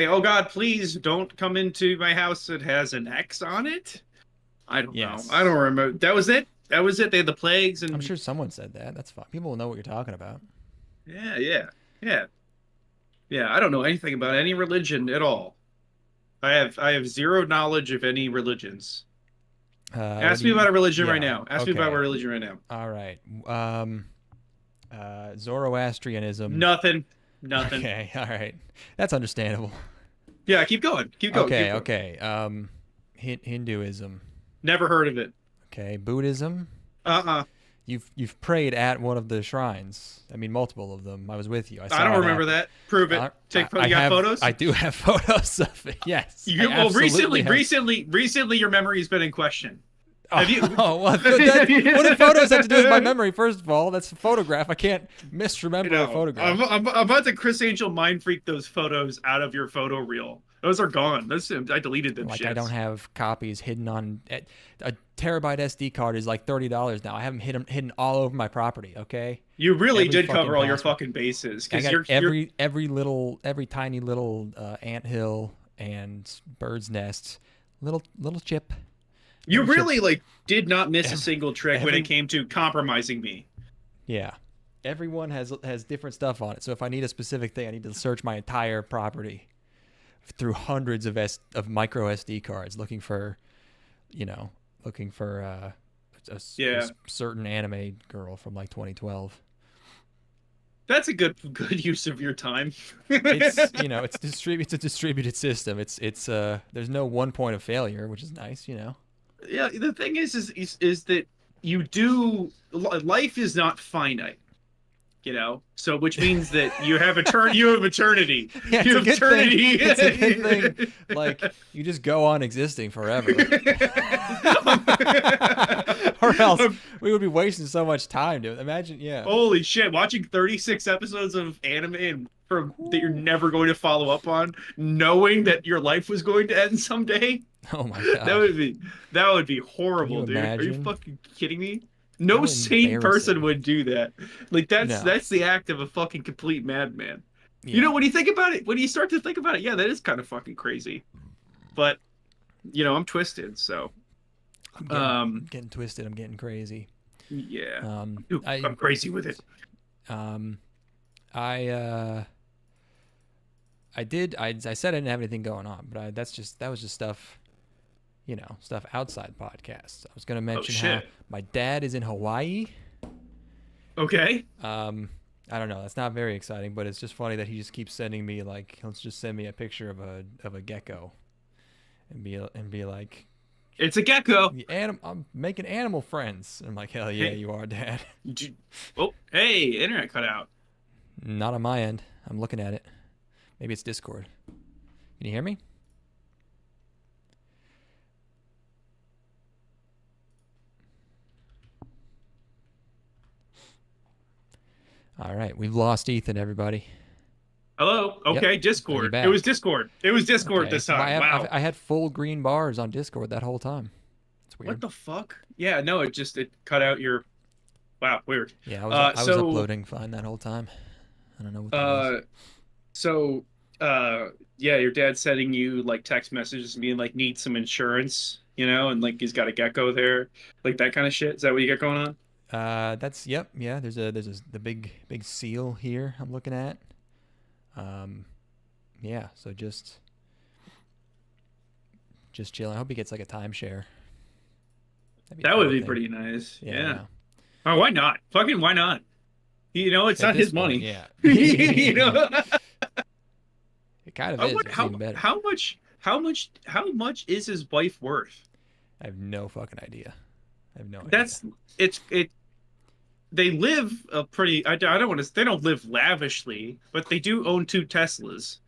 oh God, please don't come into my house that has an X on it. I don't know. I don't Yes. remember. That was it. That was it. They had the plagues I'm and sure someone said that. That's fine. People will know what you're talking about. yeah, yeah, yeah, yeah. I don't know anything about any religion at all. I have zero knowledge of any religions. What Ask do me you? about a religion right Yeah. now. Ask me about a Okay. religion right now. All right. Zoroastrianism. Nothing. Nothing. Okay. All right. That's understandable. Yeah, keep going. Keep going. Okay. Keep going. Okay. Hinduism. Never heard of it. Okay. Buddhism. Uh-uh. You've prayed at one of the shrines. I mean, multiple of them. I was with you. I I saw don't it remember happen. that. Prove it. You I got have. photos? I do have photos of it. Yes. I Well, absolutely have. recently, your memory's been in question. Oh, Have you? what do photos have to do with my memory? First of all, that's a photograph. I can't misremember a photograph. I'm about to Chris Angel mind freak those photos out of your photo reel. Those are gone. I deleted them. Like shits. I don't have copies hidden on a terabyte SD card is like $30 now. I have them hidden all over my property. Okay. You really Every did fucking cover all your password. fucking bases I because got you're every tiny little anthill and bird's nest, little chip. you Every chip. really like did not miss a single trick when every it came to compromising me. Yeah. Everyone has different stuff on it. So if I need a specific thing, I need to search my entire property through hundreds of micro SD cards looking for, a certain anime girl from like 2012. That's a good use of your time. It's a distributed system. It's there's no one point of failure, which is nice. Yeah, the thing is that life is not finite, so which means that you have eternity. Yeah, You it's a have good thing. eternity. It's a good thing. Like you just go on existing forever, or else we would be wasting so much time. Dude, imagine, yeah. Holy shit, watching 36 episodes of anime that you're never going to follow up on, knowing that your life was going to end someday. Oh my That god. would be that would be Can you horrible, dude. Are you imagine? fucking kidding me? No How sane person embarrassing. would do that. Like No. that's the act of a fucking complete madman. Yeah. When you think about it, when you start to think about it, yeah, that is kind of fucking crazy. But I'm twisted, so I'm getting twisted. I'm getting crazy. yeah. Um, Ooh, I I'm crazy with it. um, I I said I didn't have anything going on, but that was just stuff. Stuff outside podcasts. I was gonna Oh mention how shit. my dad is in Hawaii. Okay. I don't know. That's not very exciting, but it's just funny that he just keeps sending me like he'll just send me a picture of a gecko, and be like, It's a gecko. I'm making animal friends. I'm like, hell yeah, Hey, you are, Dad. oh, hey, internet cut out. Not on my end. I'm looking at it. Maybe it's Discord. Can you hear me? All right, we've lost Ethan, everybody. Hello. Yep, Okay, you're Discord. It back. was Discord. It was Discord Okay. this Well, time. Wow. I had full green bars on Discord that whole time. It's What weird. the fuck? Yeah, no, it cut out your. Wow, weird. Yeah, Uh, I was so uploading fine that whole time. I don't know what that was. uh, so yeah, your dad's sending you like text messages being like need some insurance, and like he's got a gecko there, like that kind of shit. Is that what you got going on? That's yep, yeah. The big seal here I'm looking at. Yeah. So just chilling. I hope he gets like a timeshare. That'd be a That cool would be thing. pretty nice. Yeah, I Yeah. know. Oh, why not? Fucking why not? It's At not this his point, money. yeah. you know. It kind of I is. wonder It's even better. how much is his wife worth? I have no fucking idea. I have no idea. That's it. They live a pretty. I don't want to. They don't live lavishly, but they do own two Teslas.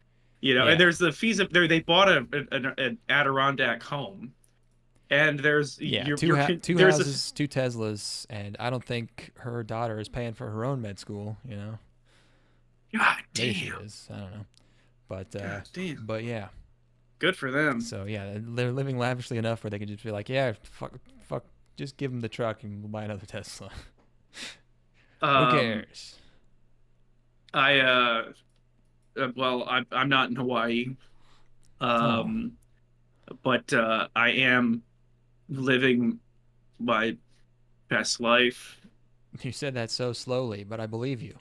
And Yeah. there's the fees of there. They bought an Adirondack home, and there's Yeah, two there's a houses, two Teslas, and I don't think her daughter is paying for her own med school. God Maybe she damn. is. I don't know, God damn. but yeah. Good for them. So yeah, they're living lavishly enough where they could just be like, yeah, fuck, just give them the truck and we'll buy another Tesla. Who Um, cares? I well, I'm not in Hawaii, Oh, Um, but I am living my best life. you said that so slowly, but I believe you.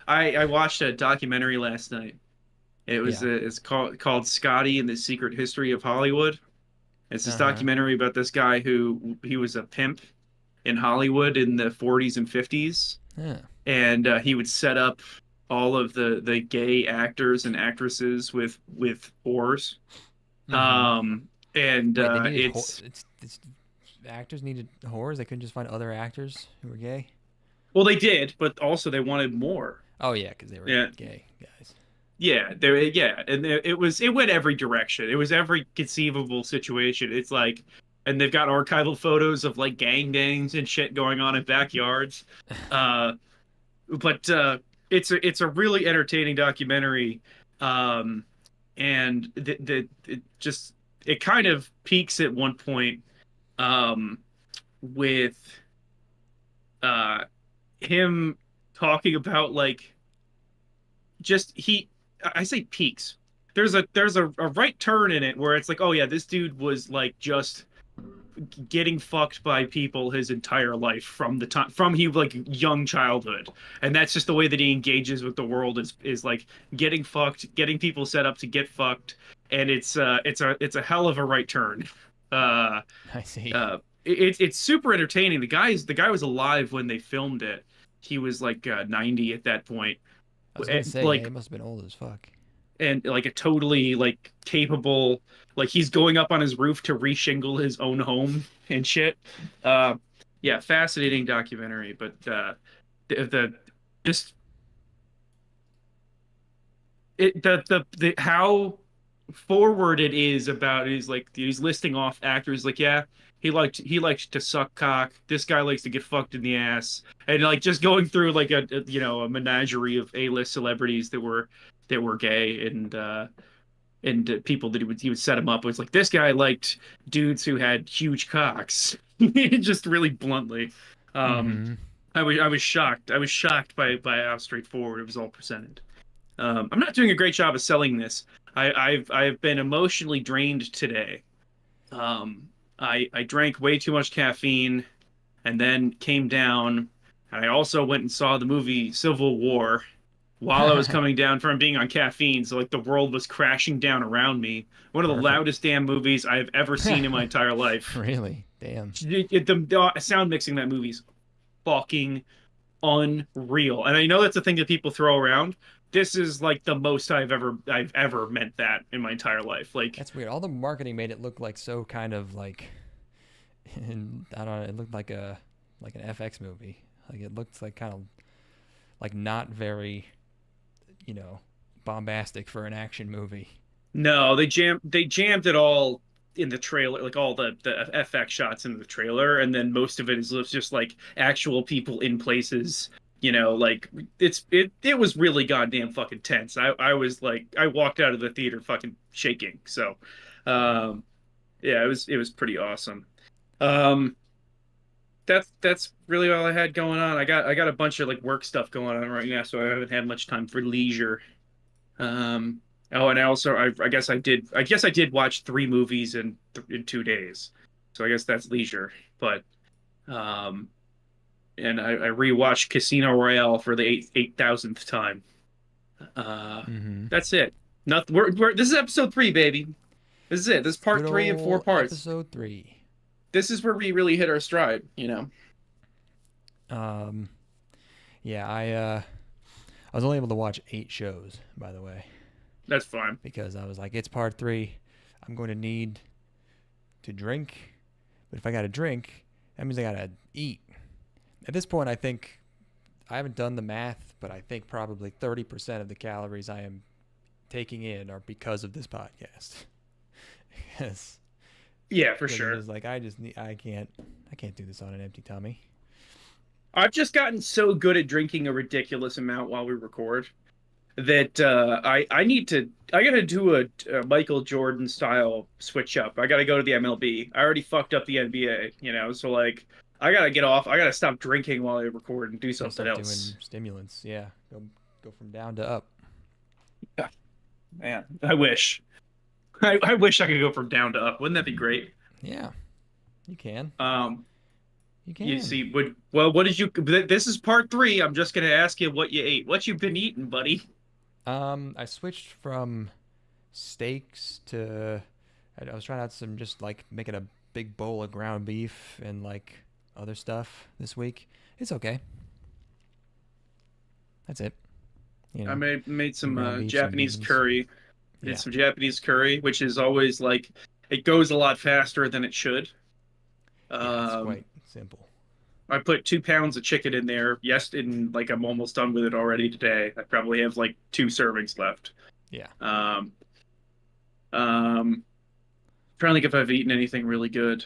I watched a documentary last night. Yeah. It's called Scotty and the Secret History of Hollywood. It's this Uh-huh. documentary about this guy who he was a pimp in Hollywood in the 40s and 50s, Yeah. and he would set up all of the gay actors and actresses with whores. Mm-hmm. Um, and Wait, they needed it's it's actors needed whores. They couldn't just find other actors who were gay. well, they did, but also they wanted more. Oh yeah, because they were Yeah, gay guys. yeah, and it went every direction. It was every conceivable situation. It's like, and they've got archival photos of like gangbangs and shit going on in backyards. Uh, but it's a really entertaining documentary, um, and it kind of peaks at one point, um, with uh him talking about like just he I say peaks. There's a right turn in it where it's like, oh yeah, this dude was like just getting fucked by people his entire life from the time from he like young childhood. And that's just the way that he engages with the world is like getting fucked, getting people set up to get fucked. And it's a hell of a right turn. Uh I see. it's super entertaining. The guy was alive when they filmed it. He was like 90 at that point. I was gonna And, say, yeah, he like must have been old as fuck. and like a totally like capable, like he's going up on his roof to reshingle his own home and shit. Uh yeah, fascinating documentary, but the just the how forward it is about he's like he's listing off actors like yeah he liked to suck cock, this guy likes to get fucked in the ass, and like just going through like a you know a menagerie of A-list celebrities that were gay and people that he would set him up with like this guy liked dudes who had huge cocks just really bluntly. um Mm-hmm. I was shocked. I was shocked by how straightforward it was all presented. I'm not doing a great job of selling this. I've been emotionally drained today. I drank way too much caffeine and then came down, and I also went and saw the movie Civil War while I was coming down from being on caffeine. So like the world was crashing down around me. One of the Perfect. loudest damn movies I've ever seen in my entire life. Really? Damn. The sound mixing in that movie's fucking unreal. And I know that's a thing that people throw around. This is like the most I've ever meant that in my entire life. Like That's weird. All the marketing made it look like so kind of like, and I don't know. It looked like an FX movie. Like it looked like kind of like not very, you know, bombastic for an action movie. no, they jammed it all in the trailer, like all the FX shots in the trailer, and then most of it is just like actual people in places. You know, like it was really goddamn fucking tense. I was like I walked out of the theater fucking shaking. So, um, yeah, it was pretty awesome. Um, that's really all I had going on. I got a bunch of like work stuff going on right now, so I haven't had much time for leisure. Um, oh, and I also I guess I did watch three movies in 2 days, so I guess that's leisure. But um, and I rewatched Casino Royale for the eight thousandth time. Uh, Mm-hmm. that's it. Nothing. This is episode three, baby. This is it. This is Good part three of four old parts. episode 3. This is where we really hit our stride. You know, Um, yeah, I was only able to watch 8 shows, by the way, that's fine. because I was like, it's part 3. I'm going to need to drink, but if I got to drink, that means I got to eat. At this point, I think I haven't done the math, but I think probably 30% of the calories I am taking in are because of this podcast. Yes, Yeah, for because it sure. is like I can't do this on an empty tummy. I've just gotten so good at drinking a ridiculous amount while we record that I need to I gotta do a Michael Jordan style switch up. I gotta go to the MLB. I already fucked up the NBA, you know, so like I gotta get off. I gotta stop drinking while I record and do Gotta something start doing else. stimulants. Yeah, go from down to up. Yeah. Man, I wish. I wish I could go from down to up. Wouldn't that be great? Yeah, you can. Um, You you can. see, what did you? This is part three. I'm just gonna ask you what you ate. What you been eating, buddy? I switched from steaks to I was trying out some just like making a big bowl of ground beef and like other stuff this week. It's okay. That's it. You I know, made some some ground beef, some Japanese beans. curry. Did Yeah. some Japanese curry, which is always like it goes a lot faster than it should. Yeah, it's Um, quite simple. I put 2 pounds of chicken in there. Yes, and like I'm almost done with it already today. I probably have like 2 servings left. Yeah. Um, um, trying to think if I've eaten anything really good.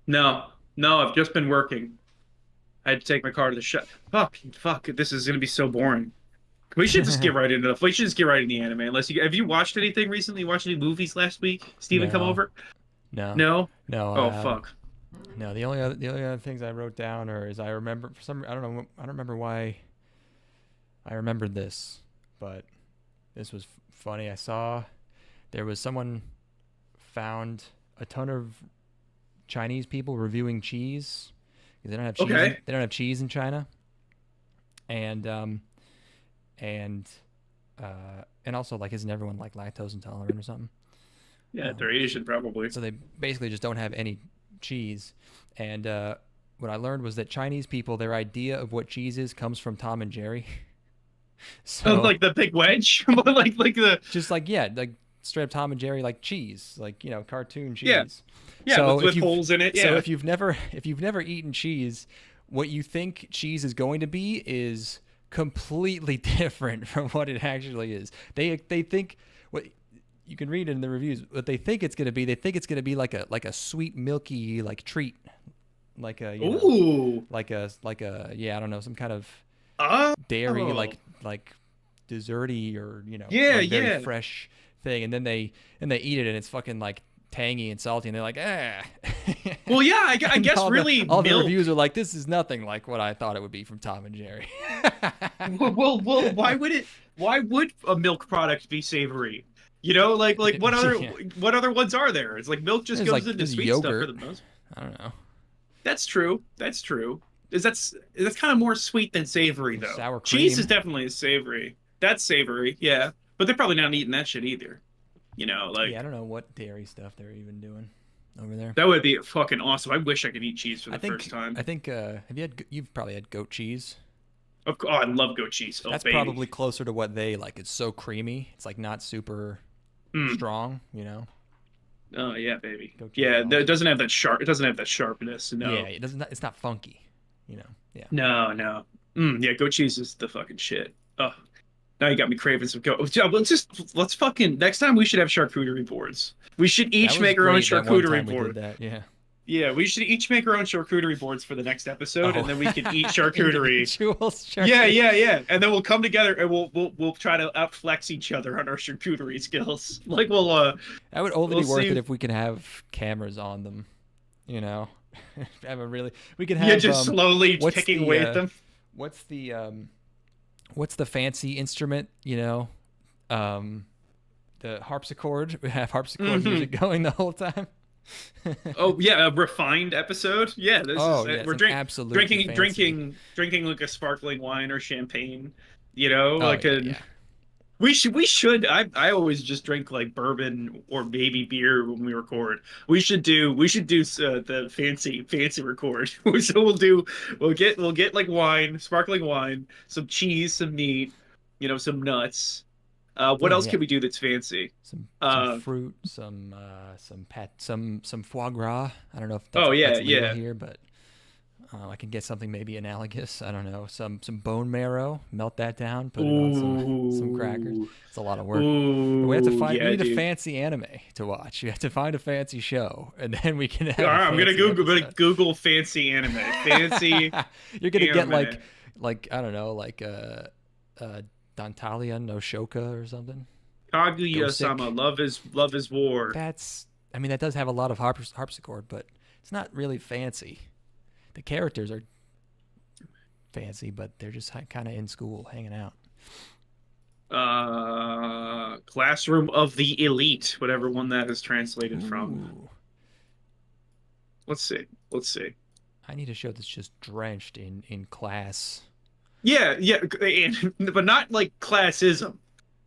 No, no, I've just been working. I had to take my car to the shop. Fuck, this is gonna be so boring. We should just get right into the. We should just get right in the anime. Unless you have you watched anything recently? Watched any movies last week? Steven come No. over? No. No. No. Oh fuck. No. The only other things I wrote down are is I remember for some I don't know I don't remember why I remembered this, but this was funny. I saw there was someone found a ton of Chinese people reviewing cheese because they don't have cheese. Okay. They don't have cheese in China, and and and also like isn't everyone like lactose intolerant or something? Yeah, Um, they're Asian probably. so they basically just don't have any cheese. And what I learned was that Chinese people, their idea of what cheese is comes from Tom and Jerry. So Like the big wedge, like the just like yeah, like straight up Tom and Jerry, like cheese, like cartoon yeah, cheese. yeah, So if with you've holes in it. so Yeah. if you've never eaten cheese, what you think cheese is going to be is completely different from what it actually is. They think what you can read in the reviews what they think it's going to be. They think it's going to be like a sweet milky like treat, like a Ooh. like a yeah I don't know some kind of dairy Oh. like desserty or Yeah, like very yeah. fresh thing, and then they eat it and it's fucking like tangy and salty, and they're like Well, yeah. I and guess really all the milk. reviews are like this is nothing like what I thought it would be from Tom and Jerry. Why would it? Why would a milk product be savory? Like Yeah. what other ones are there? It's like milk just There's goes like into there's sweet stuff for yogurt. the most. I don't know. That's true. That's true. That's kind of more sweet than savory There's though. sour Cheese is cream. definitely savory. That's savory, yeah. But they're probably not eating that shit either. Yeah, I Like don't know what dairy stuff they're even doing over there. that would be fucking awesome. I wish I could eat cheese for I the first think time. I think you've probably had goat cheese. Oh, I love goat cheese. Oh That's baby. probably closer to what they like. It's so creamy. It's like not super Mm. strong. Oh yeah, baby. Goat cheese is Yeah, it awesome. doesn't have that sharp. It doesn't have that sharpness. Yeah, No, it doesn't. It's not funky. Yeah. no, no. Yeah, goat cheese is the fucking shit. Oh, now you got me craving some goat. Yeah, let's fucking next time we should have charcuterie boards. We should That each was make our own great that one time charcuterie we did board. that. Yeah. Yeah, we should each make our own charcuterie boards for the next episode, and Oh. then we can eat charcuterie. Individual Yeah, charcuterie. yeah, yeah. And then we'll come together and we'll try to outflex each other on our charcuterie skills. Like That would only we'll be worth it see. if we can have cameras on them. You know, have a really. We could Yeah, have just slowly what's picking the away at them. what's the um what's the fancy instrument? Um, the harpsichord. We have harpsichord Hmm. music going the whole time. Oh yeah, a refined episode. Yeah, this is Oh yeah, it. We're some absolutely drinking fancy. drinking like a sparkling wine or champagne. Oh Like yeah, a yeah. we should I always just drink like bourbon or maybe beer when we record. We should do the fancy record. So we'll get like wine, sparkling wine, some cheese, some meat, some nuts. What Yeah, else yeah. can we do that's fancy? Some Uh fruit, some foie gras. I don't know if oh yeah, that's legal yeah. here, but I can get something maybe analogous. I don't know. Some bone marrow. Melt that down. Put it on some crackers. Ooh. It's a lot of work. But we have to Ooh, find. We yeah, need a dude. fancy anime to watch. You have to find a fancy show, and then we can All have a right, fancy Gonna episode. Google fancy anime. Fancy You're gonna get anime. like I don't know, like Dantalia no Shoka or something. Kaguya-sama, Dosick. love is war. That's. I mean, that does have a lot of harpsichord, but it's not really fancy. The characters are. Fancy, but they're just kind of in school hanging out. Classroom of the Elite, whatever one that is translated from. Ooh. Let's see. Let's see. I need a show that's just drenched in class. Yeah, yeah, but not like classism.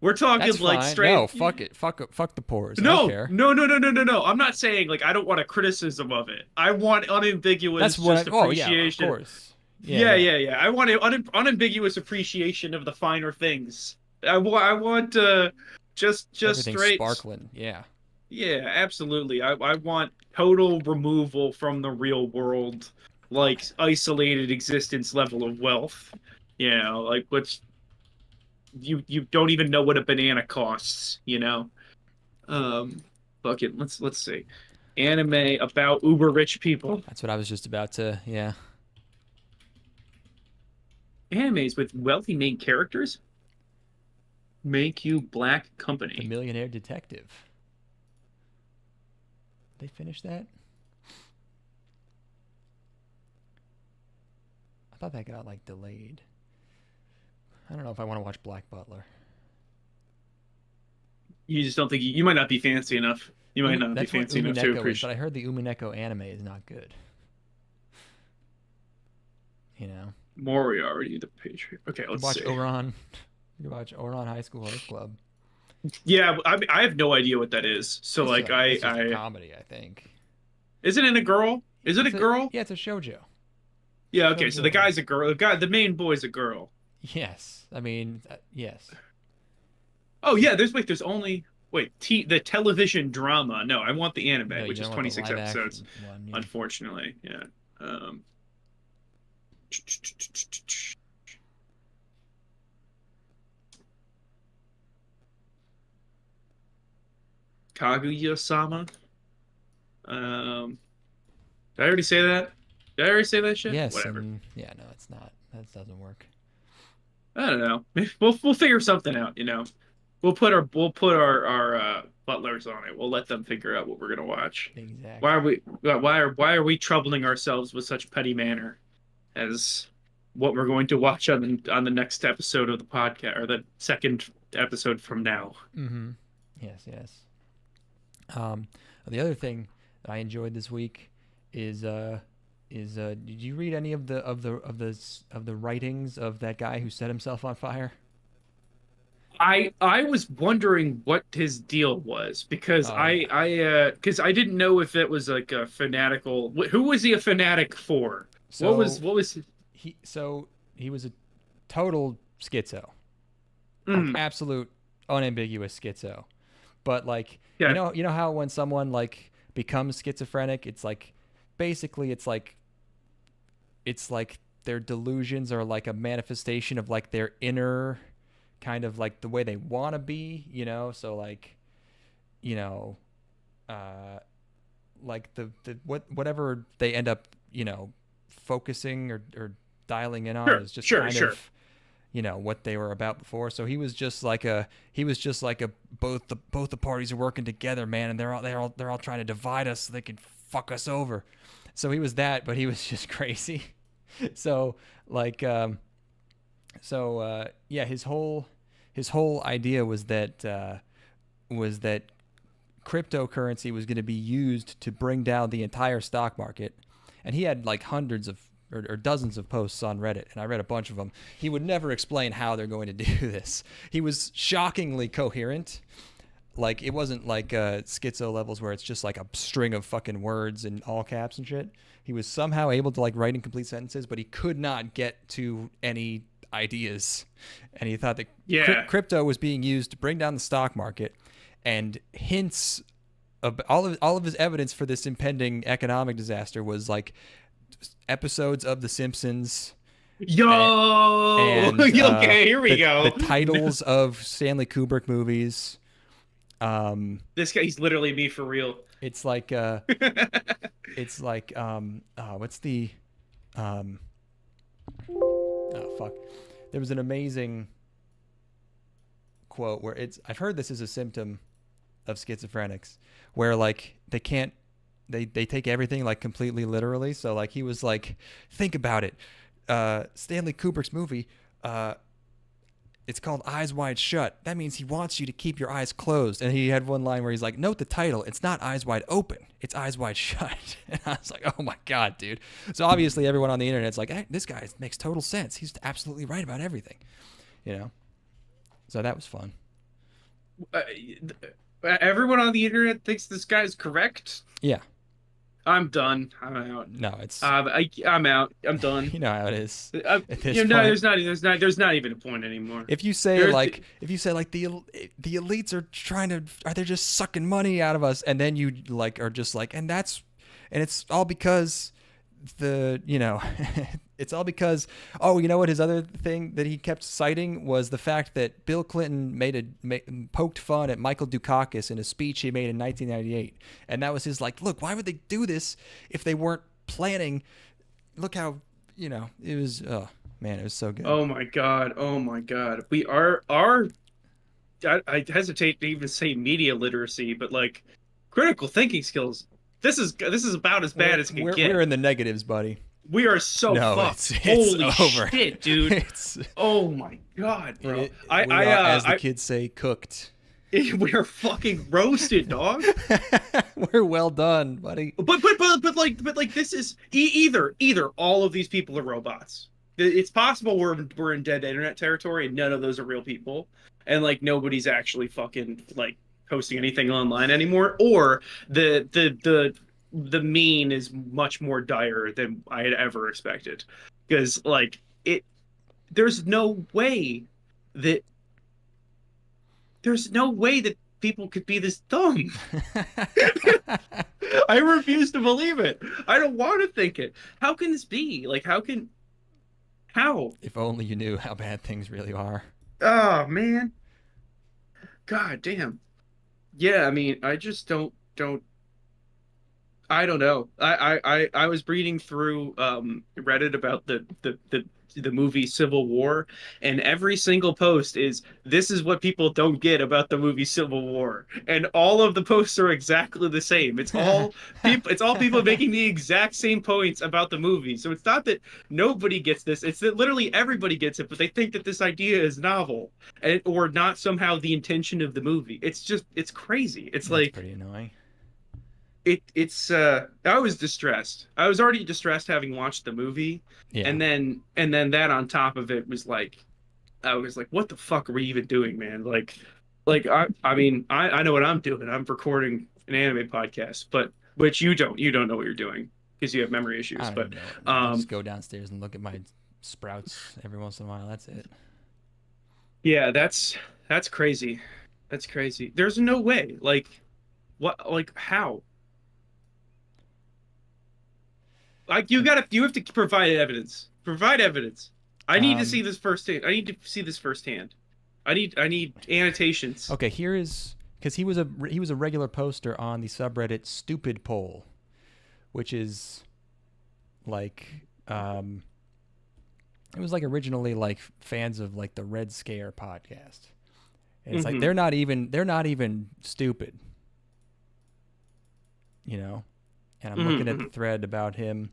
We're talking That's like fine. straight. No, fuck it. Fuck the pores. I don't No, care. no, no, no, no, no, no. I'm not saying like I don't want a criticism of it. I want That's unambiguous what just oh yeah, of appreciation. course. Yeah, Yeah, yeah. yeah, yeah. I want unambiguous appreciation of the finer things. I want just Everything's straight. sparkling. Yeah. Yeah, absolutely. I want total removal from the real world, like isolated existence level of wealth. You know, like which you don't even know what a banana costs, you know? Fuck it, let's see. Anime about uber rich people. That's what I was just about to, yeah. Animes with wealthy main characters make you Black The Company. Millionaire Detective. They finished that? I thought that got like delayed. I don't know if I want to watch Black Butler. You just don't think you might not be fancy enough. You might not be That's what fancy enough to Umineko is, but appreciate. I heard the Umineko anime is not good. You know, Moriarty, the Patriot. Okay, you can let's watch see. Oran. You can watch Oran High School Host Club. Yeah, I have no idea what that is. So like It's just a comedy, I think. isn't it a girl? Is it a girl? Yeah, it's a shojo. Yeah, okay. So the Shoujo. guy's a girl. The main boy's a girl. Yes, I mean, yes. Oh yeah, there's only the television drama. No, I want the No, anime, you which is don't want the 26 live episodes. action one. Yeah. Unfortunately, yeah. Um, Kaguya-sama. Did I already say that? Did I already say that shit? Yes, Whatever. and yeah, no, it's not. That doesn't work. I don't know. We'll figure something out. You know, we'll put our butlers on it. We'll let them figure out what we're gonna watch. Exactly. Why are we troubling ourselves with such petty manner as what we're going to watch on the next episode of the podcast or the second episode from now? Mm-hmm. Yes, yes. The other thing that I enjoyed this week is did you read any of the writings of that guy who set himself on fire? I was wondering what his deal was because Oh yeah. I didn't know if it was like a fanatical. Who was he a fanatic for? So What was? he was a total schizo, like Mm, absolute unambiguous schizo. But like yeah, you know how when someone like becomes schizophrenic, it's like basically it's like their delusions are like a manifestation of like their inner kind of like the way they want to be, you know? So like, you know, like whatever they end up, you know, focusing or dialing in on sure, is just sure, kind sure. of you know what they were about before. So he was just like a both the parties are working together, man, and they're all trying to divide us so they can fuck us over. So he was that, but he was just crazy. So like yeah, his whole idea was that cryptocurrency was going to be used to bring down the entire stock market, and he had like hundreds of or dozens of posts on Reddit, and I read a bunch of them. He would never explain how they're going to do this. He was shockingly coherent. Like it wasn't like schizo levels where it's just like a string of fucking words in all caps and shit. He was somehow able to like write in complete sentences, but he could not get to any ideas. And he thought that Yeah, crypto was being used to bring down the stock market, and hints of all of his evidence for this impending economic disaster was like episodes of The Simpsons yo, and okay, here we the go. titles of Stanley Kubrick movies. This guy, he's literally me for real. It's like what's the um oh fuck. There was an amazing quote where I've heard this is a symptom of schizophrenics where like they take everything like completely literally. So like he was like, think about it. Stanley Kubrick's movie it's called Eyes Wide Shut. That means he wants you to keep your eyes closed. And he had one line where he's like, note the title. It's not Eyes Wide Open. It's Eyes Wide Shut. And I was like, oh my God, dude. So obviously everyone on the internet's like, hey, this guy makes total sense. He's absolutely right about everything, you know? So that was fun. Everyone on the internet thinks this guy's correct. Yeah. I'm done. I'm out. No, it's I'm out. I'm done. you know how it is. At this point. There's not even a point anymore. If you say the elites are they're just sucking money out of us, and then you like are just like, and it's all because it's all because, oh, you know what, his other thing that he kept citing was the fact that Bill Clinton poked fun at Michael Dukakis in a speech he made in 1998. And that was his like, look, why would they do this if they weren't planning? Look how, it was, oh man, it was so good. Oh my God. We are I hesitate to even say media literacy, but like critical thinking skills. This is about as bad as it can get. We're in the negatives, buddy. We are so fucked. Holy over. Shit, dude. Oh my God, bro. As the kids say, cooked. We are fucking roasted, dog. We're well done, buddy. But like this is either all of these people are robots. It's possible we're in dead internet territory and none of those are real people, and like nobody's actually fucking like posting anything online anymore, or the mean is much more dire than I had ever expected, because like there's no way that people could be this dumb. I refuse to believe it. I don't want to think it. How can this be? Like, how? If only you knew how bad things really are. Oh man. God damn. Yeah, I mean, I just don't I don't know. I was reading through Reddit about the movie Civil War, and every single post is, this is what people don't get about the movie Civil War, and all of the posts are exactly the same. It's all people making the exact same points about the movie. So it's not that nobody gets this, it's that literally everybody gets it, but they think that this idea is novel or not somehow the intention of the movie. It's crazy. That's like pretty annoying. I was distressed. I was already distressed having watched the movie. Yeah. And then that on top of it was like, I was like, what the fuck are we even doing, man? Like I mean, I know what I'm doing. I'm recording an anime podcast, but which you don't know what you're doing because you have memory issues. I just go downstairs and look at my sprouts every once in a while. That's it. Yeah, that's crazy. That's crazy. There's no way. Like, what? Like, how? Like, you have to provide evidence. Provide evidence. I need to see this firsthand. I need annotations. Okay, here is, because he was a regular poster on the subreddit Stupid Poll, which is like it was like originally like fans of like the Red Scare podcast. And it's like they're not even stupid. And I'm looking at the thread about him.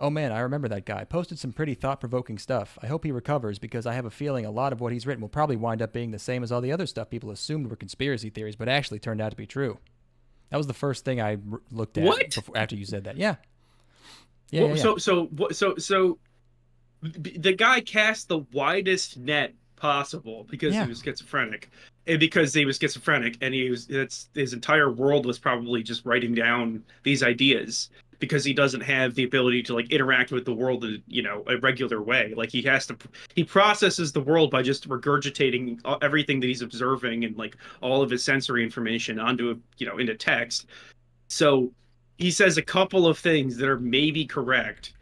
Oh man, I remember that guy. Posted some pretty thought-provoking stuff. I hope he recovers because I have a feeling a lot of what he's written will probably wind up being the same as all the other stuff people assumed were conspiracy theories, but actually turned out to be true. That was the first thing I looked at after you said that. Yeah. Yeah. So the guy cast the widest net possible because he was schizophrenic. And because he was schizophrenic, and his entire world was probably just writing down these ideas because he doesn't have the ability to like interact with the world in a regular way. Like he processes the world by just regurgitating everything that he's observing and like all of his sensory information onto into text. So he says a couple of things that are maybe correct,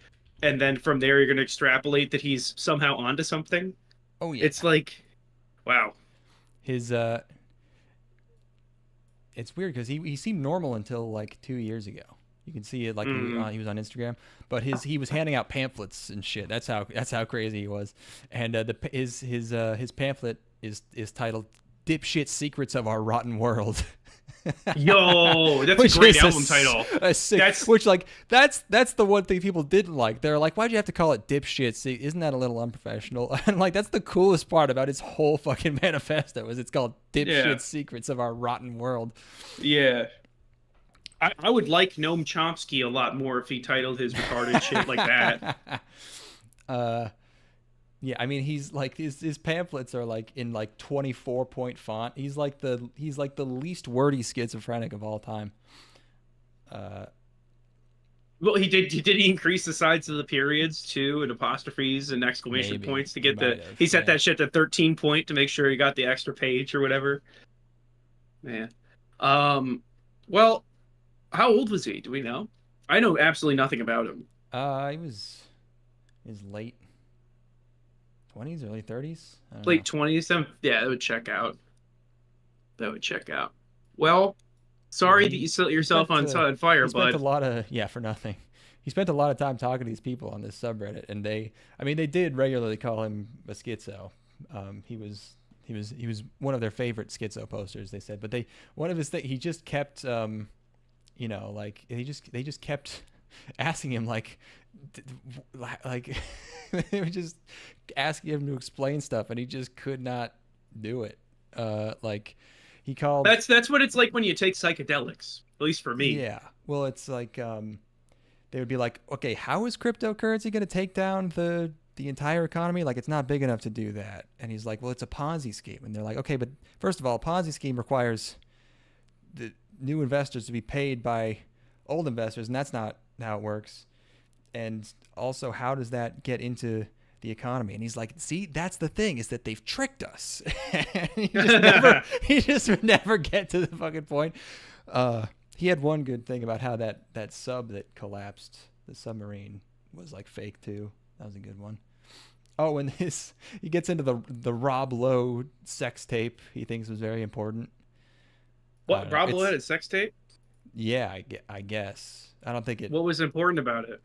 and then from there you're going to extrapolate that he's somehow onto something. Oh yeah, it's like, wow. His it's weird because he seemed normal until like 2 years ago. You can see it like he was on Instagram, but he was handing out pamphlets and shit. That's how crazy he was. And his pamphlet is titled "Dipshit Secrets of Our Rotten World." Yo, that's Which a great is album title. That's which like that's the one thing people didn't like. They're like, why'd you have to call it dipshit? See, isn't that a little unprofessional? And like that's the coolest part about his whole fucking manifesto is it's called yeah, Dipshit Secrets of Our Rotten World. yeah. I would like Noam Chomsky a lot more if he titled his retarded shit like that. uh yeah, I mean he's like his pamphlets are like in like 24-point font. He's like the least wordy schizophrenic of all time. Uh Well, he did. Did he increase the size of the periods too, and apostrophes and exclamation Maybe points to he get the? might have. He set Yeah. that shit to 13 point to make sure he got the extra page or whatever. Man. Um. Well, how old was he? Do we know? I know absolutely nothing about him. He was his late 20s, early 30s. I don't know. Late 20s. Yeah, that would check out. That would check out. Well, Yeah, sorry that you set he yourself spent on fire, he spent a bud. lot of yeah for nothing. He spent a lot of time talking to these people on this subreddit, and I mean, they did regularly call him a schizo. He was one of their favorite schizo posters. They said, but one of his things he just kept like they just kept asking him like they were just asking him to explain stuff, and he just could not do it. Like he called. That's what it's like when you take psychedelics. At least for me. Yeah. Well, it's like they would be like, okay, how is cryptocurrency going to take down the entire economy? Like, it's not big enough to do that. And he's like, well, it's a Ponzi scheme. And they're like, okay, but first of all, a Ponzi scheme requires the new investors to be paid by old investors, and that's not how it works. And also, how does that get into the economy? And he's like, see, that's the thing, is that they've tricked us. And he just would never get to the fucking point. He had one good thing about how that sub that collapsed, the submarine, was like fake too. That was a good one. Oh, and he gets into the Rob Lowe sex tape he thinks was very important. What? Rob Lowe had a sex tape? Yeah, I guess. I don't think What was important about it?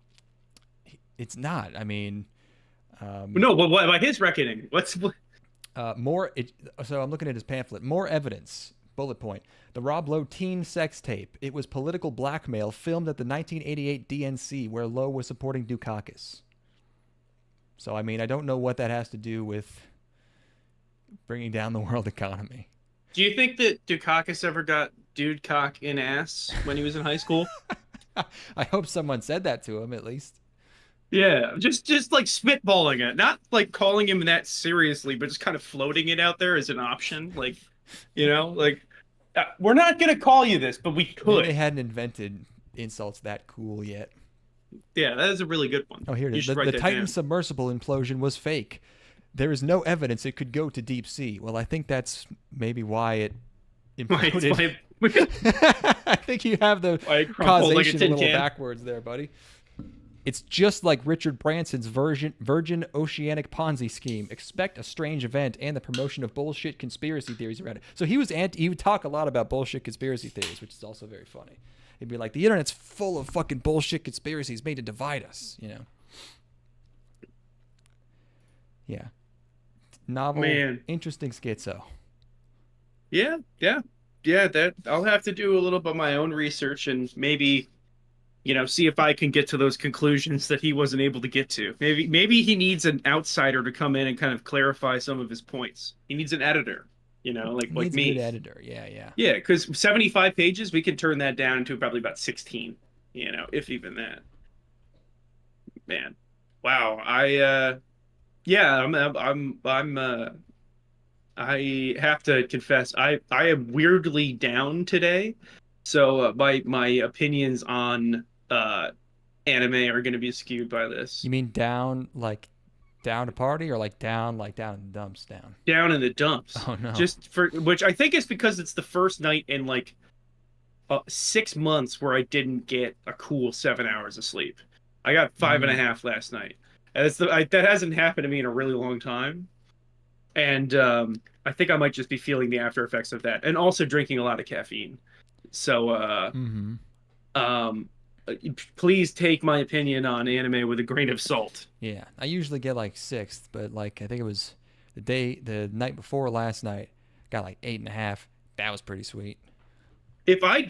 it's not. I mean, No, but what by his reckoning? So I'm looking at his pamphlet. More evidence. Bullet point. The Rob Lowe teen sex tape. It was political blackmail filmed at the 1988 DNC where Lowe was supporting Dukakis. So, I mean, I don't know what that has to do with bringing down the world economy. Do you think that Dukakis ever got dude cock in ass when he was in high school? I hope someone said that to him at least. Yeah, just like spitballing it, not like calling him that seriously, but just kind of floating it out there as an option. Like, we're not gonna call you this, but we Maybe could. they hadn't invented insults that cool yet. Yeah, that is a really good one. Oh, here it You is. should The write that Titan down. submersible implosion was fake. There is no evidence it could go to deep sea. Well, I think that's maybe why it imploded. I think you have the Why it crumpled like a causation tin a little can. backwards there, buddy. It's just like Richard Branson's Virgin Oceanic Ponzi scheme. Expect a strange event and the promotion of bullshit conspiracy theories around it. So he would talk a lot about bullshit conspiracy theories, which is also very funny. He'd be like, the internet's full of fucking bullshit conspiracies made to divide us, you know? Yeah. Novel, Man. interesting schizo. Yeah. That I'll have to do a little bit of my own research and maybe, see if I can get to those conclusions that he wasn't able to get to. Maybe he needs an outsider to come in and kind of clarify some of his points. He needs an editor, like Needs me. a good editor. Yeah. Yeah, because 75 pages, we can turn that down to probably about 16, if even that. Man, wow. I have to confess, I am weirdly down today. So my opinions on anime are going to be skewed by this. You mean down to party, or down in the dumps down? Down in the dumps. Oh no. Just for which I think is because it's the first night in 6 months where I didn't get a cool 7 hours of sleep. I got 5.5 last night. And that hasn't happened to me in a really long time. And I think I might just be feeling the after effects of that, and also drinking a lot of caffeine. So please take my opinion on anime with a grain of salt. Yeah, I usually get 6th, but I think it was the night before last night, got 8.5. That was pretty sweet. if I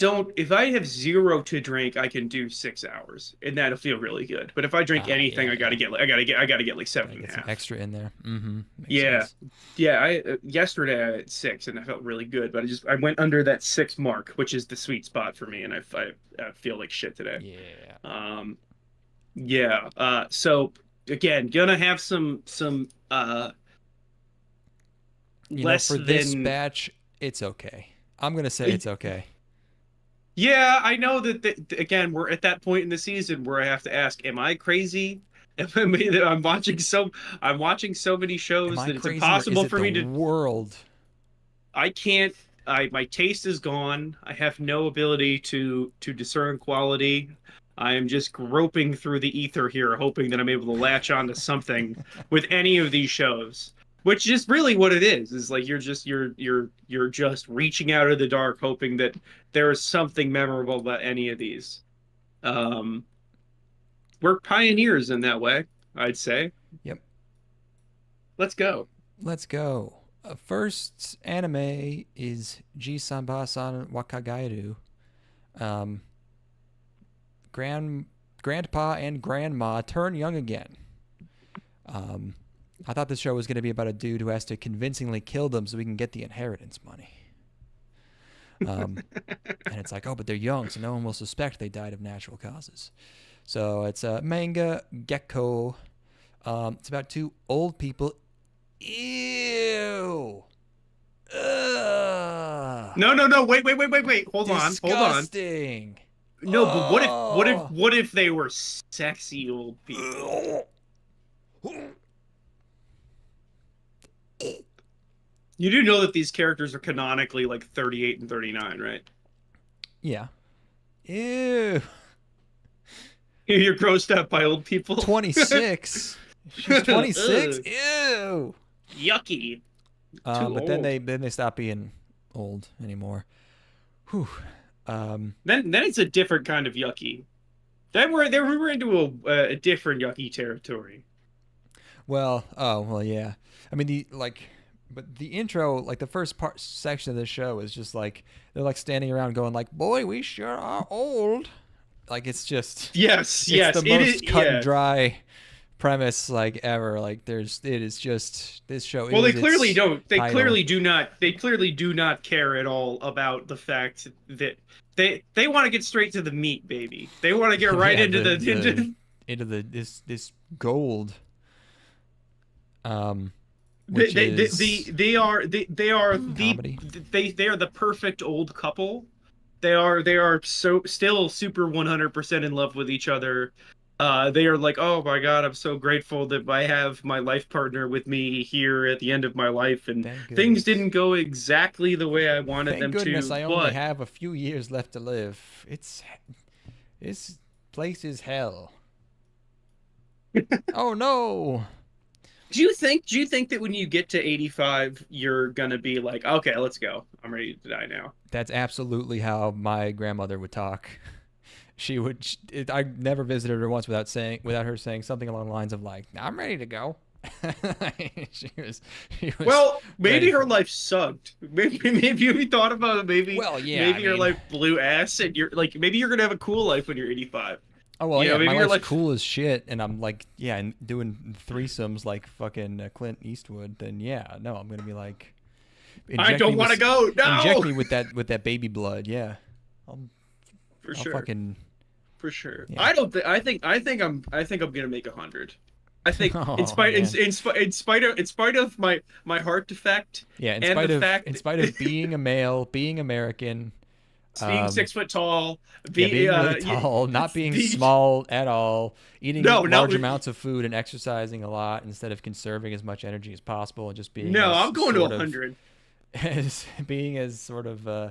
have zero to drink, I can do 6 hours, and that'll feel really good. But if I drink anything, Yeah, yeah. I gotta get like seven Gotta and get a some half. extra in there. Mm-hmm. Makes Yeah, sense. yeah. I yesterday I had six, and I felt really good. But I went under that six mark, which is the sweet spot for me, and I feel like shit today. Yeah. Um, yeah. So again, gonna have some You know, less for this than. batch, it's okay. I'm gonna say it's okay. Yeah, I know that again, we're at that point in the season where I have to ask, am I crazy? I'm watching so many Am shows I that it's crazy or is impossible it for the me to. world? I can't. My taste is gone. I have no ability to discern quality. I am just groping through the ether here, hoping that I'm able to latch onto something with any of these shows. Which is really what it is like you're just reaching out of the dark, hoping that there is something memorable about any of these. Um, we're pioneers in that way, I'd say. Yep. Let's go. Let's go. First anime is Jii-san Baa-san Wakagaeru. Um, grandpa and grandma turn young again. Um, I thought this show was going to be about a dude who has to convincingly kill them so we can get the inheritance money. And it's like, oh, but they're young, so no one will suspect they died of natural causes. So it's a manga gecko. It's about two old people. Ew. Ugh. No, no, no. Wait. Hold on. Disgusting. No, but Oh. what if they were sexy old people? You do know that these characters are canonically like 38 and 39, right? Yeah. Ew. You're grossed out by old people. 26. She's 26. Ugh, Ew. yucky. Too But then old. they stop being old anymore. Whew. Then it's a different kind of yucky. Then we were into a different yucky territory. Well, yeah. I mean, but the intro, like the first part section of the show is just like they're like standing around going like, "Boy, we sure are old." Like Yes, it's the yes, it is. most cut and Yeah. dry premise like ever. Like it is just this show Well, they is clearly its don't. title. They clearly do not care at all about the fact that they want to get straight to the meat, baby. They want to get right Yeah, into the into. into the this gold. Um, which is They are comedy. they are the perfect old couple. They are so still super 100% in love with each other. They are like, oh my God, I'm so grateful that I have my life partner with me here at the end of my life, and Thank things goodness. didn't go exactly the way I wanted Thank them goodness to. I only But have a few years left to live. It's this place is hell. Oh no. do you think that when you get to 85, you're gonna be like, okay, let's go. I'm ready to die now. That's absolutely how my grandmother would talk. She would. I never visited her once without her saying something along the lines of like, "I'm ready to go." she was. She was Well, ready maybe her for. life sucked. Maybe you thought about it. Well, yeah. I Maybe your mean, life blew ass, and you're like, maybe you're gonna have a cool life when you're 85. oh well, You yeah. know, My maybe your life's life. cool as shit, and I'm like, yeah, and doing threesomes like fucking Clint Eastwood. Then yeah, no, I'm gonna be like, I inject me don't want to with, go. inject No, me with that baby blood. Yeah, I'll, for I'll sure, fucking for sure. yeah. I don't think. I think I'm gonna make 100. I think Oh man. in spite of my heart defect Yeah, and the in fact spite of being a male, being American, being um, 6 foot tall, yeah, be being really tall, not being the small at all, eating no, not large with amounts of food and exercising a lot instead of conserving as much energy as possible and just being no. as I'm going to sort of 100. as being as sort of uh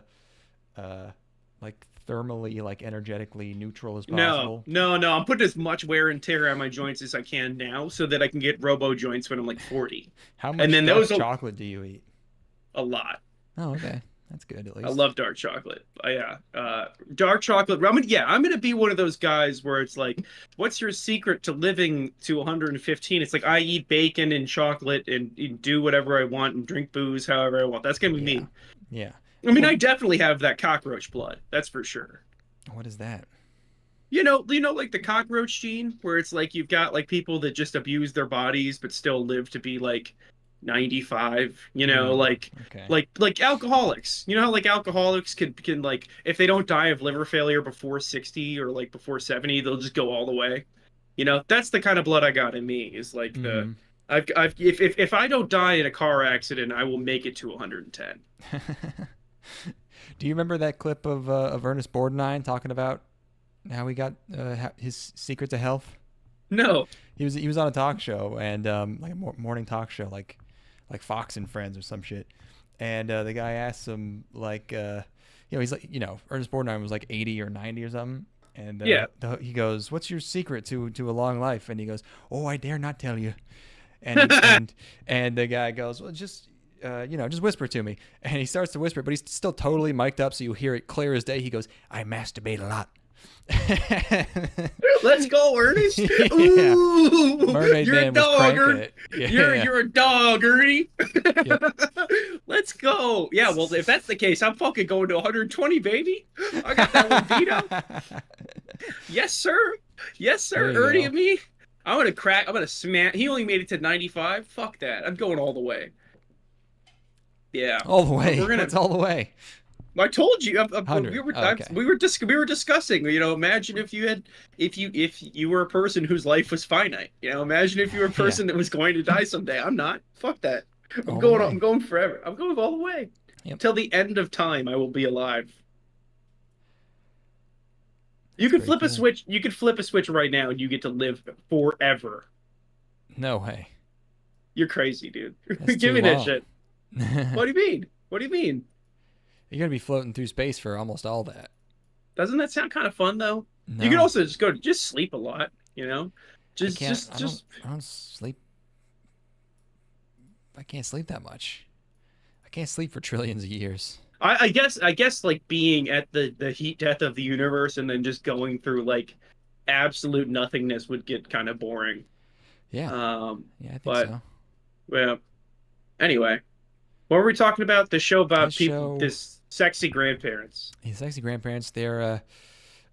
like thermally like energetically neutral as possible. No. I'm putting as much wear and tear on my joints as I can now so that I can get robo joints when I'm like 40. How And much then dark those will chocolate do you eat? a lot. Oh, okay. That's good at I least. love dark chocolate. Yeah. Dark chocolate. I'm gonna be one of those guys where it's like, what's your secret to living to 115? It's like I eat bacon and chocolate and do whatever I want and drink booze however I want. That's gonna be Yeah. me. Yeah. I mean, I definitely have that cockroach blood. That's for sure. What is that? Like the cockroach gene, where it's like you've got like people that just abuse their bodies but still live to be like 95. Okay. Like alcoholics. You know how like alcoholics can like if they don't die of liver failure before 60 or like before 70, they'll just go all the way. That's the kind of blood I got in me. Is like the Mm-hmm. I've if I don't die in a car accident, I will make it to 110. Do you remember that clip of Ernest Borgnine talking about how he got his secret to health? No. He was on a talk show and like a morning talk show like Fox and Friends or some shit. And the guy asked him like he's like Ernest Borgnine was like 80 or 90 or something. And Yeah. he goes, "What's your secret to a long life?" And he goes, "Oh, I dare not tell you." And the guy goes, "Well, just just whisper to me." And he starts to whisper, but he's still totally mic'd up, so you hear it clear as day. He goes, "I masturbate a lot." Let's go, Ernest. Yeah. Ooh, Mermaid you're a Man was dog, cranking it. Yeah. You're a dog, Ernie. Yep. Let's go. Yeah, well, if that's the case, I'm fucking going to 120, baby. I got that libido. Yes, sir. Yes, sir. There you Ernie go. and me. I'm gonna smash. He only made it to 95. Fuck that. I'm going all the way. Yeah. All the way. We're gonna. That's all the way. I told you. 100. Oh, okay. We were discussing. Imagine if you were a person whose life was finite. Imagine if you were a Yeah. person that was going to die someday. I'm not. Fuck that. All the way. I'm going forever. I'm going all the way. Yep. Till the end of time, I will be alive. You That's could flip pretty a cool. switch. You could flip a switch right now, and you get to live forever. No way. You're crazy, dude. That's Give too me that long. shit. What do you mean? What do you mean? You're gonna be floating through space for almost all that. Doesn't that sound kind of fun though? You could No, also just sleep a lot. I can't. Just. I don't sleep. I can't sleep that much. I can't sleep for trillions of years. I guess like being at the heat death of the universe and then just going through like absolute nothingness would get kind of boring. Yeah. Um, Yeah, I think but so. well, anyway, what were we talking about? The show This about people, show, this sexy grandparents. these sexy grandparents, they're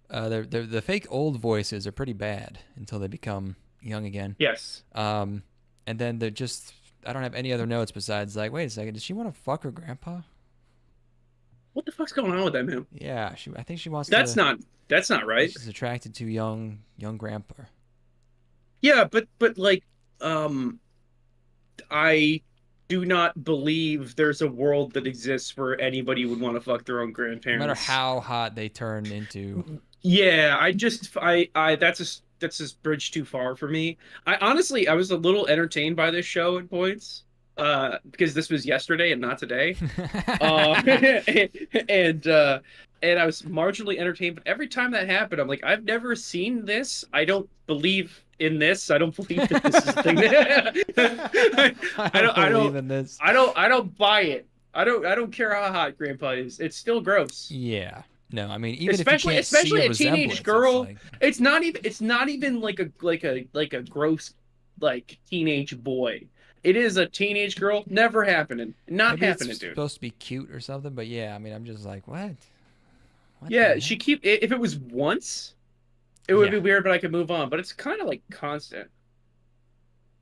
the fake old voices are pretty bad until they become young again. Yes. And then they're just. I don't have any other notes besides like, wait a second, does she want to fuck her grandpa? What the fuck's going on with that man? Yeah, I think she wants That's to. not that's not right. She's attracted to young grandpa. Yeah, but like I do not believe there's a world that exists where anybody would want to fuck their own No matter grandparents. how hot they turn into. Yeah, I that's a bridge too far for me. I was a little entertained by this show at points, because this was yesterday and not today. Uh, and uh, and I was marginally entertained, but every time that happened, I'm like, I've never seen this. I don't believe in this. I don't believe that this is a thing. I don't believe in this. I don't buy it. I don't care how hot Grandpa is. It's still gross. Yeah. No, I mean, even if you Especially can't see a a resemblance, teenage girl. it's like, It's not even like a gross like teenage boy. It is a teenage girl. Never happening. Not maybe it's happening, dude. supposed to be cute or something, but yeah, I mean, I'm just like, what? What the Yeah, heck? if it was once, it would Yeah. be weird, but I could move on. But it's kind of like constant.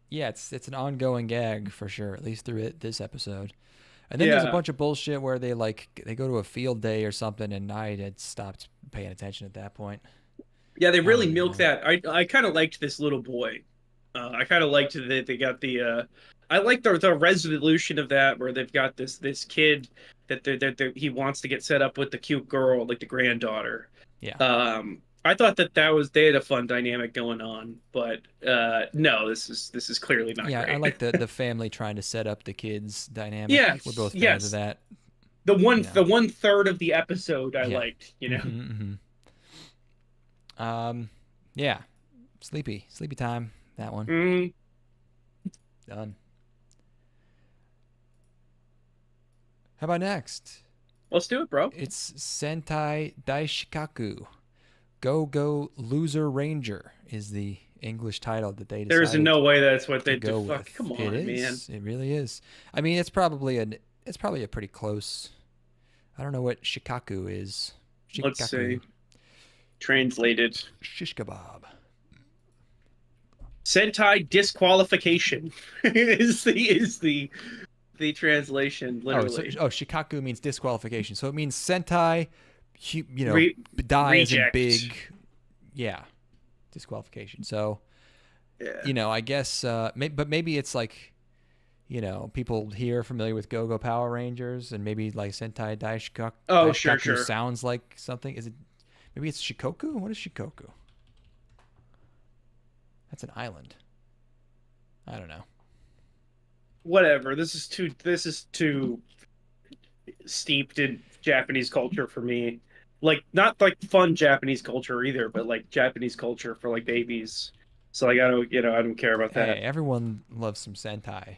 Yeah, it's an ongoing gag for sure, at least through this episode. And then there's a Yeah. bunch of bullshit where they go to a field day or something, and I had stopped paying attention at that point. Yeah, they I don't really even milk know. that. I kind of liked this little boy. I kind of liked that they got the. I like the resolution of that where they've got this kid he wants to get set up with the cute girl, like the granddaughter. Yeah. I thought that was they had a fun dynamic going on, but no, this is clearly not Yeah, I great. like the family trying to set up the kids dynamic. We're Yes, both fans of yes. that. The You know. 1/3 of the episode I Yeah. liked. Hmm. Yeah. Sleepy time. That one Mm, done. How about next? let's do it, bro. It's Sentai Daishikkaku. Go Loser Ranger is the English title that they There's decided no way that's what to they go do. Fuck, with. come It on, man. is. It really is. I mean, it's probably a pretty close I don't know what shikaku is. Let's Shikaku. see. Translated. Shish kebab. Sentai disqualification is the translation literally. Shikaku means disqualification. So it means Sentai, Re- die as in reject. big, yeah, disqualification. So, Yeah. I guess, but maybe it's like, people here are familiar with Go-Go Power Rangers, and maybe like Sentai Daishikkaku, Oh, sure. sounds like something. Is it? Maybe it's Shikoku. What is Shikoku? That's an island. I don't know. Whatever. This is too steeped in Japanese culture for me. Like not like fun Japanese culture either, but like Japanese culture for like babies. So like I don't care about Hey, that. everyone loves some Sentai.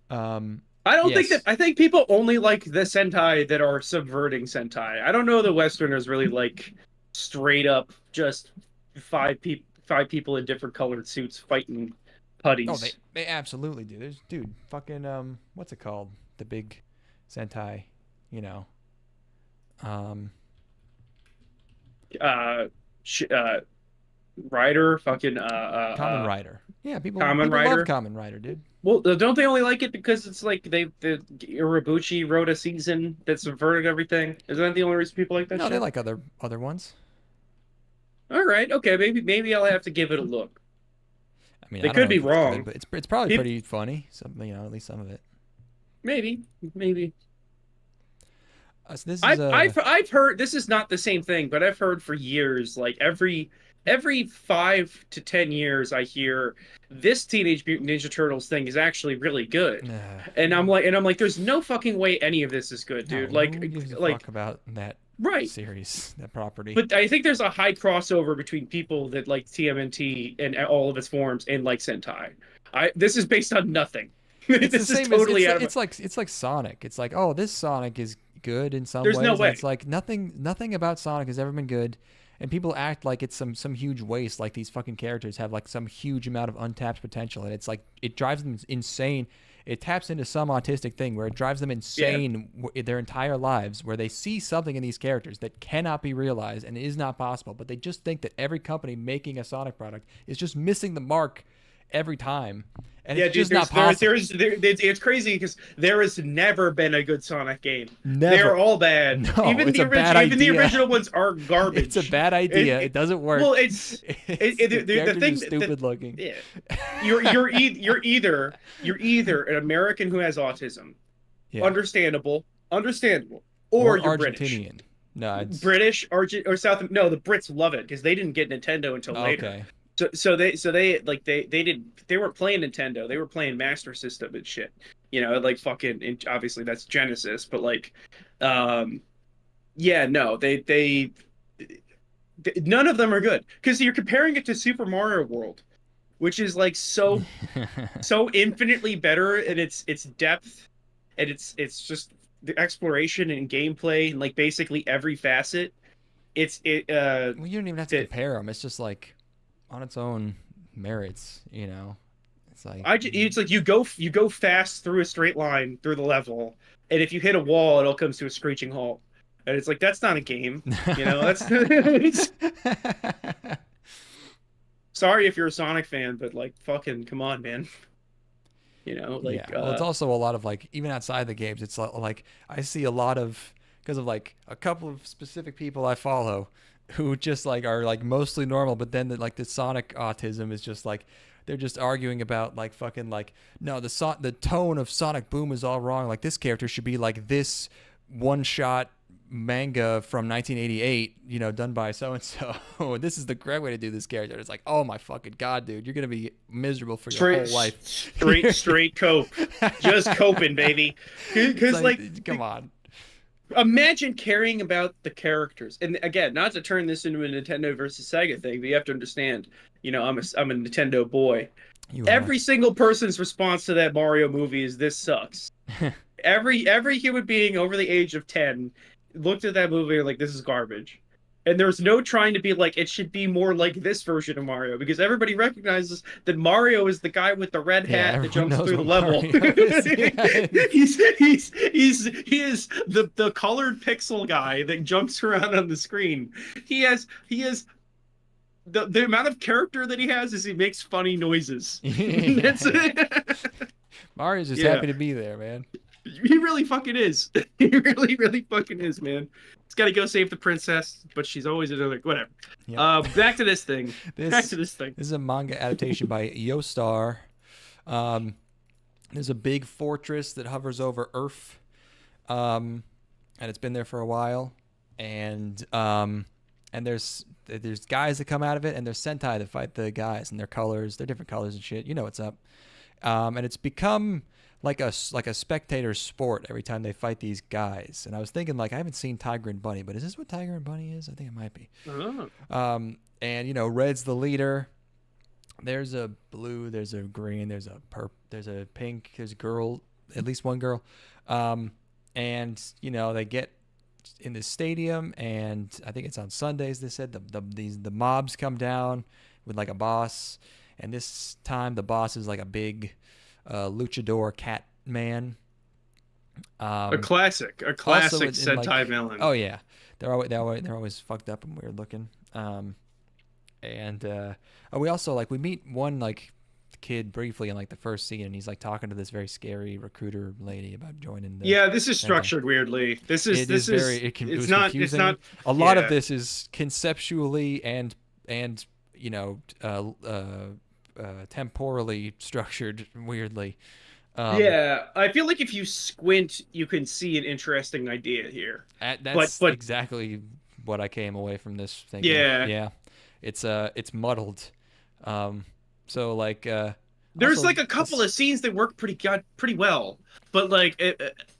I don't think that Yes. I think people only like the Sentai that are subverting Sentai. I don't know the Westerners really like straight up just five people in different colored suits fighting Oh, they putties. they absolutely do. There's dude, fucking what's it called? The big Sentai, you know. Um, Uh, sh Rider, fucking Common Rider. Yeah, Kamen people love Rider. Common Rider, dude. Well, don't they only like it because it's like the Urabuchi wrote a season that subverted everything? Isn't that the only reason people like that No, they shit? like other ones. All right, okay, maybe I'll have to give it a look. I mean, They I don't could know be if it's good, wrong. but it's probably Peop pretty funny. Some, at least some of it. Maybe, maybe. So this is I've heard this is not the same thing, but I've heard for years, like every 5 to 10 years, I hear this Teenage Mutant Ninja Turtles thing is actually really good, and I'm like, there's no fucking way any of this is good, no, dude. who gives a Like fuck about that right. series, that property? But I think there's a high crossover between people that like TMNT and all of its forms and like Sentai. This is based on nothing. It's the This is same as totally out of. it's like Sonic. It's like, oh, this Sonic is good in some There's no ways, and it's way. like nothing about Sonic has ever been good. And people act like it's some huge waste, like these fucking characters have like some huge amount of untapped potential, and it's like it drives them insane. It taps into some autistic thing where it drives them Yeah. insane their entire lives, where they see something in these characters that cannot be realized and is not possible, but they just think that every company making a Sonic product is just missing the mark every time, and Yeah, it's dude. just not possible. It's crazy because there has never been a good Sonic game. They're Never. all bad. No, it's a bad Even the idea. original ones are It's a garbage. bad idea. It doesn't work. Well, the The characters thing are that stupid looking. yeah, you're either an American who has autism, Yeah. understandable, or Or you're British. Argentinian. No, it's British, Argent, or South. No, the Brits love it because they didn't get Nintendo until later. okay. So they weren't playing Nintendo. They were playing Master System and shit. Like fucking. And obviously, that's Genesis, but like, um, yeah, no, none of them are good because you're comparing it to Super Mario World, which is like so infinitely better in its depth, and it's just the exploration and gameplay and like basically every facet. It's it Well, you don't even have to it, compare them. It's just like on its own merits. It's like it's like you go fast through a straight line through the level, and if you hit a wall, it all comes to a screeching halt. And it's like that's not a game, That's sorry if you're a Sonic fan, but like fucking come on, man. Yeah, Like well, it's also a lot of like even outside the games. It's like I see a lot of because of like a couple of specific people I follow who just like are like mostly normal, but then like the Sonic autism is just like they're just arguing about like fucking like no the tone of Sonic Boom is all wrong. Like this character should be like this one shot manga from 1988, done by so and so. This is the correct way to do this character. It's like, oh my fucking god, dude, you're gonna be miserable for your straight whole life. straight cope, just coping, baby. Because like come on. imagine caring about the characters. And again, not to turn this into a Nintendo versus Sega thing, but you have to understand, I'm a Nintendo boy. You are. Every single person's response to that Mario movie is this sucks. Every human being over the age of 10 looked at that movie and like this is garbage. And there's no trying to be like it should be more like this version of Mario because everybody recognizes that Mario is the guy with the red Yeah, hat that everyone jumps knows through the what level. Mario is. Yeah. He is the colored pixel guy that jumps around on the screen. He has the amount of character that he has is he makes funny noises. Yeah, That's yeah. Mario's just yeah. happy to be there, man. He really fucking is. He really fucking is, man. He's got to go save the princess, but she's always another whatever. Yep. Back to this thing. Back This to this thing. this is a manga adaptation by Yostar. Um, there's a big fortress that hovers over Earth, and it's been there for a while. And there's guys that come out of it, and there's Sentai that fight the guys, and their colors, they're different colors and shit. You know what's up. And it's become like a spectator sport every time they fight these guys. And I was thinking, like, I haven't seen Tiger and Bunny, but is this what Tiger and Bunny is? I think it might be. Oh. And Red's the leader. There's a blue, there's a green, there's a pink, there's a girl, at least one girl. And they get in the stadium, and I think it's on Sundays. They said the mobs come down with like a boss, and this time the boss is like a big luchador cat man. A classic Sentai villain. Oh yeah, they're always fucked up and weird looking. We also we meet one kid briefly in the first scene, and he's talking to this very scary recruiter lady about joining the. Yeah, this is structured weirdly. It was confusing. It's not a lot of this is conceptually and temporally structured weirdly. Yeah, I feel like if you squint, you can see an interesting idea here. That's exactly what I came away from this thinking. Yeah, it's muddled. There's also, a couple of scenes that work pretty well, but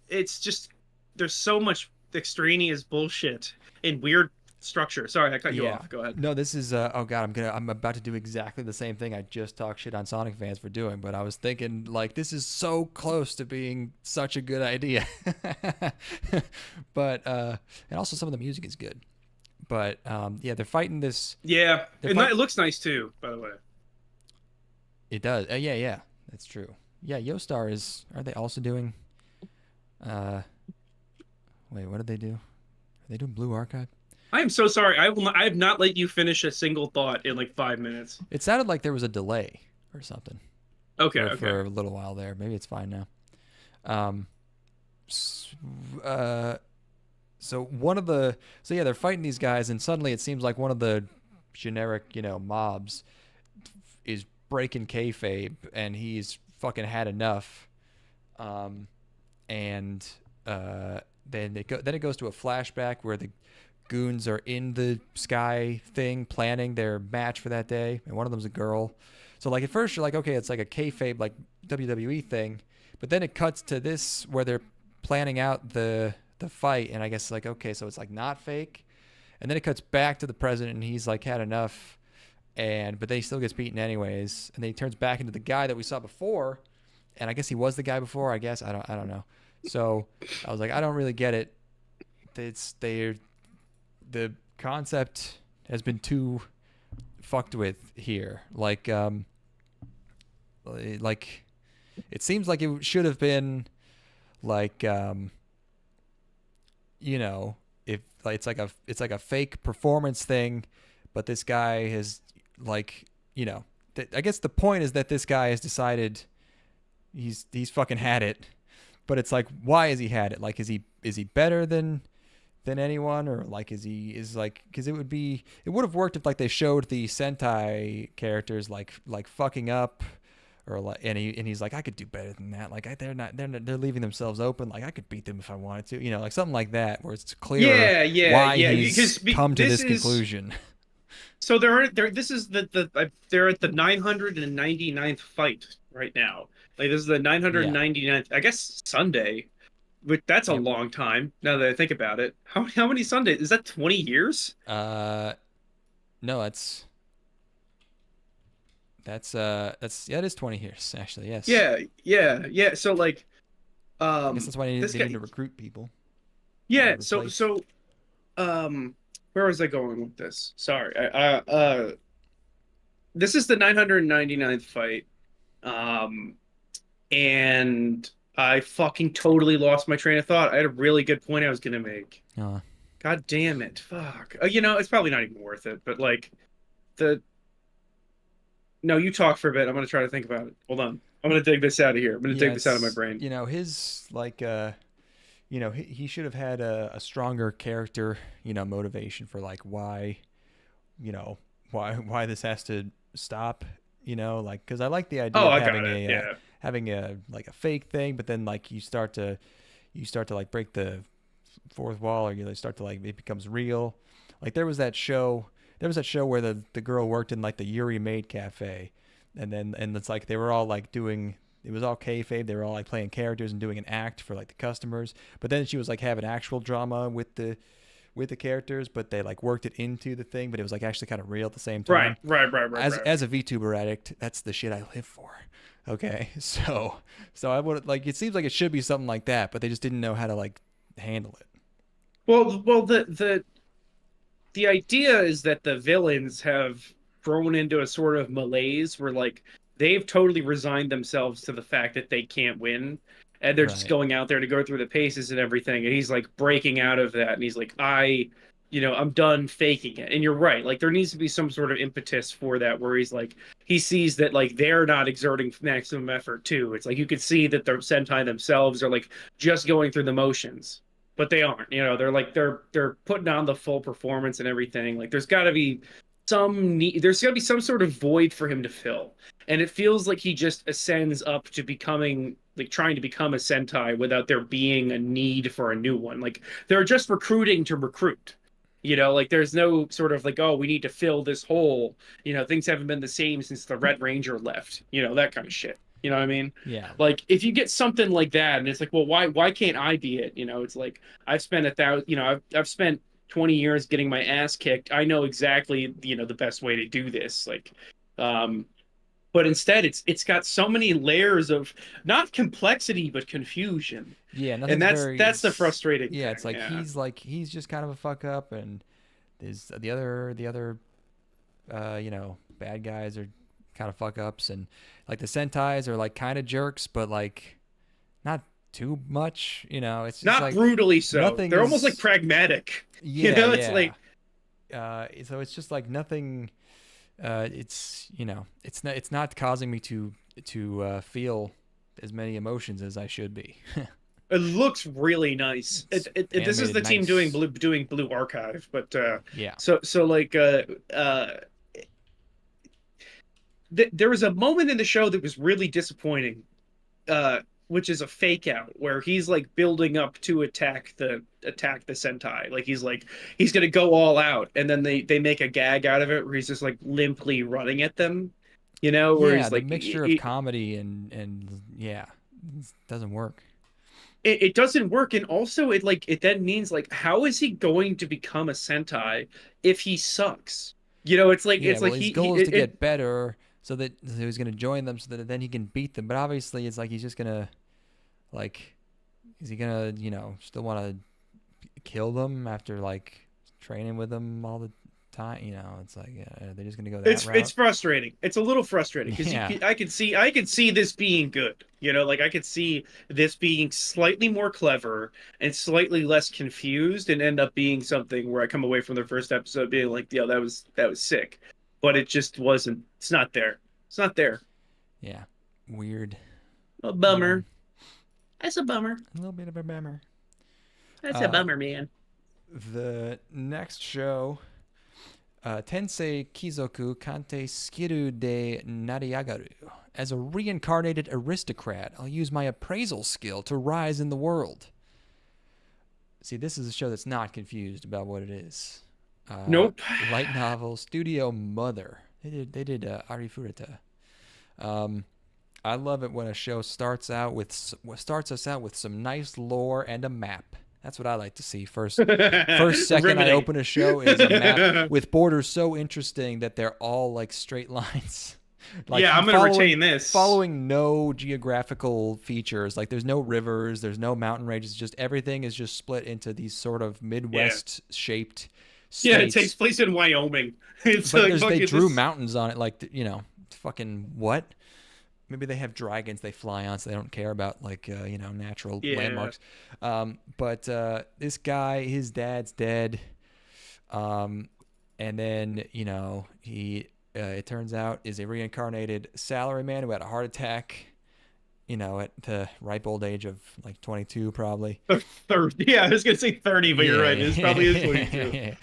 it's just there's so much extraneous bullshit and weird structure. Sorry, I cut you off. Go ahead. No, this is oh god, I'm about to do exactly the same thing I just talked shit on Sonic fans for doing, but I was thinking this is so close to being such a good idea. But and also some of the music is good. But they're fighting this. Yeah, it looks nice too, by the way. It does. Yeah, that's true. Yeah, Yostar is. Are they also doing? Wait, what did they do? Are they doing Blue Archive? I am so sorry. I have not let you finish a single thought in 5 minutes. It sounded like there was a delay or something. Okay. For a little while there. Maybe it's fine now. They're fighting these guys, and suddenly it seems like one of the generic, mobs is breaking kayfabe, and he's fucking had enough. Then it goes to a flashback where the goons are in the sky thing planning their match for that day, and one of them's a girl. So at first you're okay, it's like a kayfabe WWE thing, but then it cuts to this where they're planning out the fight, and I guess okay, so it's not fake, and then it cuts back to the president, and he's had enough, but then he still gets beaten anyways, and then he turns back into the guy that we saw before, and I guess he was the guy before. I don't know. So I was I don't really get it. The concept has been too fucked with here. It seems like it should have been if it's like a fake performance thing, but this guy has I guess the point is that this guy has decided he's fucking had it, but it's why has he had it? Is he better than anyone, or because it would have worked if they showed the Sentai characters fucking up, or and he's I could do better than that. They're leaving themselves open. I could beat them if I wanted to. Something like that, where it's clear why he's come to this conclusion. So they're at the 999th fight right now. This is the 999th, I guess, Sunday. But that's a long time now that I think about it. How many Sundays? Is that 20 years? No, that's it is 20 years actually. Yes. Yeah. So I guess that's why they need to recruit people. Yeah. So where was I going with this? Sorry. This is the 999th fight. Um, and I fucking totally lost my train of thought. I had a really good point I was gonna make. Uh, God damn it. Fuck. You know, it's probably not even worth it, but like the no, you talk for a bit. I'm gonna try to think about it. Hold on. I'm gonna dig this out of here. I'm gonna yeah, dig this out of my it's brain. his like he should have had a stronger character, motivation for like why, why this has to stop, like because I like the idea Oh, of I got it. Yeah. having a like a fake thing, but then like you start to like break the fourth wall, or you like, start to like it becomes real. Like there was that show where the girl worked in like the Yuri Maid Cafe, and it's like they were all like doing it was all kayfabe. They were all like playing characters and doing an act for like the customers. But then she was like having actual drama with the characters, but they like worked it into the thing, but it was like actually kind of real at the same time. Right. As a VTuber addict, that's the shit I live for. Okay, so I would like it seems like it should be something like that, but they just didn't know how to like handle it. Well, the idea is that the villains have grown into a sort of malaise where like they've totally resigned themselves to the fact that they can't win, and they're just Right. going out there to go through the paces and everything, and he's like breaking out of that, and he's like, I'm done faking it. And you're right, like there needs to be some sort of impetus for that where he's like he sees that like they're not exerting maximum effort too. It's like you could see that the Sentai themselves are like just going through the motions, but they aren't. They're like they're putting on the full performance and everything. Like there's got to be some need, there's got to be some sort of void for him to fill, and it feels like he just ascends up to becoming like trying to become a Sentai without there being a need for a new one. Like they're just recruiting to recruit. Like there's no sort of like, oh, we need to fill this hole. Things haven't been the same since the Red Ranger left. That kind of shit. You know what I mean? Yeah. Like if you get something like that, and it's like, well, why can't I be it? It's like I've spent 1,000. I've spent 20 years getting my ass kicked. I know exactly the best way to do this. Like, but instead, it's got so many layers of not complexity but confusion, Yeah, and nothing's very. that's the frustrating Yeah, thing. it's Yeah. like he's just kind of a fuck up, and there's the other bad guys are kind of fuck ups, and like the Sentais are like kind of jerks, but like not too much. It's just Not like brutally so. nothing They're almost like is. pragmatic. Yeah, It's yeah. like So it's just like nothing. It's not causing me to feel as many emotions as I should be. it looks really nice. It's This is animated the team doing nice. Blue Archive, but Yeah. so like there was a moment in the show that was really disappointing, uh, which is a fake out where he's like building up to attack the Sentai. Like he's gonna go all out, and then they make a gag out of it where he's just like limply running at them, where Yeah, he's the like mixture of comedy and yeah, it doesn't work. it doesn't work, and also it then means like how is he going to become a Sentai if he sucks? Yeah, It's well, like his he goal is to it get better, so he's gonna join them, so that then he can beat them. But obviously, it's like he's just gonna like, is he gonna still want to kill them after like training with them all the time? It's like they're just gonna go that it's route. frustrating. It's a little frustrating because Yeah, I could see this being good. Like I could see this being slightly more clever and slightly less confused, and end up being something where I come away from the first episode being like, yeah, that was sick, but it just wasn't. It's not there. It's not there. yeah, weird. A Um, bummer. That's a bummer. a little bit of a bummer. That's a Uh, bummer, man. the next show, Tensei Kizoku Kantei Skiru de Nariagaru. As a reincarnated aristocrat, I'll use my appraisal skill to rise in the world. See, this is a show that's not confused about what it is. Nope. Light novel, Studio Mother. They did Arifureta. I love it when a show starts us out with some nice lore and a map. That's what I like to see first second I Riveting. open a show is a map with borders so interesting that they're all like straight lines. Like Yeah, I'm gonna retain this. following no geographical features. Like there's no rivers, there's no mountain ranges, just everything is just split into these sort of Yeah. Midwest shaped Yeah, it states. takes place in Wyoming. It's But like they fucking drew this. mountains on it, like fucking what? Maybe they have dragons they fly on, so they don't care about like natural Yeah. landmarks. But this guy, his dad's dead, um, and then he it turns out is a reincarnated salaryman who had a heart attack. At the ripe old age of like 22, probably. 30. Yeah, I was gonna say 30, but you're right. This probably is 22. Yeah.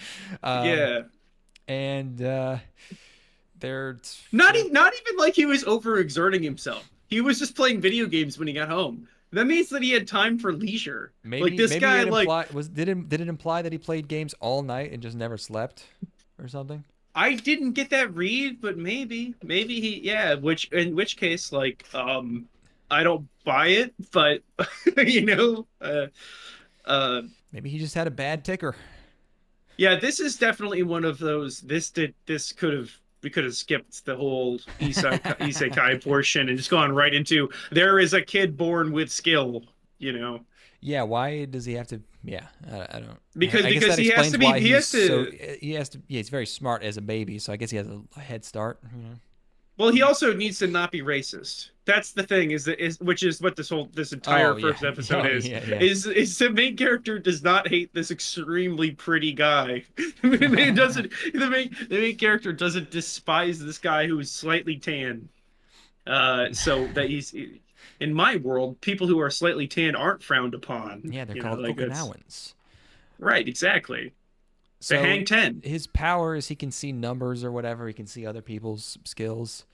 um, Yeah. and they're Not even like he was overexerting himself. He was just playing video games when he got home. That means that he had time for leisure. Like this maybe guy, it like imply was did it imply that he played games all night and just never slept or something? I didn't get that read, but maybe he, yeah. In which case, like, I don't buy it, but you know, Maybe he just had a bad ticker. yeah. This is definitely one of those. This could have we could have skipped the whole isekai portion and just gone right into there is a kid born with skill. You know, Yeah, why does he have to? Yeah, I don't. because I guess because that he has explains to be why he he's has so. to. He has to. Yeah, he's very smart as a baby, so I guess he has a head start. Well, he also needs to not be racist. That's the thing, which is what this entire Oh yeah, first episode oh is. yeah, yeah. Is the main character does not hate this extremely pretty guy. The main character doesn't despise this guy who is slightly tan. So that he's in my world, people who are slightly tan aren't frowned upon. Yeah, they're You know, called like that's Okinawans. right, exactly. The So hang ten. his power is he can see numbers or whatever. He can see other people's skills.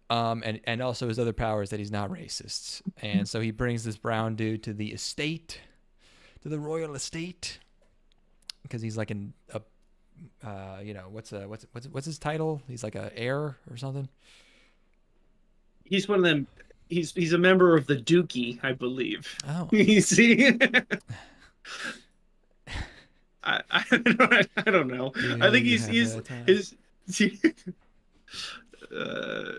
And also his other power is that he's not racist. And so he brings this brown dude to the estate, to the royal estate, because he's like what's his title? He's like a heir or something. He's one of them. He's a member of the Dookie, I believe. Oh, You see, I don't know. do I think you he's have he's a title? his uh,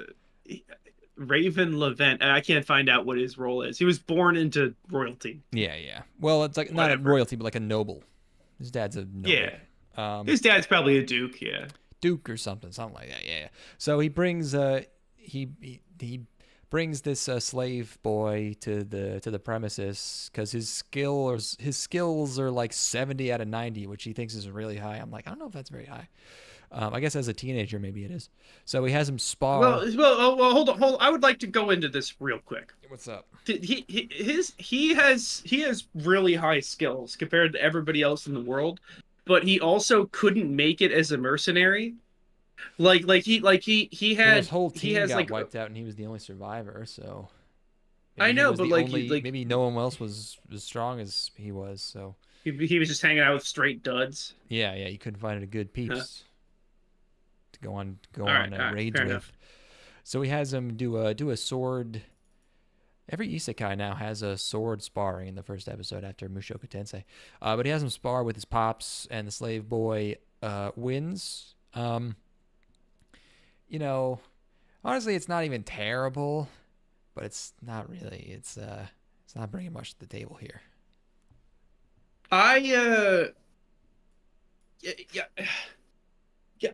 Raven Levent. I can't find out what his role is. He was born into royalty. Yeah, yeah. Well, it's like not a Whatever. royalty, but like a noble. His dad's a noble. Yeah, Um, his dad's probably a duke. Yeah. Duke or something like that. Yeah. Yeah. So he brings he brings this slave boy to the premises because his skills are like 70 out of 90, which he thinks is really high. I'm like, I don't know if that's very high. I guess as a teenager maybe it is. So he has him spar. Well, hold on. I would like to go into this real quick. What's up? He has really high skills compared to everybody else in the world, but he also couldn't make it as a mercenary. He Well, had his whole he team has got like wiped out, and he was the only survivor. So I maybe he know, was but the like only. Maybe no one else was as strong as he was. So he was just hanging out with straight duds. yeah, yeah, you couldn't find a good Huh. peeps to go on All right, raids fair with. enough. So he has him do a sword. Every isekai now has a sword sparring in the first episode after Mushoku Tensei. But he has him spar with his pops, and the slave boy wins. Honestly, it's not even terrible, but it's not really. It's not bringing much to the table here. I yeah, yeah.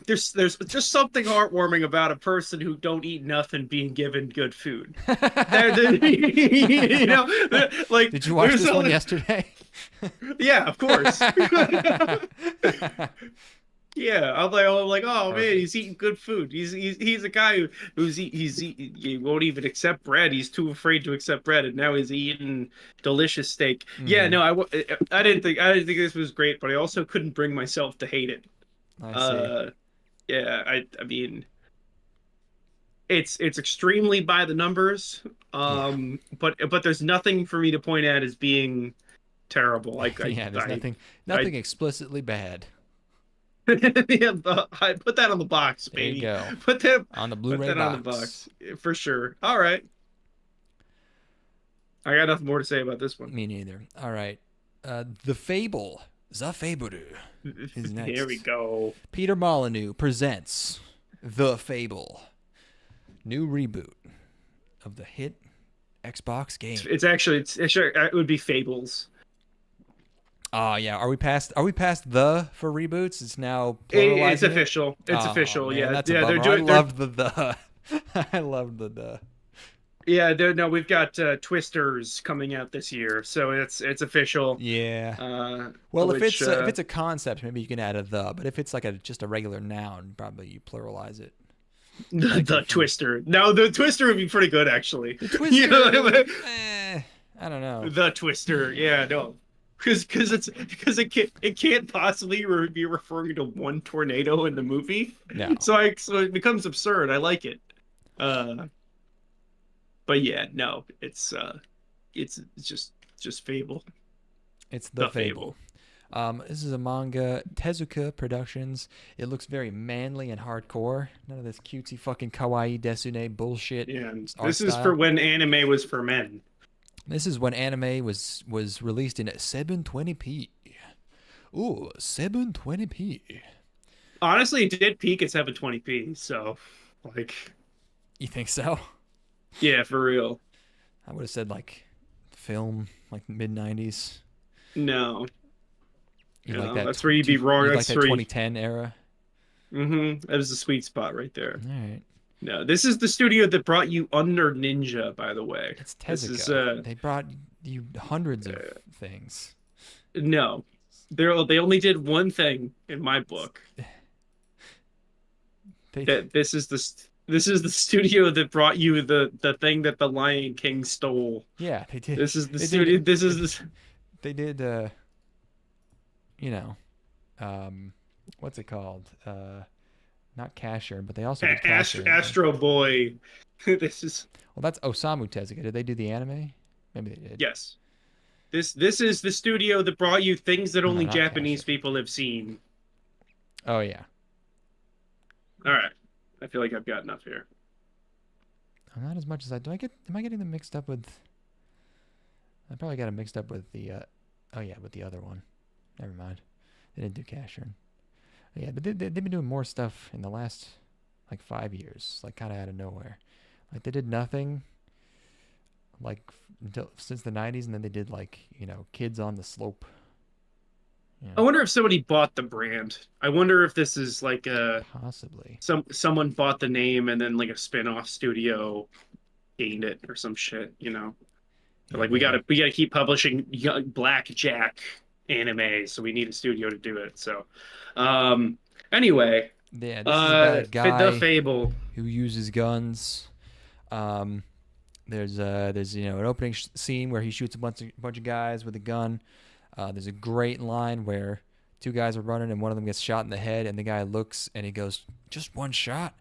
There's just something heartwarming about a person who don't eat nothing being given good food. You know, like Did you watch there's this one only- yesterday? Yeah, of course. Yeah, I'm like, oh man, he's eating good food. He's a guy he won't even accept bread. He's too afraid to accept bread, and now he's eating delicious steak. Yeah, Mhm. no, I didn't think this was great, but I also couldn't bring myself to hate it. I see. Yeah, I mean, it's extremely by the numbers. Yeah. But there's nothing for me to point at as being terrible. Like Yeah, there's I nothing explicitly bad. yeah, I put that on the box, There you baby. go. Put that On the put Blu-ray that on the box. box for sure. All right, I got nothing more to say about this one. Me neither. All right. The Fable, The Fable is next. Here we go. Peter Molyneux presents The Fable, new reboot of the hit Xbox game. It would be Fables. Oh yeah, are we past the for reboots? It's now It's pluralizing it. official. It's Oh official. man, Yeah, that's a yeah. They're bummer. I doing. They're loved the. I loved the. yeah. They're no. We've got Twisters coming out this year, so it's official. Yeah. Uh, Well, which if it's a concept, maybe you can add a the. But if it's like just a regular noun, probably you pluralize it. Like the if you Twister. No, the Twister would be pretty good actually. the You twister, know, I don't know. the Twister. Yeah, no. Because it can't possibly be referring to one tornado in the movie, No, so it becomes absurd. I like it. Uh, but yeah, no, it's just Fable, it's the the Fable. Fable. This is a manga, Tezuka Productions. It looks very manly and hardcore. None of this cutesy fucking kawaii desune bullshit. Yeah, and Art this is style. for when anime was for men. This is when anime was released in 720p. Ooh, 720p. Honestly, it did peak at 720p, so like, You think so? yeah, for real. I would have said like film, like mid 90s. No, You no, like that? that's where you'd be wrong. You like That's that where 2010 era? that was the sweet spot right there. All right. No, this is the studio that brought you Under Ninja, by the way. It's This is Tezuka. They brought you hundreds of things. no. They only did one thing in my book. They, That this is the studio that brought you the thing that the Lion King stole. yeah, they did. This is the They studio. did. This is the They did. You know, what's it called? Not Casher, but they also did Casher. Astro Boy. This is Well, that's Osamu Tezuka. Did they do the anime? Maybe they did. yes. This is the studio that brought you things that No, only not Japanese Casher. people have seen. Oh yeah. All right. I feel like I've got enough here. Not as much as I do. Am I getting them mixed up with? I probably got them mixed up with the. Oh yeah, with the other one. Never mind. They didn't do Casher. Yeah, but they've been doing more stuff in the last like 5 years, like kind of out of nowhere. Like they did nothing, like since the '90s, and then they did like Kids on the Slope. Yeah, I wonder if somebody bought the brand. I wonder if this is like possibly. someone bought the name and then like a spin-off studio gained it or some shit, you know. Yeah, Like we gotta keep publishing young Blackjack anime, so we need a studio to do it. So anyway, Yeah, this is about a the guy Fable. who uses guns. Um, there's an opening scene where he shoots a bunch of guys with a gun. There's a great line where two guys are running and one of them gets shot in the head, and the guy looks and he goes, "Just one shot."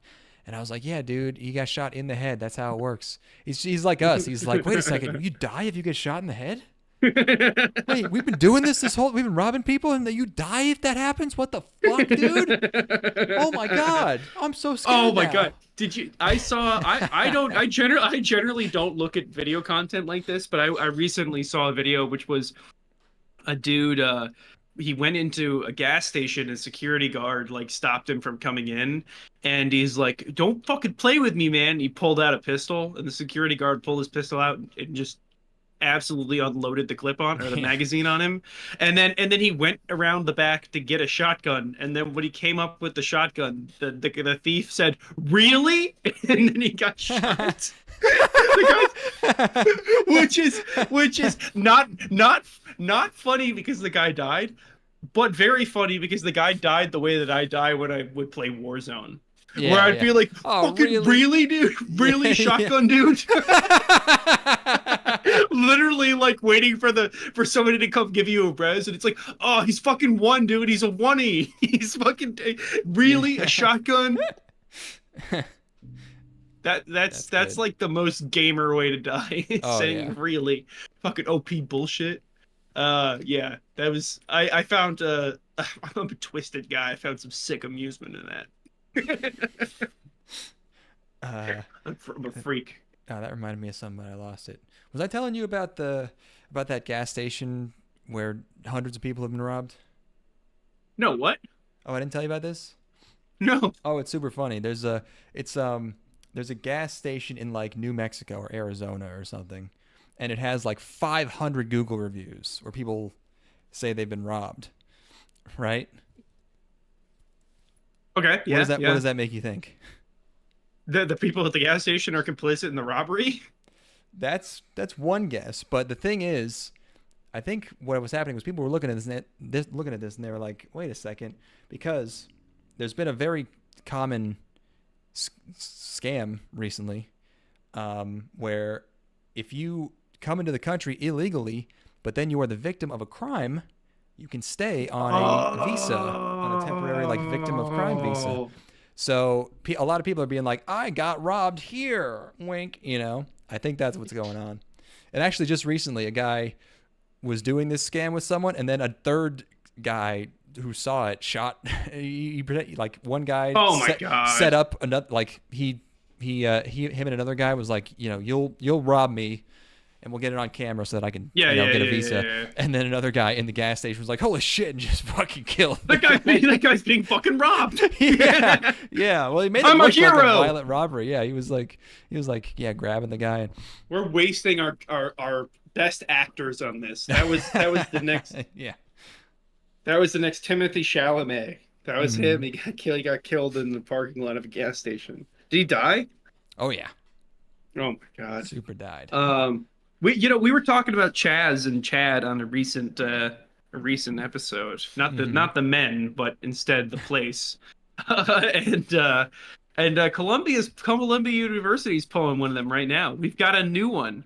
And I was like, "Yeah, dude, he got shot in the head. That's how it works." He's like us. He's like, "Wait a second, you die if you get shot in the head?" Wait, we've been doing we've been robbing people and you die if that happens? What the fuck, dude? Oh my god. I'm so scared. Oh my now. god. Did you I generally don't look at video content like this, but I recently saw a video which was a dude he went into a gas station and security guard like stopped him from coming in and he's like, "Don't fucking play with me, man." He pulled out a pistol and the security guard pulled his pistol out and just absolutely unloaded the clip on or the magazine on him, and then he went around the back to get a shotgun, and then when he came up with the shotgun, the thief said, "Really?" and then he got shot. which is not funny because the guy died, but very funny because the guy died the way that I die when I would play Warzone. Yeah, where I'd yeah. be like, "Oh, fucking really, dude? Really, Yeah, shotgun, dude?" Literally, like waiting for somebody to come give you a res, and it's like, "Oh, he's fucking one, dude. He's a oney. He's fucking really a shotgun." That's like the most gamer way to die. Oh, Saying yeah. really fucking OP bullshit. Yeah, that was I found I'm a twisted guy. I found some sick amusement in that. I'm a freak. Oh, that reminded me of something, but I lost it. Was I telling you about that gas station where hundreds of people have been robbed? No, what? Oh, I didn't tell you about this? No. Oh, it's super funny. There's a gas station in like New Mexico or Arizona or something, and it has like 500 Google reviews where people say they've been robbed, right? Okay, What does yeah, that what yeah. does that make you think? The people at the gas station are complicit in the robbery. That's one guess, but the thing is, I think what was happening was people were looking at looking at this, and they were like, "Wait a second," because there's been a very common scam recently, where if you come into the country illegally, but then you are the victim of a crime, you can stay on a visa, on a temporary like victim of crime visa. Oh, So a lot of people are being like, "I got robbed here," wink. I think that's what's going on. And actually, just recently, a guy was doing this scam with someone, and then a third guy who saw it shot. Like one guy oh my set God. up another. Like him and another guy was like, you'll rob me, and we'll get it on camera so that I can Yeah, yeah, get a yeah, visa. yeah, yeah. And then another guy in the gas station was like, "Holy shit!" and just fucking killed the That guy's being fucking robbed. yeah, yeah. Well, he made it I'm a look like a hero. violent robbery. Yeah, he was like, yeah, grabbing the guy. And We're wasting our best actors on this. yeah. That was the next Timothy Chalamet. That was him. Mhm. He got killed in the parking lot of a gas station. Did he die? Oh yeah, Oh my God. super died. We were talking about Chaz and Chad on a recent episode. Hmm. Not the men, but instead the place. and Columbia University's pulling one of them right now. We've got a new one.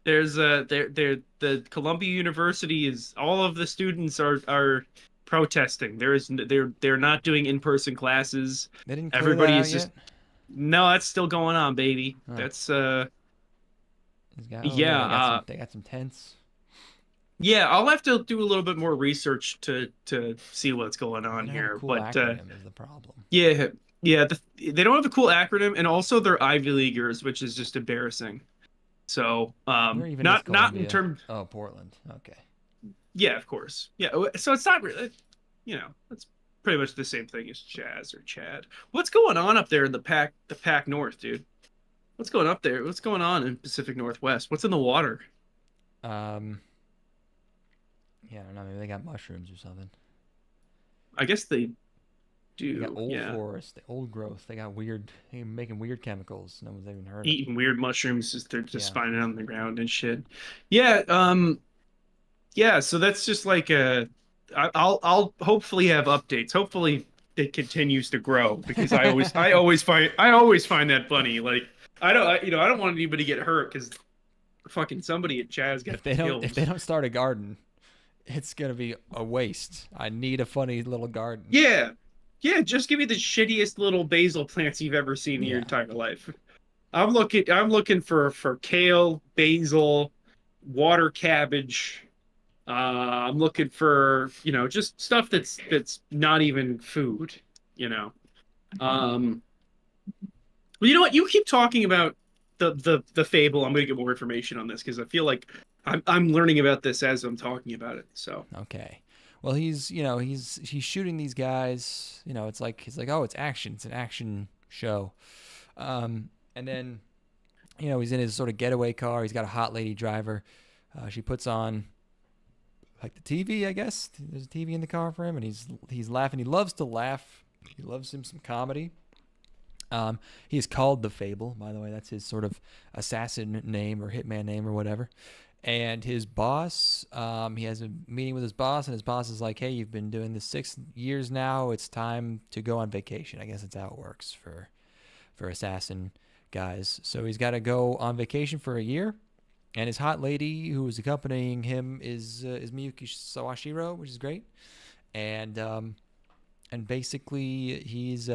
There's the Columbia University is all of the students are protesting. They're not doing in-person classes. They didn't clear that Everybody out is just yet. no, that's still going on, baby. Huh. That's He's got. Oh yeah, yeah, they got some tents. yeah, I'll have to do a little bit more research to see what's going They on don't have a here. cool But acronym is the problem. yeah, yeah, they don't have a cool acronym, and also they're Ivy Leaguers, which is just embarrassing. So, Where even is not in Columbia? terms. Oh, Portland. Okay. Yeah, of course. Yeah, so it's not really, it's pretty much the same thing as Chaz or Chad. What's going on up there in the Pac North, dude? What's going up there? What's going on in Pacific Northwest? What's in the water? Um. Yeah, I don't know. Maybe they got mushrooms or something. I guess they They got do. old Yeah. forest, the old growth. They got weird. They making weird chemicals. No one's even heard of. Eating weird mushrooms as they're just Yeah. finding on the ground and shit. Yeah, yeah, so that's just like I'll hopefully have updates. Hopefully it continues to grow because I always find that funny. Like I don't want anybody to get hurt because fucking somebody at Chaz got If killed. they don't start a garden, it's gonna be a waste. I need a funny little garden. Yeah. Yeah, just give me the shittiest little basil plants you've ever seen in your Yeah. entire life. I'm looking for kale, basil, water cabbage. I'm looking for, just stuff that's not even food, you know. Um, well, you know what? You keep talking about the Fable. I'm gonna get more information on this because I feel like I'm learning about this as I'm talking about it. So, Okay. Well, he's shooting these guys. It's like, oh, it's action. It's an action show. And then he's in his sort of getaway car. He's got a hot lady driver. She puts on like the TV, I guess. There's a TV in the car for him, and he's laughing. He loves to laugh. He loves him some comedy. He is called the Fable, by the way. That's his sort of assassin name or hitman name or whatever. And his boss, he has a meeting with his boss, and his boss is like, "Hey, you've been doing this 6 years now. It's time to go on vacation." I guess that's how it works for assassin guys. So he's got to go on vacation for a year, and his hot lady who is accompanying him is Miyuki Sawashiro, which is great. And basically he's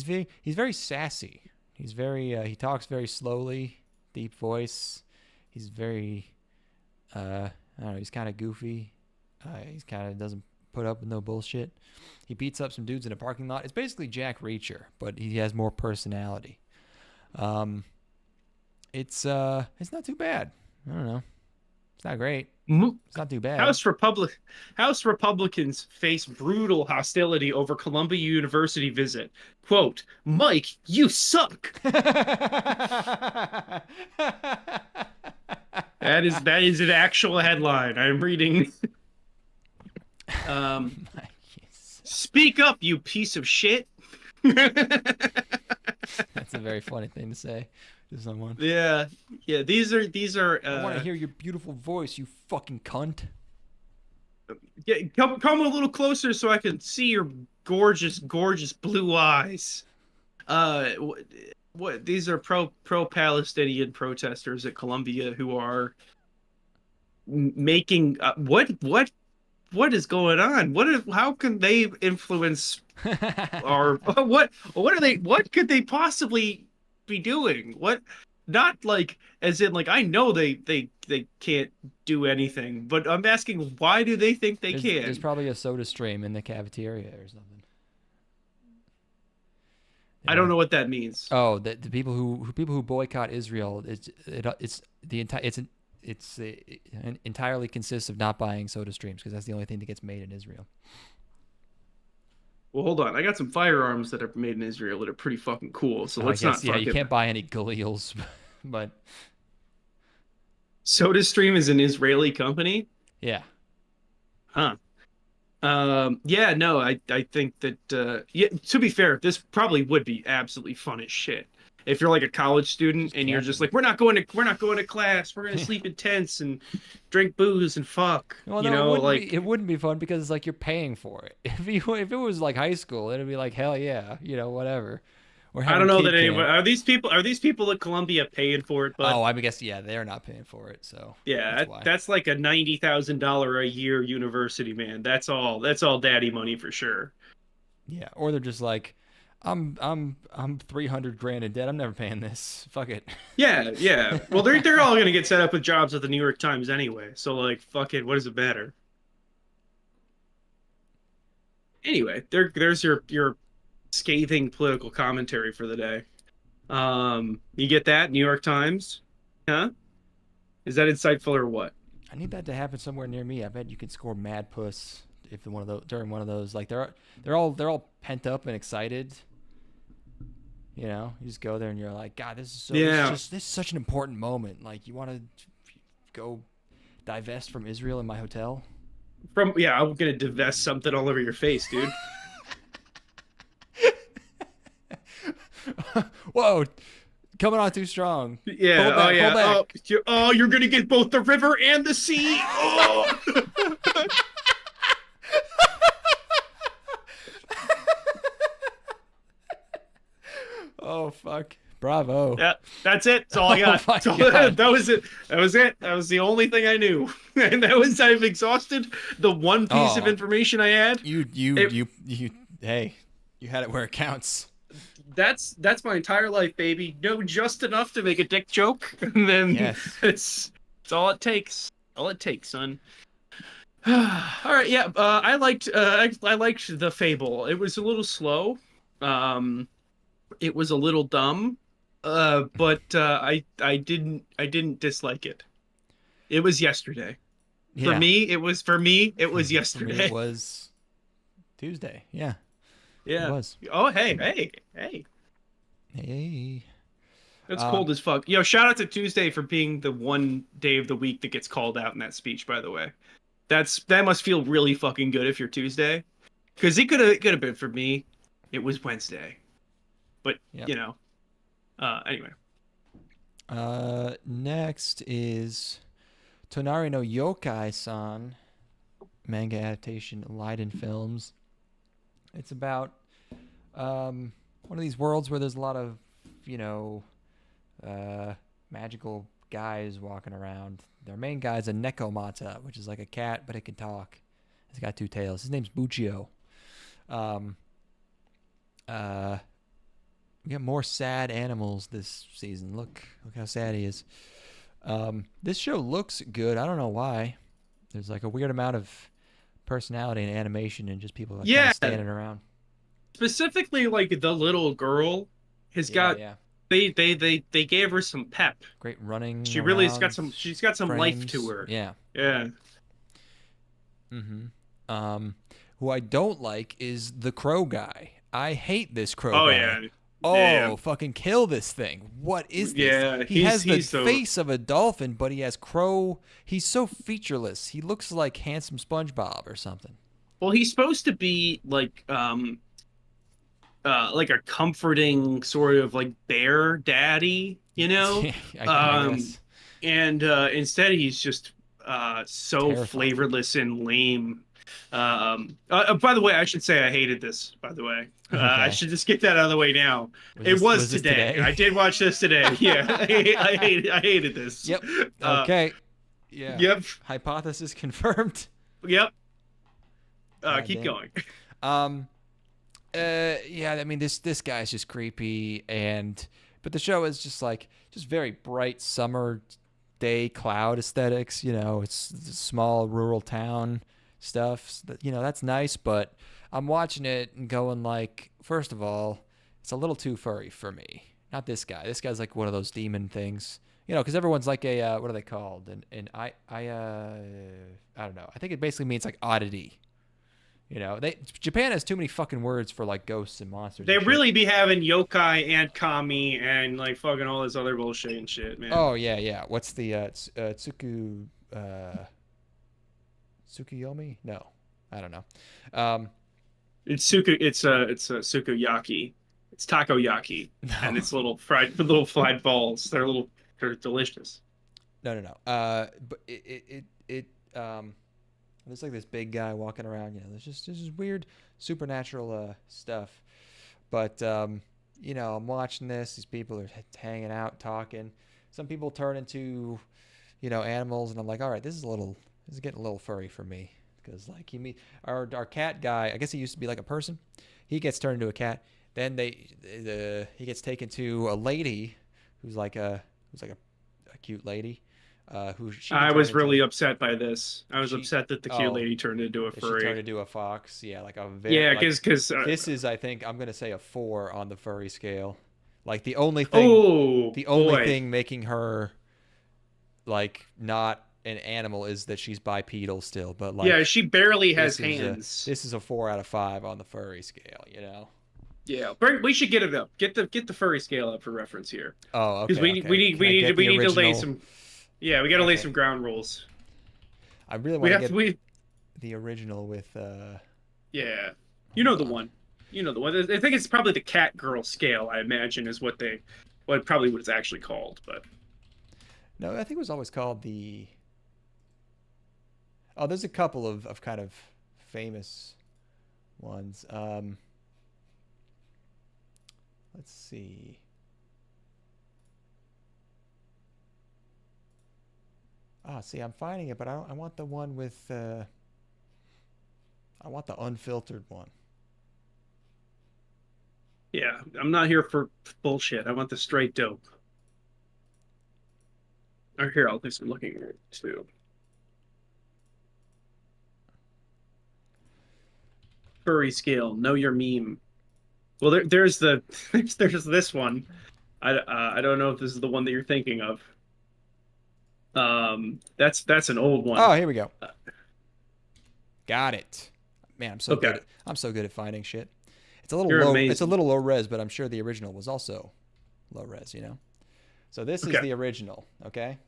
very sassy. He talks very slowly, deep voice. He's very I don't know. He's kind of goofy. He's kind of doesn't put up with no bullshit. He beats up some dudes in a parking lot. It's basically Jack Reacher, but he has more personality. Um, it's not too bad. I don't know. It's not great. It's not too bad. House Republicans face brutal hostility over Columbia University visit. Quote, Mike, you suck. That is an actual headline I'm reading. Um, Yes. speak up, you piece of shit. That's a very funny thing to say to someone. Yeah, yeah. These are. I want to hear your beautiful voice, you fucking cunt. Yeah, come a little closer so I can see your gorgeous blue eyes. What these are pro Palestinian protesters at Columbia who are making what is going on? How can they influence our what could they possibly be doing? What not like as in like I know they can't do anything, but I'm asking why do they think they There's can? probably a soda stream in the cafeteria or something. I don't know what that means. Oh, the people who boycott Israel, entirely consists of not buying soda streams because that's the only thing that gets made in Israel. Well, hold on. I got some firearms that are made in Israel that are pretty fucking cool. So let's not Yeah, you fucking. can't buy any Galils, but SodaStream is an Israeli company? yeah. Huh. Yeah, no, I think that yeah, to be fair, this probably would be absolutely fun as shit. If you're like a college student and you're just like, we're not going to class, we're gonna sleep in tents and drink booze and fuck. Well, You no, know, like it wouldn't be fun because it's like you're paying for it. If it was like high school, it'd be like hell yeah, whatever. We're I having don't know kid that camp. anybody are these people at Columbia paying for it, but Oh, I guess yeah, they're not paying for it, so that's yeah, why. that's like a $90,000 a year university, man. That's all daddy money for sure. Yeah, or they're just like, I'm 300 grand in debt. I'm never paying this. Fuck it. Yeah, yeah. Well, they're all gonna get set up with jobs at the New York Times anyway. So like, fuck it, what does it matter? Anyway, there's your scathing political commentary for the day. You get that, New York Times? Huh? Is that insightful or what? I need that to happen somewhere near me. I bet you could score mad puss if one of those during one of those. Like they're all pent up and excited. You just go there and you're like, God, Yeah. this is such an important moment. Like you want to go divest from Israel in my hotel. I'm gonna divest something all over your face, dude. Whoa, coming on too strong. Yeah. Pull it back, Oh yeah. pull back. You're gonna get both the river and the sea. Oh. Oh fuck! Bravo. Yeah, that's it. That's all I got. Oh my God. That was it. That was it. That was the only thing I knew. And I've exhausted the one piece of information I had. Hey, you had it where it counts. That's my entire life, baby. Know just enough to make a dick joke, and then Yes. it's all it takes. All it takes, son. All right, yeah. I liked the Fable. It was a little slow. It was a little dumb. But I didn't dislike it. It was yesterday. Yeah. For me, it was yesterday. For me, it was Tuesday. Yeah. Yeah. It was. Oh, hey. Hey. That's cold as fuck. Yo, shout out to Tuesday for being the one day of the week that gets called out in that speech, by the way. That must feel really fucking good if you're Tuesday. Because it could have been for me. It was Wednesday. But Yep. Anyway. Next is Tonari no Yokai-san, manga adaptation, Leiden Films. It's about one of these worlds where there's a lot of, magical guys walking around. Their main guy's a Nekomata, which is like a cat, but it can talk. It's got two tails. His name's Buchio. We got more sad animals this season. Look how sad he is. This show looks good. I don't know why. There's like a weird amount of personality and animation and just people kind of standing around. Specifically, like the little girl has got. Yeah. They gave her some pep. Great running. She really has got around, she's got some life frames. to her. Yeah. Yeah. Who I don't like is the crow guy. I hate this crow Oh guy. yeah. Oh, yeah. Fucking kill this thing. What is this? Yeah, he has the so... face of a dolphin, but he has crow. He's so featureless. He looks like handsome SpongeBob or something. Well, he's supposed to be like a comforting sort of like bear daddy, you know? I Um, guess. and instead he's just so Terrifying. flavorless and lame. By the way, I should say I hated this, by the way. I Okay. should just get that out of the way now. It was Was this today. today? I did watch this today. Yeah, I hated this. Yep. Uh, Okay. Yeah. yep, Hypothesis confirmed. yep. God Keep damn. going. Um. Yeah. I mean, this guy's just creepy, but the show is just very bright summer day cloud aesthetics. It's a small rural town stuff. That's nice, but I'm watching it and going like, first of all, it's a little too furry for me. Not this guy. This guy's like one of those demon things. Because everyone's like a what are they called? And I don't know. I think it basically means like oddity. Japan has too many fucking words for like ghosts and monsters They and shit. really be having yokai and kami and like fucking all this other bullshit and shit, man. Oh yeah, yeah. What's the Tsukuyomi? No, I don't know. Um, It's a sukiyaki. It's takoyaki, and no, it's little fried balls. They're delicious. no, no, no. But there's like this big guy walking around. There's just weird supernatural stuff. But I'm watching this. These people are hanging out, talking. Some people turn into animals, and I'm like, all right, this is getting a little furry for me because like our cat guy. I guess he used to be like a person. He gets turned into a cat. Then he gets taken to a lady who's like a cute lady. Who she can I turn was into. really upset by this. I was She upset that the cute oh lady turned into a she turned furry. into a fox. Yeah, like a very Yeah, like because this is I think I'm gonna say a 4 on the furry scale. Like the only thing boy, making her like not an animal is that she's bipedal still, but yeah, like she barely has this is a hands. this is a 4 out of 5 on the furry scale. Yeah, we should get it up. Get the furry scale up for reference here, Oh, because okay, we need we okay. need Can we I need to, get we the need to lay original? some. Yeah, we got to lay Okay. some ground rules. I really We want to have to. get We the original with Yeah, you hold know the on. one. You know the one. I think it's probably the cat girl scale. I imagine is what it's actually called. But No, I think it was always called the Oh, there's a couple of kind of famous ones. Let's see. See, I'm finding it, but I want the one with I want the unfiltered one. yeah, I'm not here for bullshit. I want the straight dope. Or here, I'll do some looking at it too. Furry scale. Know your meme. Well, there's the there's this one. I don't know if this is the one that you're thinking of. That's an old Oh, one. here we go. Uh, Got it. Man, okay, I'm so good at finding shit. It's a little you're low. It's a amazing. little low res, but I'm sure the original was also low res. So this is Okay, the original, okay?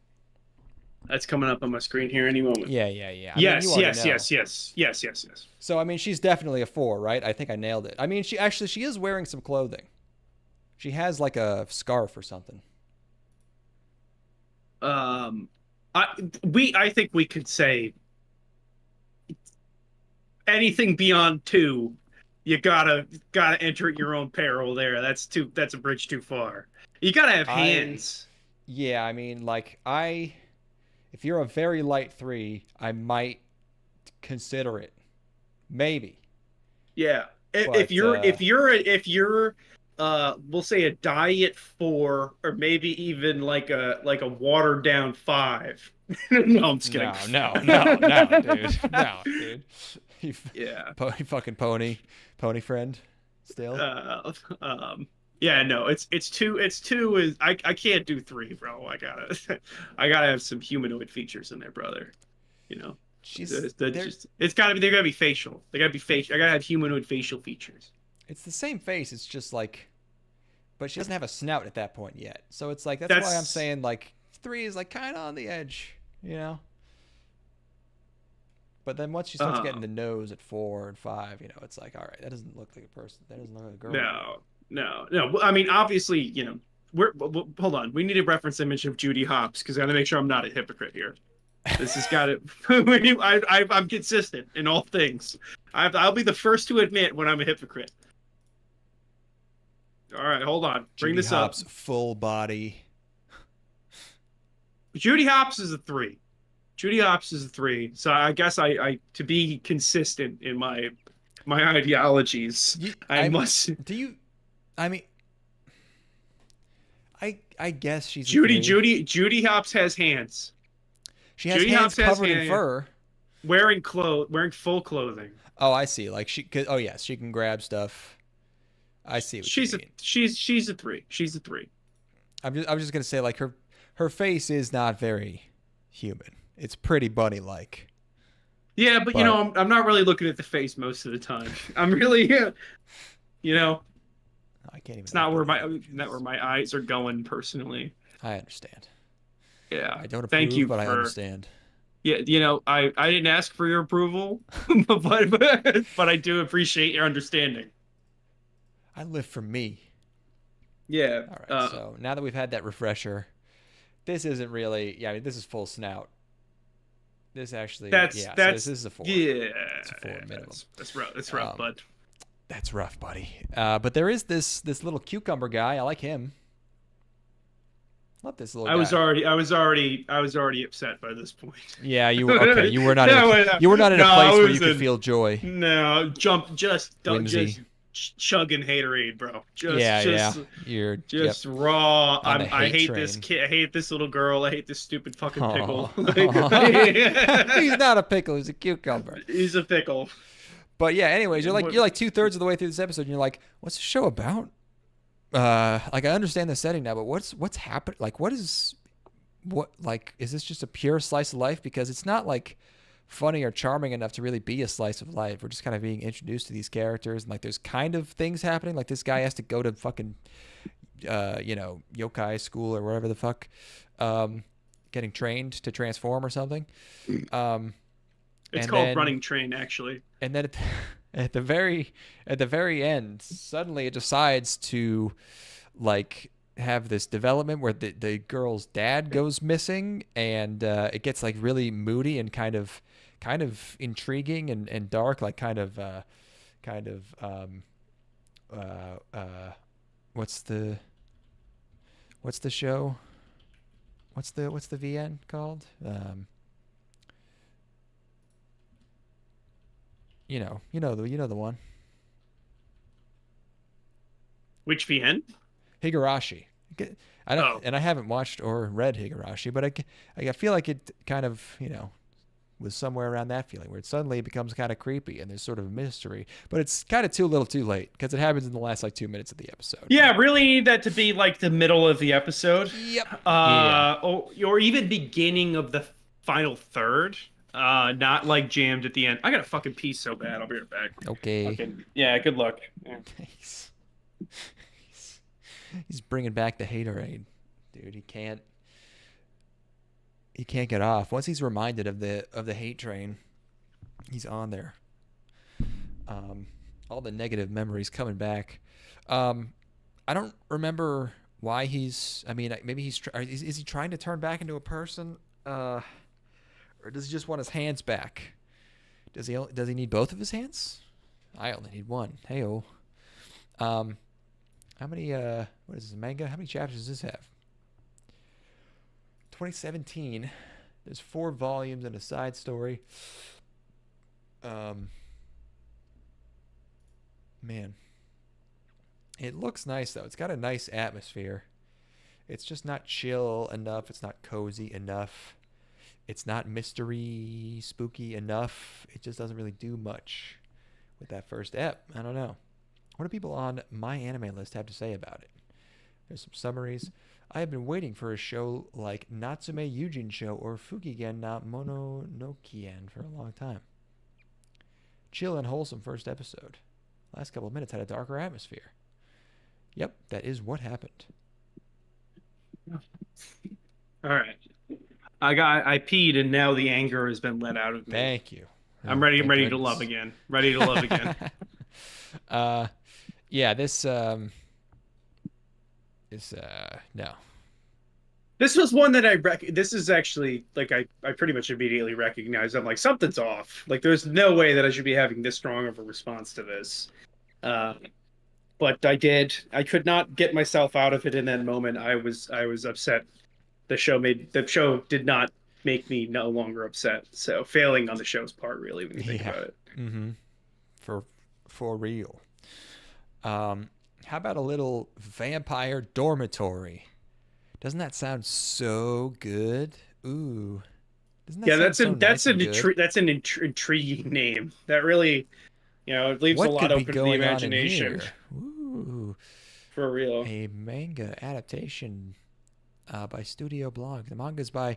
that's coming up on my screen here any moment. Yeah, yeah, yeah. I mean, you Yes, already yes, know. yes, yes, yes, yes, yes. So I mean, she's definitely a 4, right? I think I nailed it. I mean, she is wearing some clothing. She has like a scarf or something. Um, I think we could say anything beyond two, you gotta enter at your own peril there. That's a bridge too far. You gotta have I hands. Yeah, I mean, like if you're a very light 3, I might consider it. Maybe. Yeah. If But you're we'll say a diet four or maybe even like a watered down five. No, I'm just kidding. no, no, no, no, dude. No, dude. You, Yeah. fucking pony friend still. Uh, um, yeah, no, it's two is I can't do three, bro. I gotta have some humanoid features in there, brother. You know, She's there. they gotta be facial. They gotta be facial. I gotta have humanoid facial features. It's the same face. It's just like, but she doesn't have a snout at that point yet. So it's like that's why I'm That's saying like 3 is like kind of on the edge. You know. But then once she starts getting the nose at 4 and 5, it's like, all right, that doesn't look like a person. That doesn't look like a girl. No. I mean, obviously, hold on. We need a reference image of Judy Hopps because I got to make sure I'm not a hypocrite here. This has got it. I'm consistent in all things. I'll be the first to admit when I'm a hypocrite. All right, hold on. Bring Judy this Hopps, up. Full body. Judy Hopps is a 3. Judy Hopps is a 3. So I guess I to be consistent in my ideologies, I must. Do you? I mean, I guess she's Judy Hopps has hands. She has hands covered in fur. Wearing full clothing. Oh, I see. Like oh yes, she can grab stuff. I see what you mean. She's a 3. She's a 3. I'm just gonna say like her face is not very human. It's pretty bunny like. Yeah, but I'm not really looking at the face most of the time. I'm really I can't even. It's not where my eyes are going personally. I understand. Yeah. I don't approve, but I understand. Yeah, I didn't ask for your approval, but I do appreciate your understanding. I live for me. Yeah. All right. So now that we've had that refresher, this isn't really. Yeah, I mean, this is full snout. This actually. So this is a 4. Yeah. It's a 4 minimum. That's rough. That's rough, bud. That's rough, buddy. But there is this little cucumber guy. I like him. Love this little guy. I was already upset by this point. Yeah, you were okay. You were not in a place where you could feel joy. No, just chugging haterade, bro. You're just raw. I hate this kid. I hate this little girl. I hate this stupid fucking pickle. He's not a pickle. He's a cucumber. He's a pickle. But yeah, anyways, you're like 2/3 of the way through this episode, and you're like, what's the show about? Like I understand the setting now, but what's happened? Like, is this just a pure slice of life? Because it's not like funny or charming enough to really be a slice of life. We're just kind of being introduced to these characters, and like there's kind of things happening. Like this guy has to go to fucking, yokai school or wherever the fuck, getting trained to transform or something. It's called Running Train, actually. And then at the very end, suddenly it decides to like have this development where the girl's dad goes missing, and it gets like really moody and kind of intriguing and dark, like what's the show? What's the VN called? You know the one. Which VN? Higurashi. I don't, and I haven't watched or read Higurashi, but I feel like it kind of was somewhere around that feeling where it suddenly becomes kind of creepy and there's sort of a mystery, but it's kind of too little, too late because it happens in the last like 2 minutes of the episode. Yeah, really need that to be like the middle of the episode. Yep. Or even beginning of the final third. Not like jammed at the end. I gotta fucking pee so bad. I'll be right back. Okay. Yeah, good luck. Yeah. He's bringing back the haterade, dude. He can't get off. Once he's reminded of the hate train, he's on there. All the negative memories coming back. I don't remember why he's. I mean, maybe is he trying to turn back into a person? Or does he just want his hands back? Does he need both of his hands? I only need one. Hey-oh. How many, what is this, manga? How many chapters does this have? 2017. There's 4 volumes and a side story. Man. It looks nice, though. It's got a nice atmosphere. It's just not chill enough. It's not cozy enough. It's not mystery spooky enough. It just doesn't really do much with that first ep. I don't know. What do people on my anime list have to say about it? There's some summaries. I have been waiting for a show like Natsume Yujin Show or Fukigen na Mononokian for a long time. Chill and wholesome first episode. Last couple of minutes had a darker atmosphere. Yep, that is what happened. All right. I peed and now the anger has been let out of me. Thank you. I'm ready. I'm Thank ready to goodness. love again. Ready to love again. Yeah, this no. This was one that this is actually like I pretty much immediately recognized. I'm like, something's off. Like there's no way that I should be having this strong of a response to this. Uh, but I did. I could not get myself out of it in that moment. I was upset. The show did not make me no longer upset. So failing on the show's part, really, when you think Yeah. about it. Mm-hmm. For real. How about a little vampire dormitory? Doesn't that sound so good? Ooh. Doesn't that Yeah, sound so nice and good? that's an intriguing name. That really, it leaves a What lot could be open to the going on in imagination. here? Ooh. For real. A manga adaptation by Studio Blog. The manga is by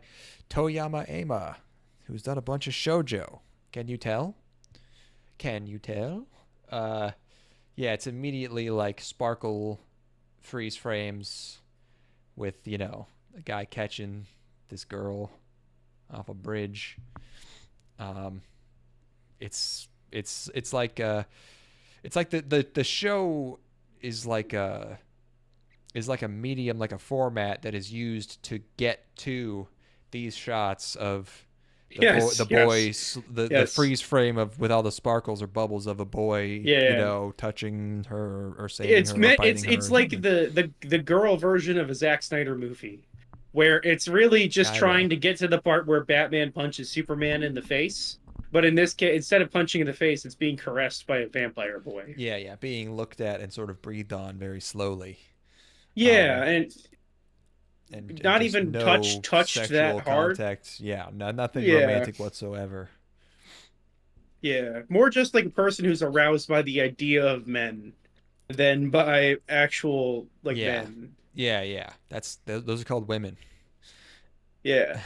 Toyama Ema, who's done a bunch of shoujo. Can you tell? Can you tell? Yeah, it's immediately like sparkle freeze frames with, a guy catching this girl off a bridge. It's like the show is like a medium, like a format that is used to get to these shots of the freeze frame of with all the sparkles or bubbles of a boy, touching her or saving her or biting her. It's like the girl version of a Zack Snyder movie, where it's really just trying to get to the part where Batman punches Superman in the face. But in this case, instead of punching in the face, it's being caressed by a vampire boy. Yeah, being looked at and sort of breathed on very slowly. Yeah, and not even no touched that hard. Contact. Yeah, nothing romantic whatsoever. Yeah, more just like a person who's aroused by the idea of men than by actual men. Yeah. Those are called women. Yeah.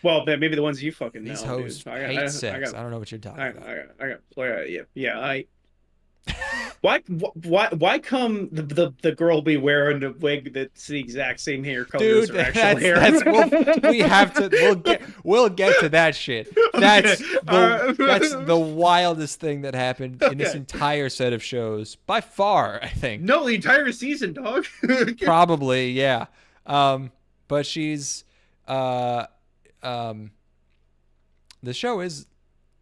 Well, maybe the ones you fucking know. These hoes hate sex. I don't know what you're talking about. Why come the girl be wearing a wig that's the exact same hair color as her actual hair? We'll get to that shit. That's the wildest thing that happened in this entire set of shows by far, I think. No, the entire season, dog. Probably, yeah. But she's the show is,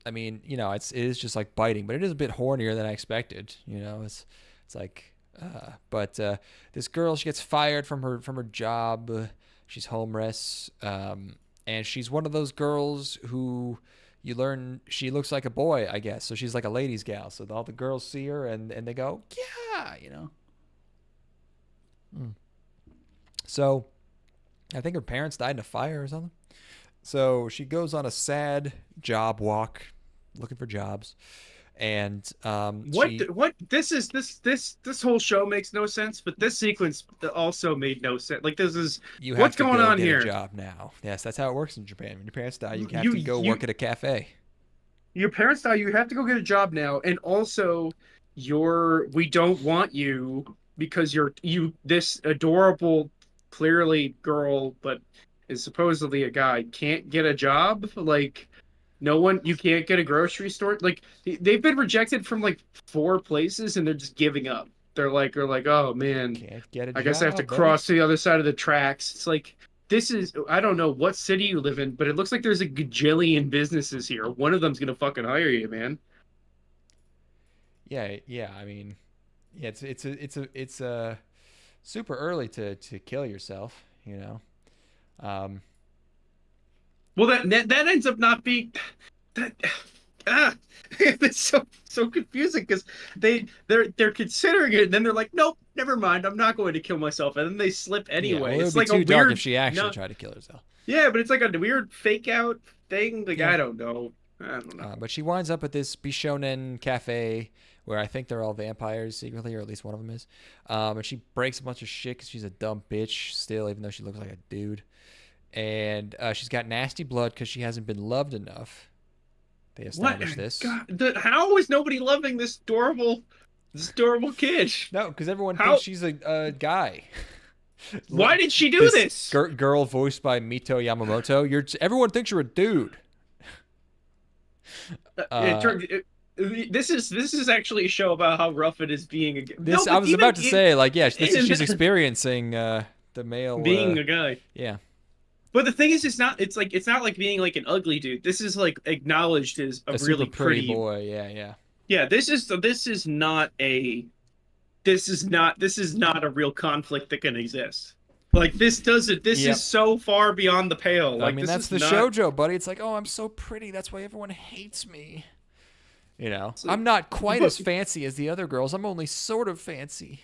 I mean, it is just like biting, but it is a bit hornier than I expected. It's like, but this girl, she gets fired from her job. She's homeless, and she's one of those girls who you learn she looks like a boy, I guess. So she's like a ladies' gal. So all the girls see her and they go, yeah, So I think her parents died in a fire or something. So she goes on a sad job walk, looking for jobs, and this whole show makes no sense, but this sequence also made no sense. Like what's going on here? A job now. Yes, that's how it works in Japan. When your parents die, you have to go work at a cafe. Your parents die, you have to go get a job now, and also we don't want you because this adorable, clearly girl, but is supposedly a guy, can't get a job. Like you can't get a grocery store. Like they've been rejected from like 4 places and they're just giving up. They're like, oh man, can't get a job, I guess I have to cross to the other side of the tracks. It's like, I don't know what city you live in, but it looks like there's a gajillion businesses here. One of them's gonna fucking hire you, man. Yeah. I mean, yeah, it's super early to kill yourself, Well, that ends up not being that. It's so confusing because they're considering it, and then they're like, nope, never mind, I'm not going to kill myself, and then they slip anyway. It's like too dark if she actually tried to kill herself. Yeah, but it's like a weird fake out thing. Like I don't know. But she winds up at this Bishonen cafe where I think they're all vampires secretly, or at least one of them is. And she breaks a bunch of shit because she's a dumb bitch still, even though she looks like a dude. And she's got nasty blood because she hasn't been loved enough. They established this. God, how is nobody loving this adorable kid? No, because everyone thinks she's a guy. Why did she do this? Girl voiced by Mito Yamamoto. Everyone thinks you're a dude. It Uh, turned. This is actually a show about how rough it is being a. No, this I but was even about to say, like, yeah, this is she's in experiencing the male. being a guy. Yeah, But the thing is, it's not. It's like it's not like being like an ugly dude. This is like acknowledged as a a super really pretty pretty. boy. Yeah, yeah. Yeah, this is not a. This is not a real conflict that can exist. Like this doesn't. This is Yep. so far beyond the pale. I Like mean, this that's is the not. shoujo, buddy. It's like, oh, I'm so pretty. That's why everyone hates me. You know, It's like, I'm not quite as look. fancy as the other girls. I'm only sort of fancy.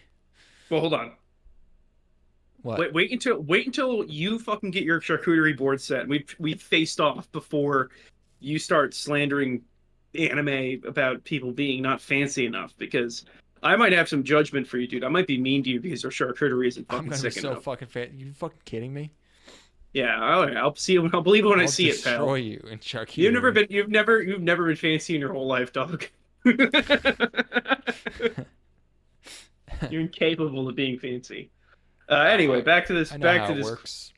Well, hold on. What? Wait until you fucking get your charcuterie board set. We faced off before you start slandering anime about people being not fancy enough because I might have some judgment for you, dude. I might be mean to you because your charcuterie isn't I'm fucking gonna be sick so enough. fucking fat. You fucking kidding me? Yeah, I'll see it. I'll believe it when I I'll see it, destroy pal. you in charcuterie. You've never been fancy in your whole life, dog. You're incapable of being fancy. Anyway, I know how it works.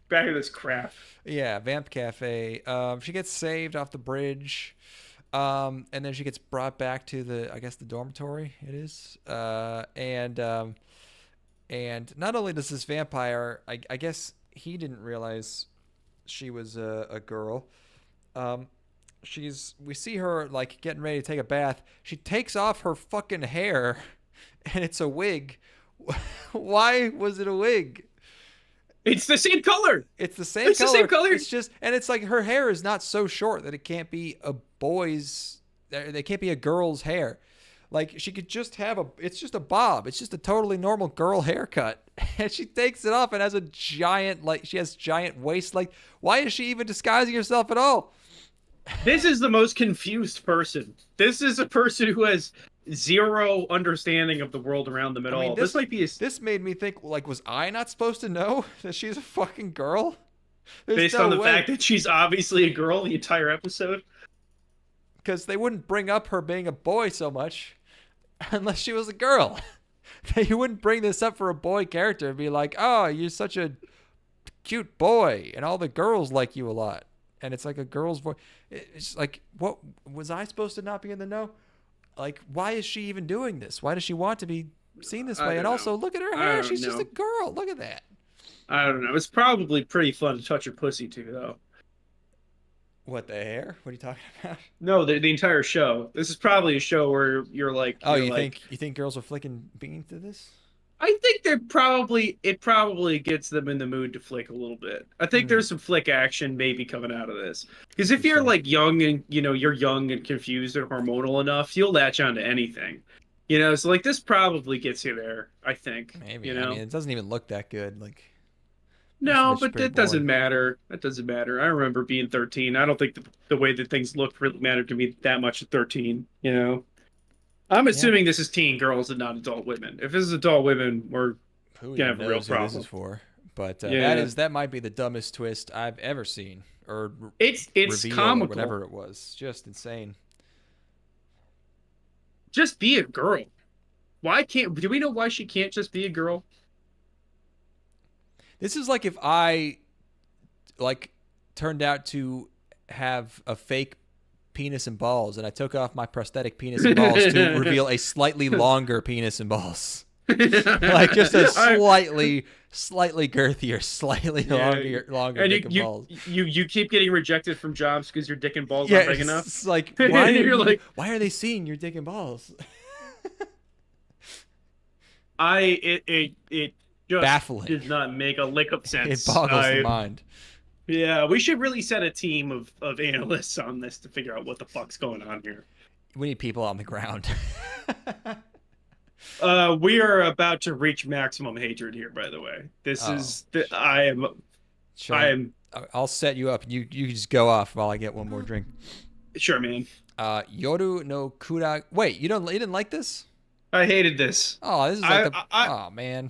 back to this crap. Yeah, Vamp Cafe. She gets saved off the bridge, and then she gets brought back to I guess the dormitory. It is, and not only does this vampire, I guess he didn't realize she was a girl. We see her like getting ready to take a bath. She takes off her fucking hair, and it's a wig. Why was it a wig? It's the same color. It's the same It's color. the same color. It's just, and it's like her hair is not so short that it can't be a boy's. They can't be a girl's hair. Like she could just have it's just a bob. It's just a totally normal girl haircut. And she takes it off and has a giant, like she has giant waist. Like, why is she even disguising herself at all? This is the most confused person. This is a person who has zero understanding of the world around them at I mean, all. This might be this made me think, like, was I not supposed to know that she's a fucking girl? There's based no on the way. fact that she's obviously a girl the entire episode. Because they wouldn't bring up her being a boy so much unless she was a girl. You wouldn't bring this up for a boy character and be like, oh, you're such a cute boy and all the girls like you a lot. And it's like a girl's voice. It's like, what was I supposed to not be in the know? Like, why is she even doing this? Why does she want to be seen this way? And also, look at her hair. She's just a girl. Look at that. I don't know. It's probably pretty fun to touch her pussy too, though. What, the hair? What are you talking about? No, the entire show. This is probably a show where you're like, Oh, you're like, you think girls are flicking beans to this? I think it probably gets them in the mood to flick a little bit. I think there's some flick action maybe coming out of this. Because if you're like young and you're young and confused and hormonal enough, you'll latch onto anything. So like this probably gets you there, I think. Maybe. I mean, it doesn't even look that good. Like, No, but that doesn't matter. That doesn't matter. I remember being 13. I don't think the way that things looked really mattered to me that much at 13, I'm assuming this is teen girls and not adult women. If this is adult women, we're gonna have a real problem. Who this is for? But that might be the dumbest twist I've ever seen, or it's reveal comical. Or whatever it was. Just insane. Just be a girl. Do we know why she can't just be a girl? This is like if I turned out to have a fake penis and balls, and I took off my prosthetic penis and balls to reveal a slightly longer penis and balls. Like just a slightly girthier, slightly longer and dick and balls. You keep getting rejected from jobs because your dick and balls aren't big enough. It's like why are they seeing your dick and balls? It just baffling. Did not make a lick of sense. It boggles the mind. Yeah, we should really set a team of analysts on this to figure out what the fuck's going on here. We need people on the ground. We are about to reach maximum hatred here, by the way. I'll set you up. You just go off while I get one more drink. Sure, man. Yoru no Kurage. Wait, you didn't like this? I hated this. Oh, this is like oh man.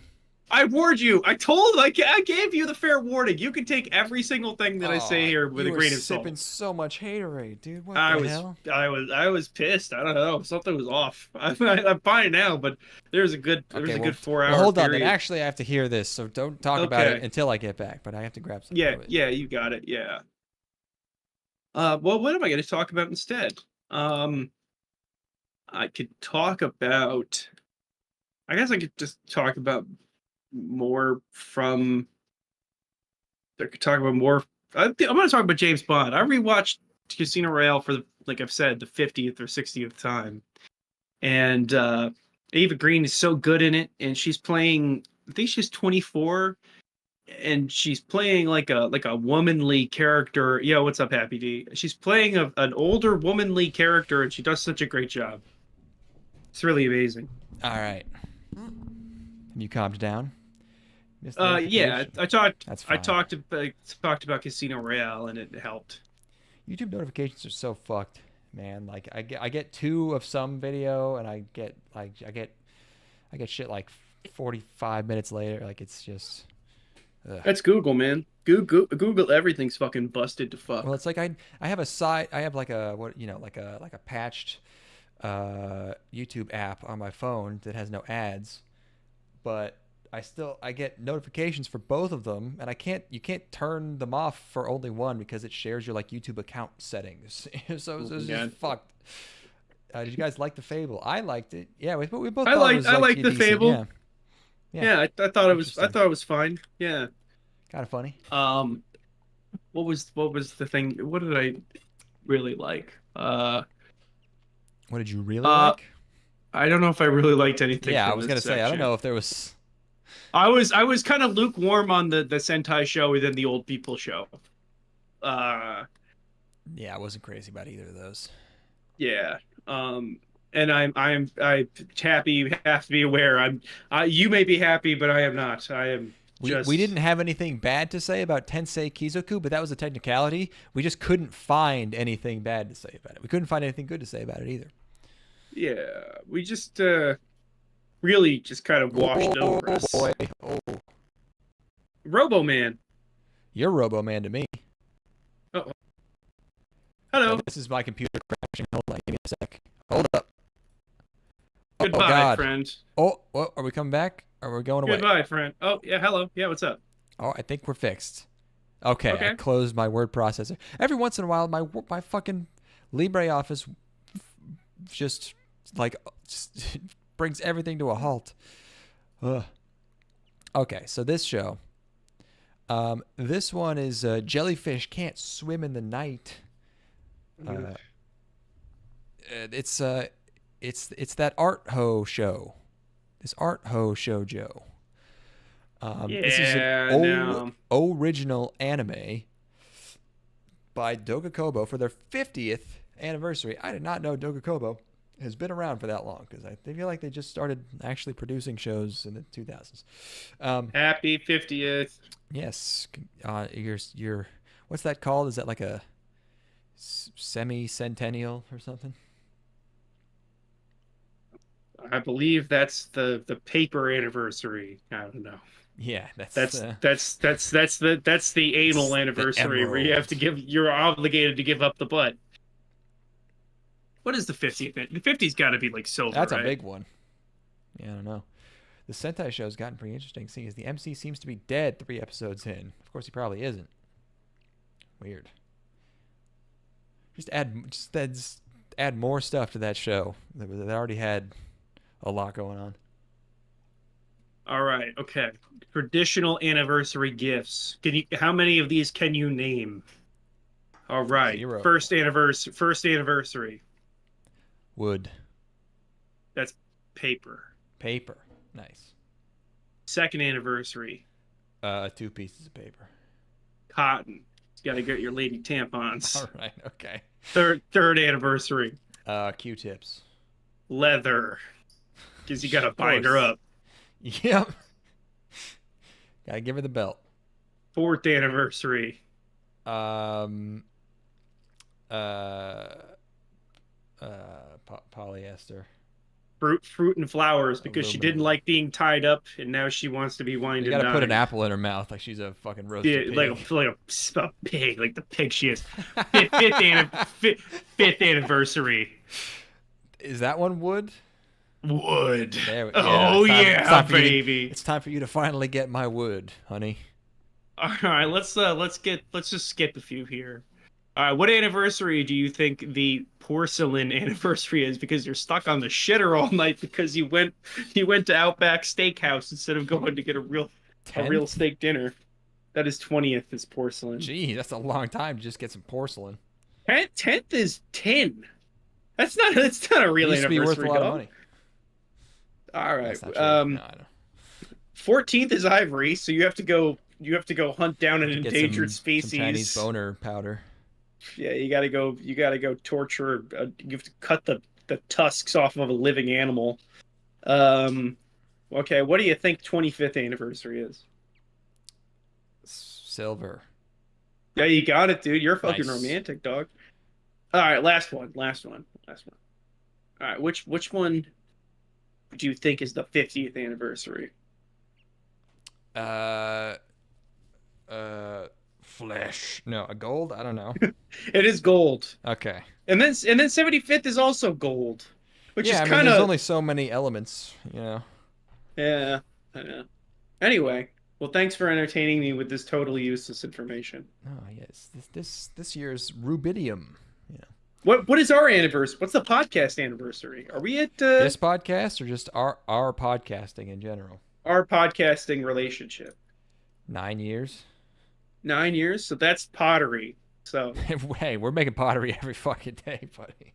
I warned you. I gave you the fair warning. You can take every single thing that I say here with a grain of salt. You were sipping so much haterade, dude. What the hell? I was pissed. I don't know. Something was off. I'm fine now, but there's a good 4 hour. Well, hold on. period. Then actually, I have to hear this, so don't talk about it until I get back. But I have to grab something. Yeah, you got it. Yeah. Well, what am I going to talk about instead? I could talk about. I guess I could just talk about more from. I could talk about more. I'm going to talk about James Bond. I rewatched Casino Royale for, like I've said, the 50th or 60th time, and Ava Green is so good in it, and she's playing. I think she's 24, and she's playing like a womanly character. Yeah, what's up, Happy D? She's playing an older womanly character, and she does such a great job. It's really amazing. All right. You calmed down? Yeah, I talked. That's I fine. talked about Casino Royale, and it helped. YouTube notifications are so fucked, man. Like I get 2 of some video, and I get shit like 45 minutes later. Like it's just. Ugh. That's Google, man. Google everything's fucking busted to fuck. Well, it's like I have a site. I have like a like a patched YouTube app on my phone that has no ads, but I get notifications for both of them, and you can't turn them off for only one because it shares your like YouTube account settings. So it's just fucked. Did you guys like the Fable? I liked it. Yeah, we both. I liked the decent. Fable. Yeah, I thought it was fine. Yeah. Kind of funny. What was the thing? What did I really like? What did you really like? I don't know if I really liked anything. Yeah, I was gonna say I don't know if there was. I was kind of lukewarm on the Sentai show within the old people show. Yeah, I wasn't crazy about either of those. Yeah. And I'm happy. You have to be aware. You may be happy, but I am not. I am. We didn't have anything bad to say about Tensei Kizoku, but that was a technicality. We just couldn't find anything bad to say about it. We couldn't find anything good to say about it either. Yeah, we just really just kind of washed over us. Boy. Oh. Robo-Man. You're Robo-Man to me. Uh-oh. Hello. This is my computer crashing. Hold on, give me a sec. Hold up. Goodbye, friend. Oh, are we coming back? Or are we going away? Goodbye, friend. Oh, yeah, hello. Yeah, what's up? Oh, I think we're fixed. Okay. I closed my word processor. Every once in a while, my fucking LibreOffice just brings everything to a halt. Ugh. Okay, so this show. This one is Jellyfish Can't Swim in the Night. It's that art ho show. This art ho shoujo. This is an original anime by Dogakobo for their 50th anniversary. I did not know Dogakobo has been around for that long because I feel like they just started actually producing shows in the 2000s. Happy 50th. Yes. Your what's that called? Is that like a semi-centennial or something? I believe that's the paper anniversary. I don't know. Yeah, that's the anal anniversary where you're obligated to give up the butt. What is the 50th? The 50's got to be like silver. That's right? a big one. Yeah, I don't know. The Sentai show's gotten pretty interesting, seeing as the MC seems to be dead 3 episodes in. Of course, he probably isn't. Weird. Just add more stuff to that show that already had a lot going on. All right. Okay. Traditional anniversary gifts. How many of these can you name? All right. 0. First anniversary. Wood. That's paper. Paper. Nice. Second anniversary. 2 pieces of paper. Cotton. You got to get your lady tampons. All right. Okay. Third anniversary. Q-tips. Leather. Because you got to bind her up. Yep. Gotta give her the belt. Fourth anniversary. Polyester. Fruit and flowers because Aluminum. she didn't like being tied up and now she wants to be winded down. You gotta put an apple in her mouth like she's a fucking roasted pig. like a pig, like the pig she is. Fifth anniversary. Is that one wood? Wood. Baby. It's time for you to finally get my wood, honey. All right, let's just skip a few here. All right, what anniversary do you think the porcelain anniversary is? Because you're stuck on the shitter all night because you went to Outback Steakhouse instead of going to get a real 10th? steak dinner. That is 20th is porcelain. Gee, that's a long time to just get some porcelain. 10th is 10. That's not a It real used to be worth a anniversary, lot of dog. money. All right. That's not true. No, I know. 14th is ivory, so you have to go hunt down an To get endangered some Chinese species. boner powder. Yeah, you gotta go torture. You have to cut the tusks off of a living animal. Um, okay, what do you think 25th anniversary is? Silver. Yeah, you got it, dude. You're fucking Nice. romantic, dog. All right, last one. All right, which one do you think is the 50th anniversary? Uh, Flesh. No, a gold? I don't know. It is gold, Okay. and then 75th is also gold, which is Yeah, I mean, kind there's of only so many elements, you know. yeah. I know. Anyway, well, thanks for entertaining me with this totally useless information. Oh, yes. This year's rubidium. Yeah. What is our anniversary? What's the podcast anniversary? Are we at This podcast or just our podcasting in general? our podcasting relationship? 9 years. 9 years? So that's pottery. So Hey, we're making pottery every fucking day, buddy.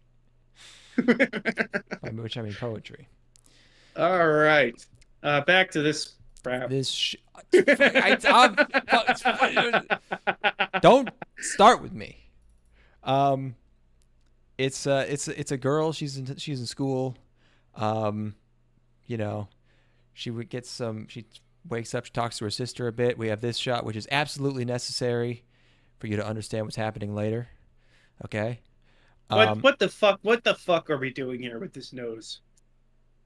By which I mean poetry. all right. Back to this crap. This don't start with me. Um, it's a girl. She's in school. Um, you know, she would get some. She wakes up. She talks to her sister a bit. We have this shot, which is absolutely necessary for you to understand what's happening later. Okay. What the fuck are we doing here with this nose?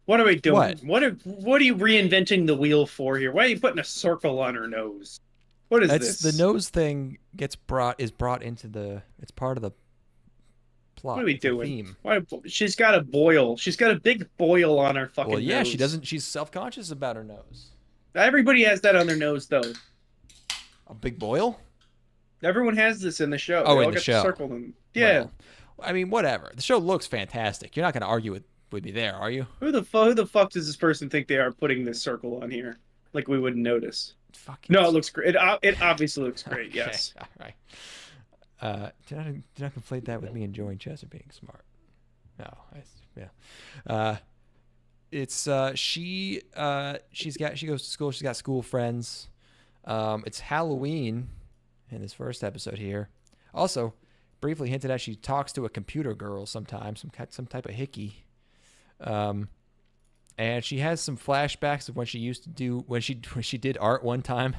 What are we doing? What? What are you reinventing the wheel for here? Why are you putting a circle on her nose? What is It's the this? nose thing is brought into the. It's part of the What plot. are we It's a doing? theme. Why she's got a boil. She's got a big boil on her fucking Well, yeah, she nose. doesn't. She's self-conscious about her nose. Everybody has that on their nose though. A big boil? Everyone has this in the show. Oh, They in all the get show. circled them. Yeah. Well, I mean, whatever. The show looks fantastic. You're not going to argue with me there, are you? Who the fuck does this person think they are putting this circle on here? Like we wouldn't notice. Fucking. No, it looks great. It obviously looks great. Okay, Yes. all right. Did I conflate that with me enjoying chess or being smart? No, yeah. She goes to school. She's got school friends. It's Halloween in this first episode here. Also, briefly hinted at, she talks to a computer girl sometimes, some type of hickey. And she has some flashbacks of when she used to do when she did art one time.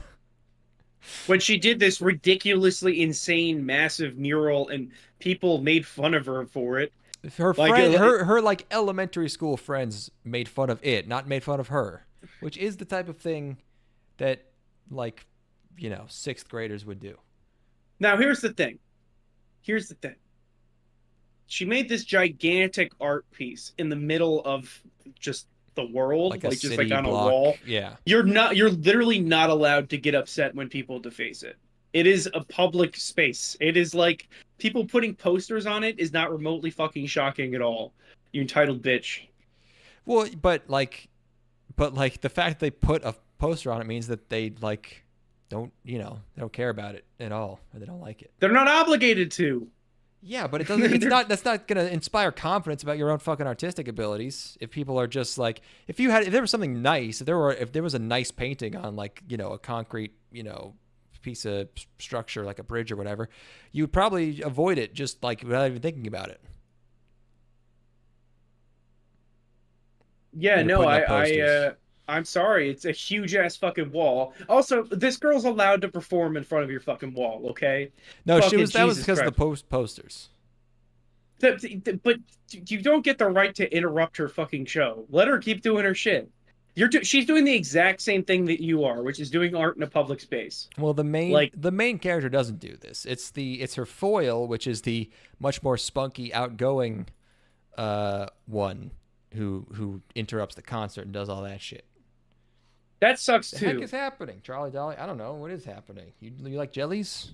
When she did this ridiculously insane massive mural and people made fun of her for it. Her Like, friend, her like elementary school friends made fun of it, not made fun of her, which is the type of thing that, like, sixth graders would do. Now here's the thing. She made this gigantic art piece in the middle of just the world, Like a like just city like on block. a wall. Yeah. You're literally not allowed to get upset when people deface it. It is a public space. It is like people putting posters on it is not remotely fucking shocking at all. You entitled bitch. Well, but the fact that they put a poster on it means that they they don't care about it at all, or they don't like it. They're not obligated to. Yeah, but it doesn't. That's not gonna inspire confidence about your own fucking artistic abilities. If people are just like, if there was something nice, if there was a nice painting on a concrete piece of structure like a bridge or whatever, you would probably avoid it just without even thinking about it. Yeah, When you're no, putting up posters. I'm sorry. It's a huge ass fucking wall. Also, this girl's allowed to perform in front of your fucking wall, okay? No, Fucking that was Jesus because of the Christ. posters. But you don't get the right to interrupt her fucking show. Let her keep doing her shit. She's doing the exact same thing that you are, which is doing art in a public space. Well, the Like, main character doesn't do this. It's her foil, which is the much more spunky, outgoing one who interrupts the concert and does all that shit. that sucks The heck too. is happening, Charlie Dolly? I don't know what is happening. You like jellies?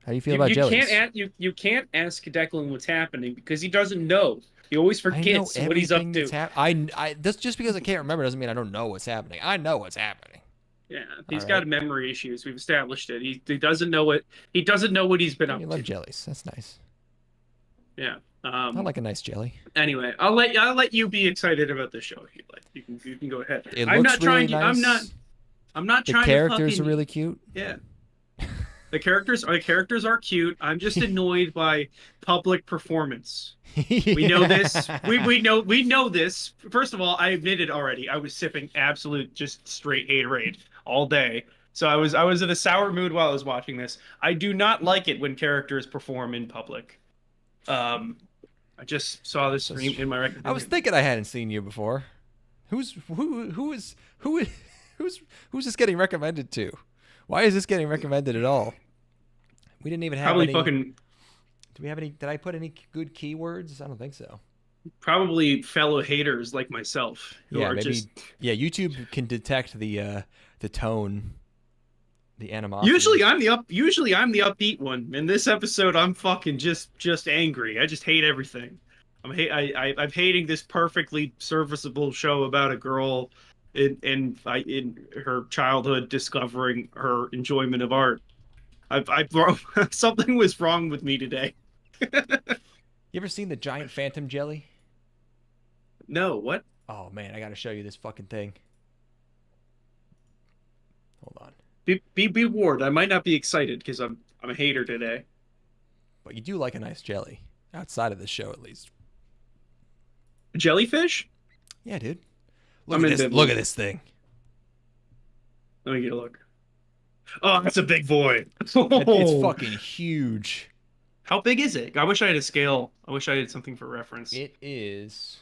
How do you feel about jellies? You can't ask Declan what's happening because he doesn't know. He always I know forgets what he's up everything to. that's happening. That's just because I can't remember doesn't mean I don't know what's happening. I know what's happening. Yeah, All he's right. got memory issues. We've established it. He doesn't know what he's been Yeah, you up love to. jellies. That's nice. Yeah. I like a nice jelly. Anyway, I'll let you be excited about the show if you like. You can go ahead. It I'm looks not really trying to. nice. I'm not The trying to characters are fucking. really cute. Yeah. The characters are cute. I'm just annoyed by public performance. We know this. Yeah. We know this. First of all, I admitted already I was sipping absolute just straight haterade all day. So I was in a sour mood while I was watching this. I do not like it when characters perform in public. Um, I just saw this stream in my I was recommendation. thinking I hadn't seen you before. Who is who's this getting recommended to? Why is this getting recommended at all? We didn't even have Probably any. fucking Do we have any? Did I put any good keywords? I don't think so. probably fellow haters like myself who Yeah, are maybe. just Yeah, YouTube can detect the tone, the animosity. usually I'm the upbeat one. In this episode, I'm fucking just angry. I just hate everything. I'm hating this perfectly serviceable show about a girl in her childhood discovering her enjoyment of art. I something was wrong with me today. You ever seen the giant phantom jelly? No, what? Oh man, I gotta show you this fucking thing. Hold on. Be warned. I might not be excited because I'm a hater today. But you do like a nice jelly, outside of the show at least. Jellyfish? Yeah, dude. I'm into Look at this thing. Let me get a look. Oh, that's a big boy. It's Oh, fucking huge. how big is it? I wish I had a scale. I wish I had something for reference. It is.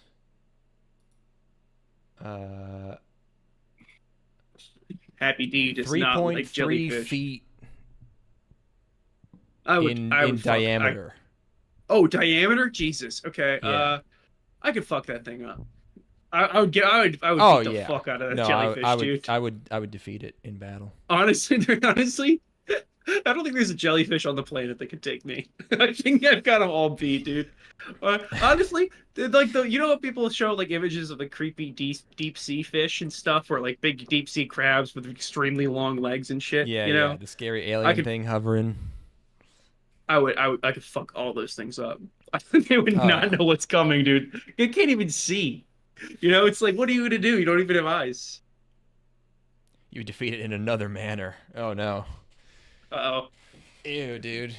Happy D does Three not point like three jellyfish. feet I would in fuck. diameter. Oh, diameter? Jesus. Okay. Yeah. I could fuck that thing up. I would Oh beat the yeah. fuck out of that No, jellyfish, I would dude. I would defeat it in battle. Honestly, I don't think there's a jellyfish on the planet that could take me. I think I've got them all beat, dude. Honestly, like you know what people show like images of the creepy deep sea fish and stuff, or like big deep sea crabs with extremely long legs and shit. Yeah, You yeah. know, The scary I alien could thing hovering. I could fuck all those things up. I think they would Oh not yeah. know what's coming, dude. They can't even see. You know, it's like, what are you gonna do? You don't even have eyes. You defeat it in another manner. Oh no. Uh-oh. Ew, dude.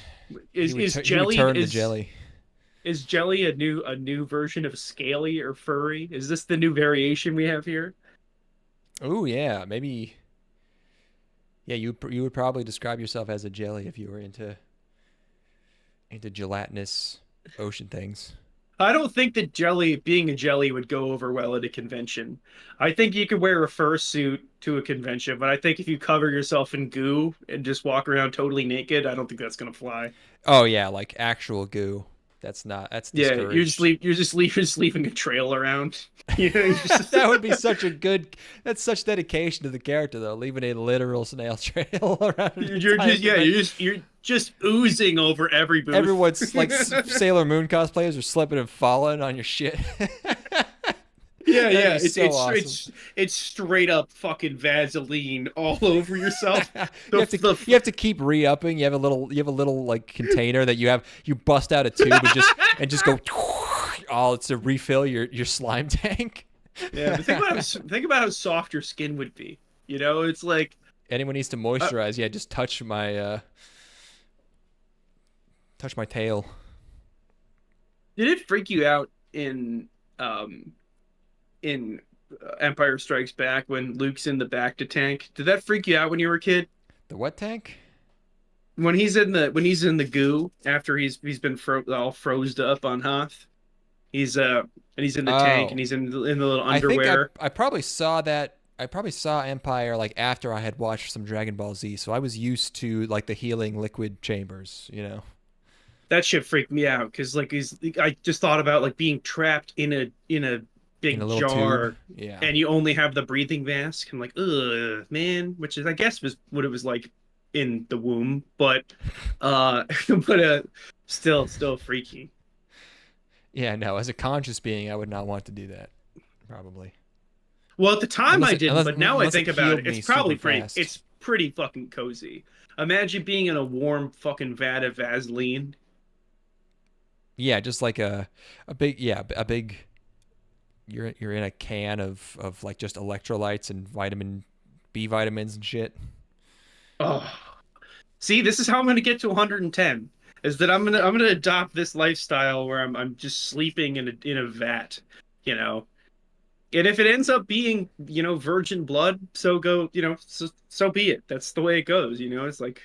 Is He would turn the is jelly. is jelly a new version of scaly or furry? Is this the new variation we have here? Oh yeah, maybe. Yeah, you would probably describe yourself as a jelly if you were into gelatinous ocean things. I don't think that being a jelly would go over well at a convention. I think you could wear a fursuit to a convention, but I think if you cover yourself in goo and just walk around totally naked, I don't think that's gonna fly. Oh yeah, like actual goo. That's Yeah, discouraged. you're just leaving a trail around. You know, you're just That would be such a good. That's such dedication to the character, though, leaving a literal snail trail around. An you're entire just yeah, convention. you're just oozing over every booth. Everyone's like Sailor Moon cosplayers are slipping and falling on your shit. Yeah, That'd yeah. be It's so it's awesome. it's straight up fucking Vaseline all over yourself. You have to keep re-upping. You have a little like container that you bust out a tube and just go all to refill your slime tank. Yeah, but think about how soft your skin would be. You know, it's like Anyone needs to uh, moisturize, yeah, just touch my tail. did it freak you out in Empire Strikes Back when Luke's in the Bacta tank? Did that freak you out when you were a kid? The what tank? When he's in the goo after he's been all froze up on Hoth. And he's in the tank and Oh, he's in the little I think underwear. I probably saw that. I probably saw Empire like after I had watched some Dragon Ball Z, so I was used to like the healing liquid chambers, you know. That shit freaked me out because I just thought about like being trapped in a In a big little tube. jar Yeah. and you only have the breathing mask. I'm like, ugh, man, which is I guess was what it was like in the womb, but but still freaky. Yeah, no, as a conscious being, I would not want to do that. Probably. Well, at the time Unless I it didn't, unless but now I unless it think about healed it, it's me probably super pretty. fast. It's pretty fucking cozy. Imagine being in a warm fucking vat of Vaseline. Yeah, just like a big a big you're in a can of like just electrolytes and vitamin B vitamins and shit. Oh, see, this is how I'm gonna get to 110. Is that I'm gonna adopt this lifestyle where I'm just sleeping in a vat, you know. And if it ends up being, virgin blood, so go, so be it. That's the way it goes, It's like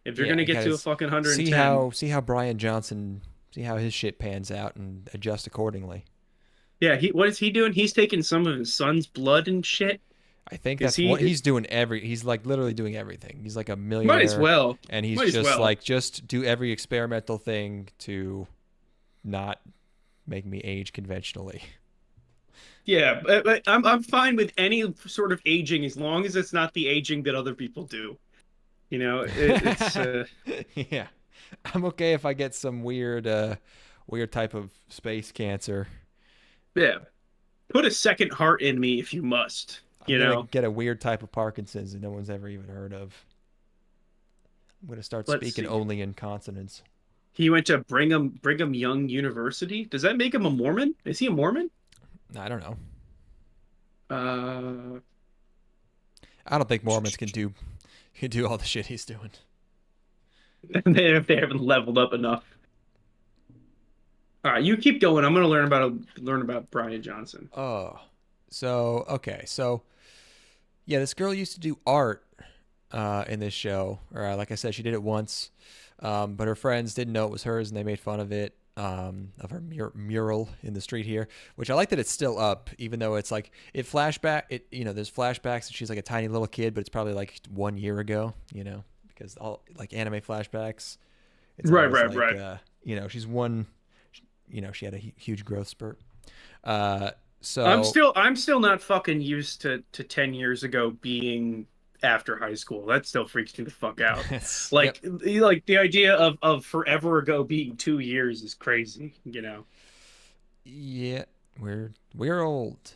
if you're Yeah, gonna I get to a gotta fucking see 110, how Brian Johnson see how his shit pans out and adjust accordingly. yeah, what is he doing? He's taking some of his son's blood and shit. I think Is that's what he? he's doing he's like literally doing everything. He's like a Might as millionaire well. and he's Might as just well. like just do every experimental thing to not make me age conventionally. Yeah, but I'm fine with any sort of aging as long as it's not the aging that other people do. It's Yeah. I'm okay if I get some weird type of space cancer. yeah. Put a second heart in me if you must. I'm gonna get a weird type of Parkinson's that no one's ever even heard of. I'm gonna start Let's speaking see. only in consonants. He went to Brigham Young University. Does that make him a Mormon? Is he a Mormon? I don't know. Uh, I don't think Mormons can do all the shit he's doing. if they haven't leveled up enough. All right, you keep going. I'm gonna learn about Brian Johnson. Oh, so okay, so yeah, this girl used to do art in this show, or like I said, she did it once, but her friends didn't know it was hers, and they made fun of it, of her mural in the street here. Which I like that it's still up, even though it's like there's flashbacks, and she's like a tiny little kid, but it's probably like 1 year ago, because all like anime flashbacks, it's Right, always right, like right. she's one, she had a huge growth spurt. I'm So still I'm still not fucking used to 10 years ago being after high school. That still freaks me the fuck out. yep. Like the idea of forever ago being 2 years is crazy. Yeah, we're old.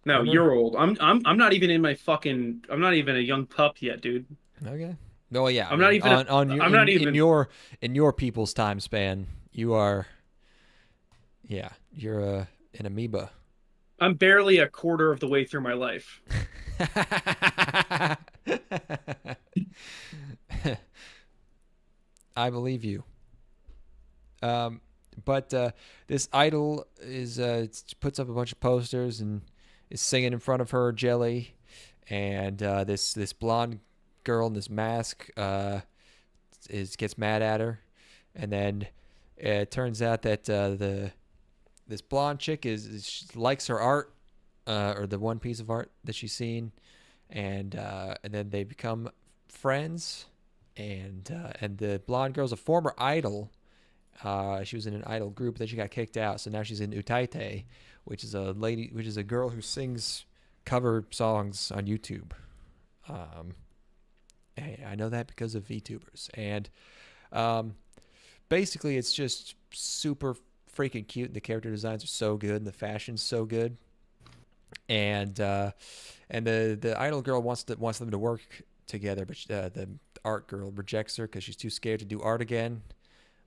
No, Remember? you're old. I'm not even in my fucking I'm not even a young pup yet, dude. Okay. Oh yeah, I I'm not mean even a on your I'm not in even your people's time span, you are you're an amoeba. I'm barely a quarter of the way through my life. I believe you. But this idol is puts up a bunch of posters and is singing in front of her jelly, and this blonde girl in this mask gets mad at her, and then it turns out that this blonde chick likes her art, or the one piece of art that she's seen, and then they become friends, and the blonde girl's a former idol. She was in an idol group, then she got kicked out, so now she's in Utaite, which is a girl who sings cover songs on YouTube. Hey, I know that because of VTubers, and basically it's just super freaking cute, and the character designs are so good, and the fashion's so good, and the idol girl wants them to work together, but the art girl rejects her because she's too scared to do art again,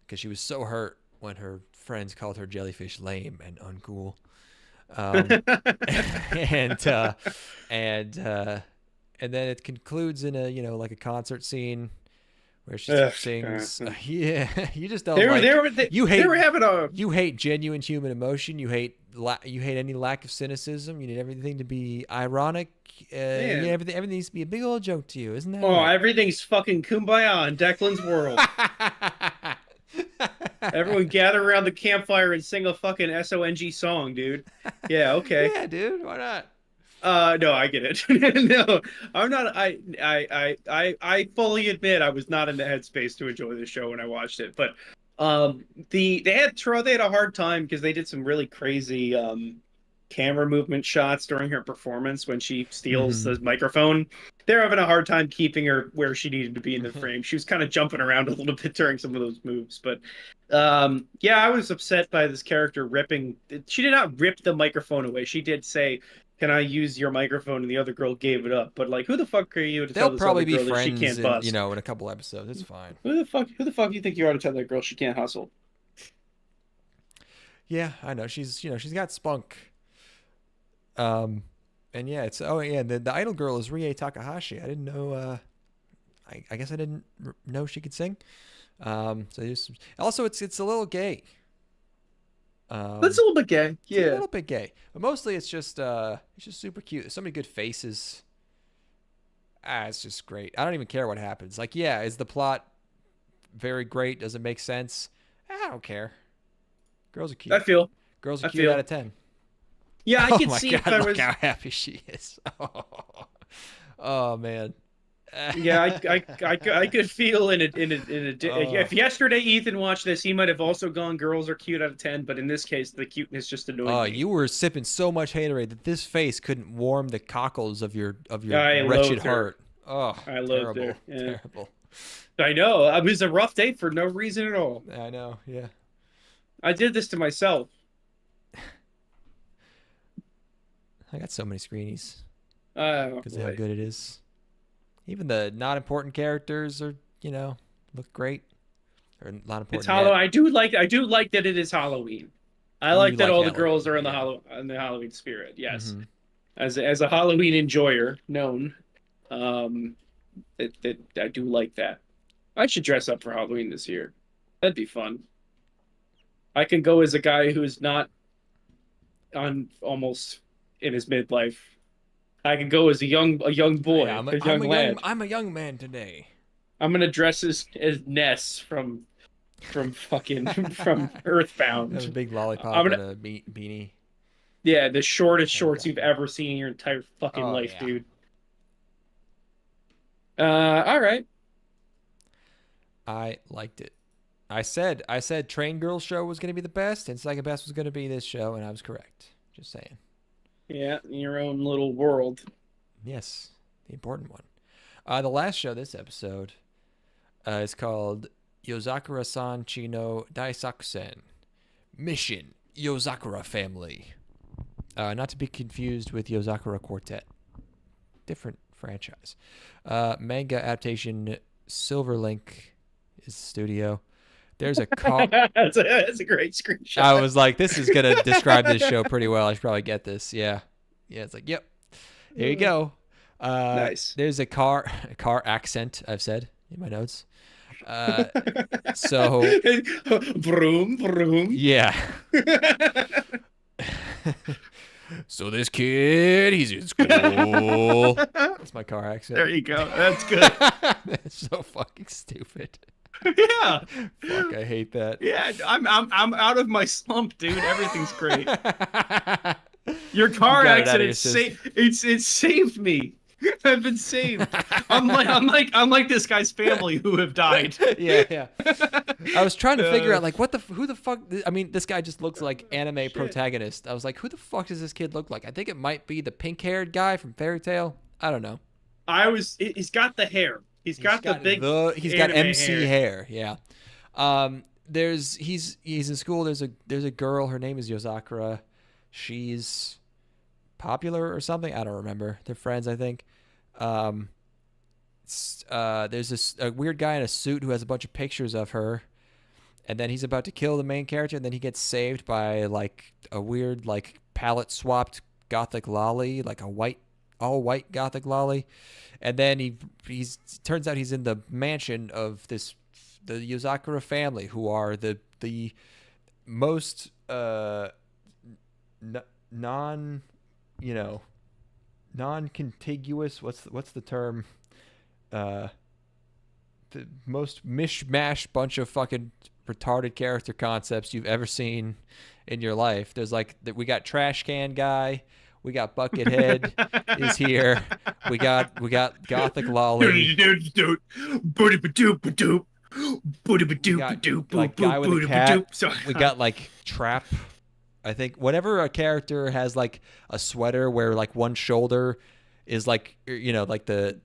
because she was so hurt when her friends called her jellyfish lame and uncool. And and then it concludes in a like a concert scene where she Ugh, sings. God. Yeah, you just don't They were like they were they, you they hate were having a you hate genuine human emotion. You hate any lack of cynicism. You need everything to be ironic. man. Everything needs to be a big old joke to you, isn't that Oh, right? everything's fucking kumbaya in Declan's world. Everyone gather around the campfire and sing a fucking SONG song, dude. Yeah, okay. Yeah, dude. Why not? No, I get it. No, I'm not. I fully admit I was not in the headspace to enjoy this show when I watched it. But they had a hard time because they did some really crazy camera movement shots during her performance when she steals Mm-hmm. the microphone. They're having a hard time keeping her where she needed to be in the frame. She was kind of jumping around a little bit during some of those moves, but yeah, I was upset by this character ripping. She did not rip the microphone away. She did say, "Can I use your microphone?" And the other girl gave it up. But like, who the fuck are you to They'll tell this other probably be girl that she friends can't in bust? in a couple episodes. It's fine. Who the fuck do you think you are to tell that girl she can't hustle? Yeah, I know. She's got spunk. Um, and yeah, the idol girl is Rie Takahashi. I didn't know. I guess I didn't know she could sing. So also it's a little gay. That's a little bit gay. It's a Yeah. little bit gay, but mostly it's just super cute. There's so many good faces. It's just great. I don't even care what happens. Like, yeah, is the plot very great? Does it make sense? I don't care. Girls are cute. I feel. Girls are I cute feel. out of 10. Yeah, I Oh could my see god, if I look was. how happy she is. Oh man. Yeah, I could feel Oh. if yesterday Ethan watched this, he might have also gone girls are cute out of 10, but in this case the cuteness just annoyed Oh, me. you were sipping so much haterade that this face couldn't warm the cockles of your I wretched loathed her. heart. Oh, I loathed terrible, her. Yeah. terrible. I know. It was a rough day for no reason at all. I know, yeah. I did this to myself. I got so many screenies Oh because of how boy. good it is. Even the not important characters are, look great. Or not It's important Halloween. yet. I do like that it is Halloween. I You like that like all the Halloween, girls are in yeah. the Halloween spirit. Yes. Mm-hmm. As a Halloween enjoyer known, um I do like that. I should dress up for Halloween this year. That'd be fun. I can go as a guy who's not on almost in his midlife. I can go as a young Yeah, boy, a young lad. I'm a young man today. I'm gonna dress as Ness from fucking from Have a Earthbound. big lollipop I'm and gonna a beanie. Yeah, the shortest Oh shorts god. you've ever seen in your entire fucking Oh life, yeah. dude. All right. I liked it. I said Train Girl show was gonna be the best, and second best was gonna be this show, and I was correct. Just saying. Yeah, in your own little world. Yes, the important one. The last show this episode is called Yozakura-san Chi no Daisakusen. Mission Yozakura Family. Not to be confused with Yozakura Quartet. Different franchise. Manga adaptation Silverlink is the studio. There's a car. That's a great screenshot. I was like, this is gonna describe this show pretty well. I should probably get this. Yeah, yeah. It's like, yep. Here you go. Nice. There's a car accent. I've said in my notes. So Vroom, vroom. yeah. So this kid, he's in school. That's my car accent. There you go. That's good. That's so fucking stupid. Yeah. Fuck, I hate that. Yeah, I'm out of my slump, dude. Everything's great. Your car You got it out of your accident it saved me. I've been saved. Unlike this guy's family who have died. Yeah. I was trying to figure out like who the fuck. I mean, this guy just looks like anime protagonist. I was like, who the fuck does this kid look like? I think it might be the pink-haired guy from Fairy Tail. I don't know. He's got the hair. He's got he's got anime MC hair. Yeah. He's in school. There's a girl. Her name is Yozakura. She's popular or something. I don't remember. They're friends, I think. There's a weird guy in a suit who has a bunch of pictures of her, and then he's about to kill the main character, and then he gets saved by like a weird like palette swapped gothic lolly, like all white gothic lolly, and then he's turns out he's in the mansion of the Yozakura family, who are the most non-contiguous, what's the term, the most mishmash bunch of fucking retarded character concepts you've ever seen in your life. There's like we got trash can guy, we got Buckethead is here, we got gothic lolly, we got like guy with a cat, we got like trap I think whenever a character has like a sweater where like one shoulder is like, you know, like the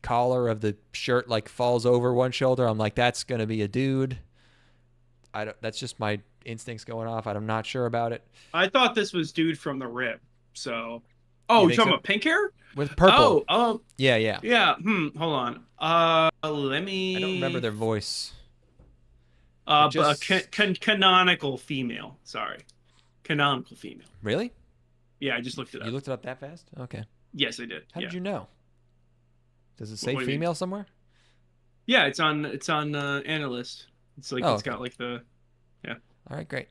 collar of the shirt like falls over one shoulder, I'm like, that's gonna be a dude. That's just my instincts going off. I'm not sure about it. I thought this was dude from the Rip. So, You you're think talking so? about pink hair? With purple. Yeah. Yeah. Hold on. Let me. I don't remember their voice. Canonical female. Sorry, canonical female. Really? Yeah, I just looked it up. You looked it up that fast? Okay. Yes, I did. How did you know? Does it say What do you female mean? somewhere? Yeah, it's on Analyst. It's like it's Okay. got like the All right, great.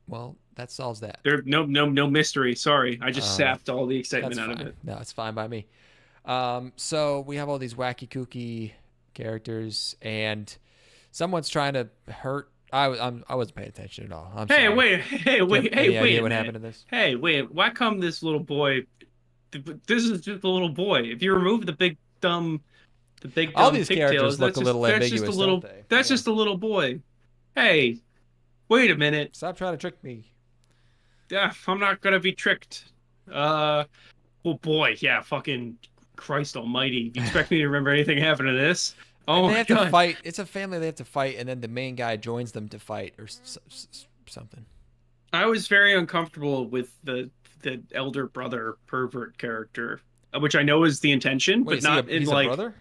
Well, that solves that. there no mystery. Sorry, I just sapped all the excitement That's out fine. of it. No, it's fine by me. So we have all these wacky kooky characters, and someone's trying to hurt. I wasn't paying attention at all. I'm Hey, sorry. wait, hey, wait, Do you have hey, any wait idea a what minute. happened in this? Hey, wait, why come this little boy? This is just a little boy. If you remove the big dumb All these pigtails, characters look a little ambiguous, that's just a little, don't they? that's Yeah. just a little boy. Hey, wait a minute. Stop trying to trick me. Yeah, I'm not gonna be tricked. Oh boy, yeah, fucking Christ Almighty! You expect me to remember anything happening to this? Oh They my have God. to fight. It's a family. They have to fight, and then the main guy joins them to fight, or something. I was very uncomfortable with the elder brother pervert character, which I know is the intention, Wait, but not in he's like a brother?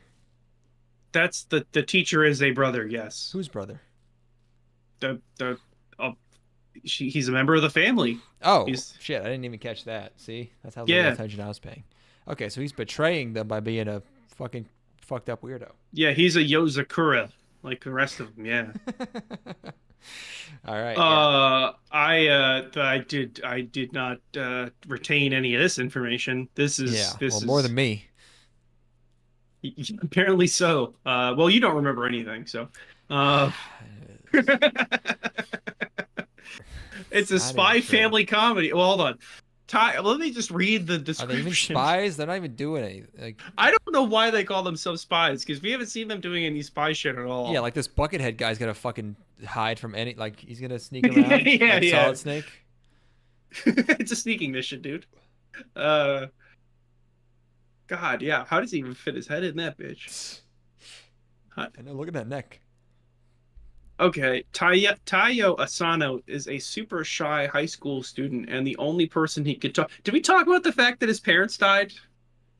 that's the teacher is a brother. Yes, Whose brother? the he's a member of the family. Oh, He's shit. I didn't even catch that. See? That's how Yeah. little attention I was paying. Okay, so he's betraying them by being a fucking fucked up weirdo. yeah, he's a Yozakura like the rest of them. Yeah. All right. Yeah. I did not retain any of this information. This is Yeah. this Well, is more than me. apparently so. Well, you don't remember anything, so. It's a Not spy even sure. family comedy. Well, hold on. Let me just read the Are they even description. spies? They're not even doing anything. Like, I don't know why they call themselves spies because we haven't seen them doing any spy shit at all. yeah, like this Buckethead guy's gonna fucking hide from any. Like he's gonna sneak around. Yeah, like yeah. Solid Snake. It's a sneaking mission, dude. God, yeah. How does he even fit his head in that bitch? I know. Look at that neck. Okay, Taiyo Asano is a super shy high school student and the only person he could talk. Did we talk about the fact that his parents died?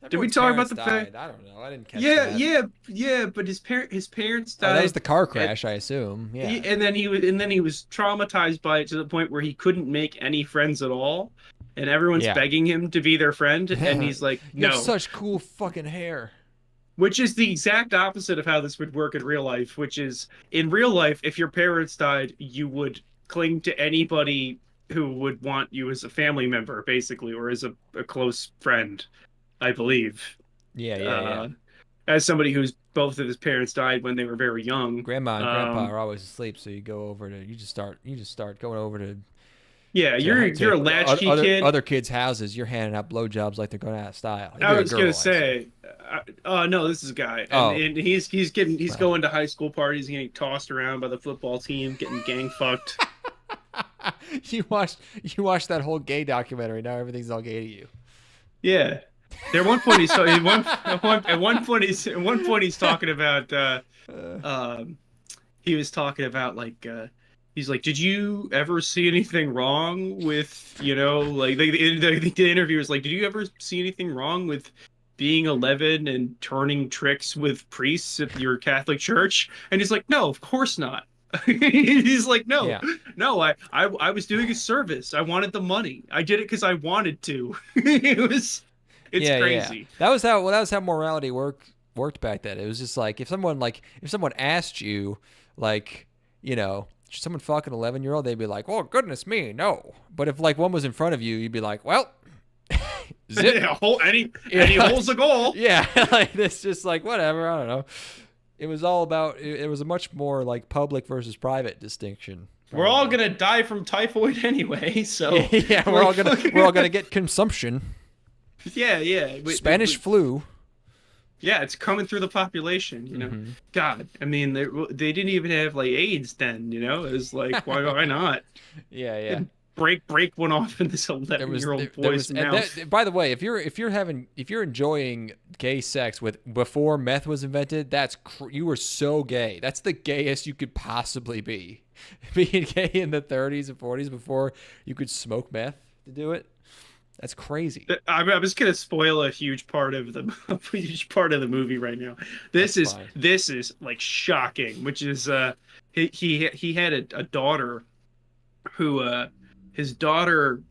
Did we Everyone's talk about parents the died. fact? I don't know. I didn't catch Yeah, that. yeah. But his parents Oh, died. that was the car crash, I assume. Yeah. And then he was traumatized by it to the point where he couldn't make any friends at all, and everyone's Yeah. begging him to be their friend, and he's like, You no. have such cool fucking hair. Which is the exact opposite of how this would work in real life, which is in real life, if your parents died, you would cling to anybody who would want you as a family member, basically, or as a close friend, I believe. Yeah. As somebody whose both of his parents died when they were very young. Grandma and grandpa are always asleep, so you just start going over to Yeah, you're a latchkey kid. Other kids' houses. You're handing out blowjobs like they're going out of style. I was gonna say, no, this is a guy, and he's going to high school parties, getting tossed around by the football team, getting gang fucked. You watched that whole gay documentary. Now everything's all gay to you. Yeah, at one point he's talking about he was talking about like he's like, did you ever see anything wrong with, like the interview was like, did you ever see anything wrong with being 11 and turning tricks with priests at your Catholic church? And he's like, no, of course not. He's like, no, I was doing a service. I wanted the money. I did it because I wanted to. It's crazy. Yeah. That was how morality worked back then. It was just like if someone asked you, like, should someone fuck an 11-year-old, they'd be like, oh goodness me, no. But if like one was in front of you, you'd be like, well, zip. Any hole's a goal. Yeah, like it's just like whatever. I don't know. It was all about. It was a much more like public versus private distinction. We're all gonna die from typhoid anyway, so yeah, we're all gonna get consumption. Yeah. Spanish flu. Yeah, it's coming through the population, you know. Mm-hmm. God, I mean, they didn't even have like AIDS then, you know. It was like, why not? Yeah, yeah. And break one off in this There was 11-year-old there boy's was and mouth. by the way, if you're enjoying gay sex with before meth was invented, you were so gay. That's the gayest you could possibly be. Being gay in the 30s and 40s before you could smoke meth to do it. That's crazy. I was gonna spoil a huge part of the a huge part of the movie right now. That's fine. This is like shocking, which is he had a daughter who his daughter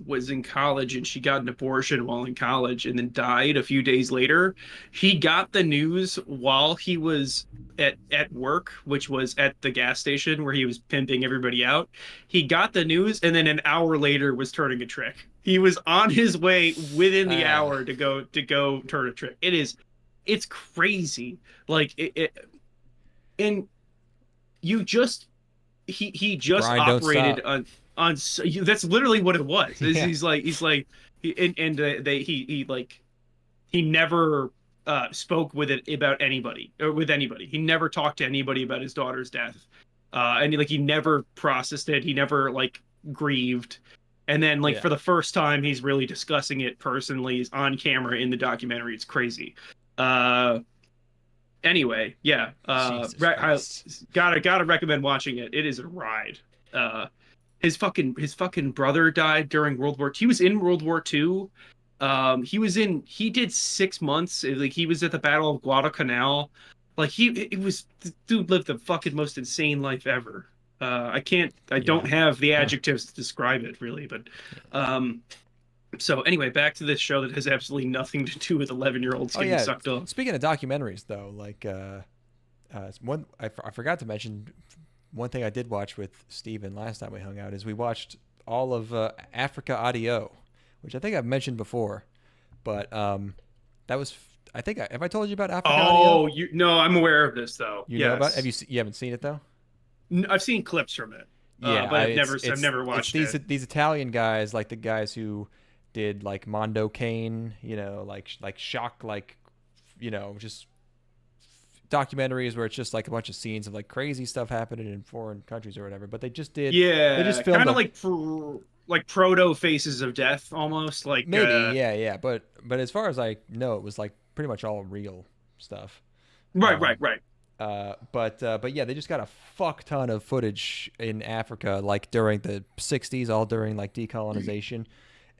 was in college and she got an abortion while in college and then died a few days later. He got the news while he was at work, which was at the gas station where he was pimping everybody out. He got the news and then an hour later was turning a trick. He was on his way within the Ah, hour to go turn a trick. It's crazy. Like and you just he just grind don't operated stop. on that's literally what it was. Yeah. He's like he like he never spoke with it about anybody or with anybody. He never talked to anybody about his daughter's death. And he never processed it. He never like grieved. And then like Yeah. for the first time he's really discussing it personally on camera in the documentary. It's crazy. Uh anyway, yeah. Jesus Christ. Gotta recommend watching it. It is a ride. His fucking brother died during World War. He was in World War II. He did 6 months. Like he was at the Battle of Guadalcanal. Like it was the dude lived the fucking most insane life ever. I don't Yeah. have the Huh. adjectives to describe it really, but um, so anyway, back to this show that has absolutely nothing to do with 11-year-olds Oh getting yeah. sucked up. Speaking of documentaries, though, like one I forgot to mention one thing I did watch with Steven last time we hung out is we watched all of Africa Audio, which I think I've mentioned before, but that was have I told you about Africa Audio? Oh, you no, I'm aware of this though. You know about? Yes, You haven't seen it though? I've seen clips from it, Yeah, but I've it's never it's watched it. these Italian guys, like the guys who did like Mondo Cane, like shock, like just documentaries where it's just like a bunch of scenes of like crazy stuff happening in foreign countries or whatever. But they Yeah, just filmed kind of a like proto Faces of Death, almost like maybe, yeah. But as far as I know, it was like pretty much all real stuff. Um, right. but yeah, they just got a fuck ton of footage in Africa, like during the '60s, all during like decolonization,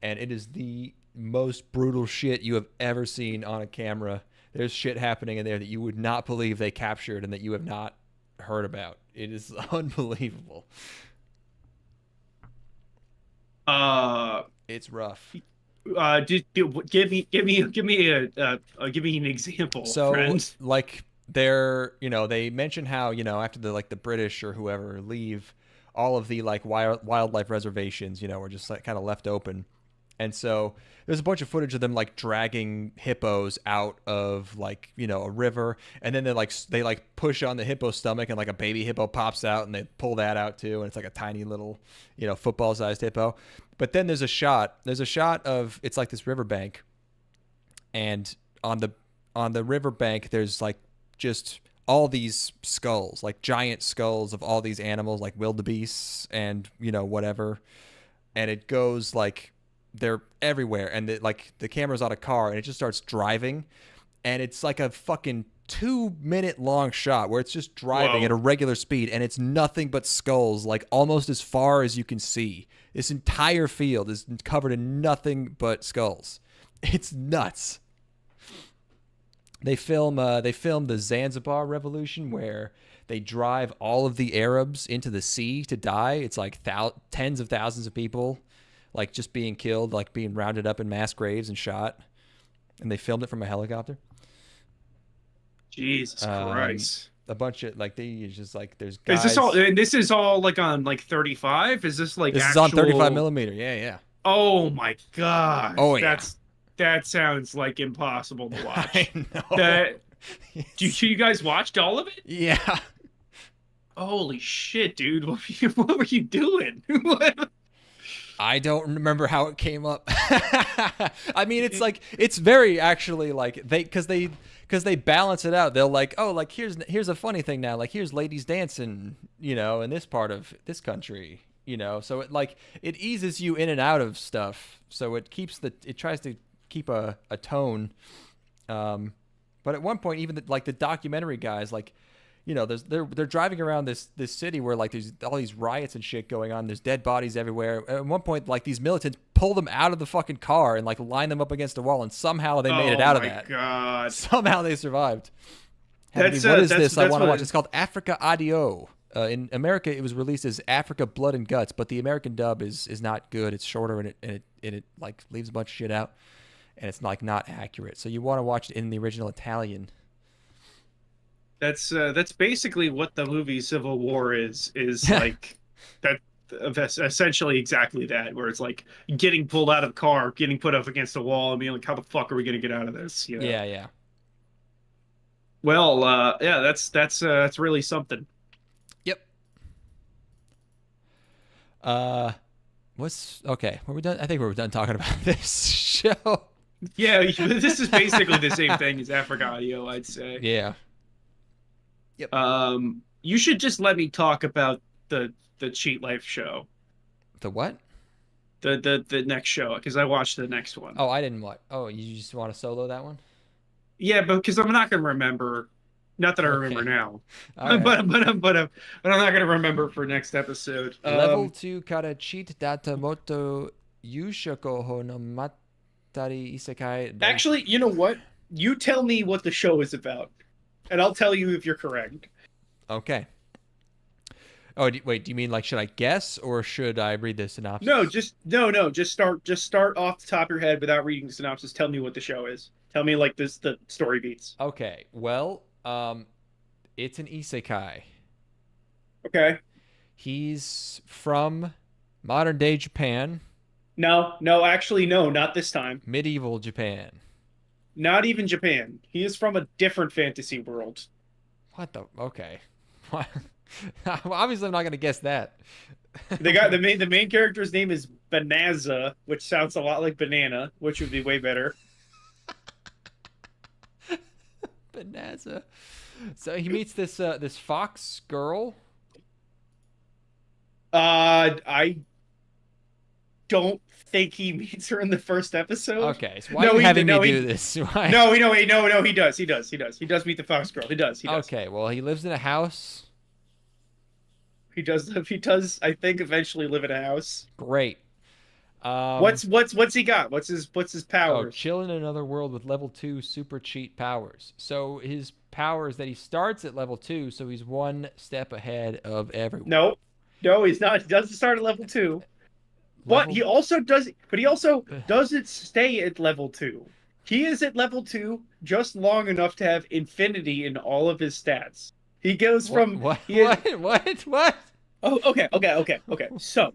and it is the most brutal shit you have ever seen on a camera. There's shit happening in there that you would not believe they captured and that you have not heard about. It is unbelievable. Uh, It's rough. give me an example, So friend. like they mention how after the British or whoever leave, all of the like wildlife reservations were just like kind of left open, and so there's a bunch of footage of them like dragging hippos out of like a river, and then they push on the hippo's stomach and like a baby hippo pops out and they pull that out too, and it's like a tiny little football sized hippo. But then there's a shot of it's like this riverbank, and on the riverbank there's like just all these skulls, like giant skulls of all these animals, like wildebeests and whatever, and it goes like they're everywhere, and the camera's on a car and it just starts driving, and it's like a fucking 2-minute long shot where it's just driving at Whoa. a regular speed, and it's nothing but skulls, like almost as far as you can see. This entire field is covered in nothing but skulls. It's nuts. They filmed the Zanzibar Revolution, where they drive all of the Arabs into the sea to die. It's like tens of thousands of people, like just being killed, like being rounded up in mass graves and shot. And they filmed it from a helicopter. Jesus Christ. A bunch of like they just like there's Is guys. this is all like on like 35? Is this like This is on 35 actual? millimeter. Yeah, yeah. Oh my Oh gosh. yeah. That sounds like impossible to I watch. know. That you guys watched all of it? Yeah. Holy shit, dude. What were you doing? I don't remember how it came up. I mean, it's like it's very actually like they balance it out. They'll like, oh, like here's a funny thing now. Like here's ladies dancing, in this part of this country, So it like it eases you in and out of stuff. So it tries to keep a tone. But at one point, even the documentary guys, like, they're driving around this city where like there's all these riots and shit going on. There's dead bodies everywhere. At one point, like these militants pull them out of the fucking car and like line them up against a wall, and somehow they made it out of that. Oh my god! Somehow they survived. What is this? I want to watch. It's called Africa Audio. In America, it was released as Africa Blood and Guts, but the American dub is not good. It's shorter and it like leaves a bunch of shit out, and it's like not accurate. So you want to watch it in the original Italian. That's basically what the movie Civil War is like that essentially exactly that, where it's like getting pulled out of the car, getting put up against a wall, and being like, how the fuck are we gonna get out of this? Yeah. Well, yeah, that's really something. Yep. What's okay? Were we done? I think we're done talking about this show. Yeah, this is basically the same thing as Africa Audio, I'd say. Yeah. Yep. You should just let me talk about the Cheat Life show. The what? The next show, because I watched the next one. Oh, I didn't watch. Oh, you just want to solo that one? Yeah, but because I'm not gonna remember. Not that I remember now, right. but I'm not gonna remember for next episode. Level 2 kara cheat data moto yushoko honomatari isekai. Actually, you know what? You tell me what the show is about, and I'll tell you if you're correct. Okay. Oh, wait. Do you mean like should I guess or should I read the synopsis? No. Just start off the top of your head without reading the synopsis. Tell me what the show is. Tell me like the story beats. Okay. Well, it's an isekai. Okay. He's from modern day Japan. No, actually, no, not this time. Medieval Japan. Not even Japan. He is from a different fantasy world. What the? Okay. What? Obviously, I'm not gonna guess that. The main character's name is Banaza, which sounds a lot like banana, which would be way better. Banaza. So he meets this fox girl. I don't think he meets her in the first episode. Okay, so why are you having me do this? Why? No, he does. He does meet the fox girl. He does. Okay, well, he lives in a house. He does, I think, eventually live in a house. Great. What's he got? What's his powers? Oh, chill in another world with level 2 super cheat powers. So his powers that he starts at level 2, so he's one step ahead of everyone. No, he's not. He doesn't start at level 2. But he also doesn't stay at level 2. He is at level 2 just long enough to have infinity in all of his stats. He goes from what? Oh, okay. So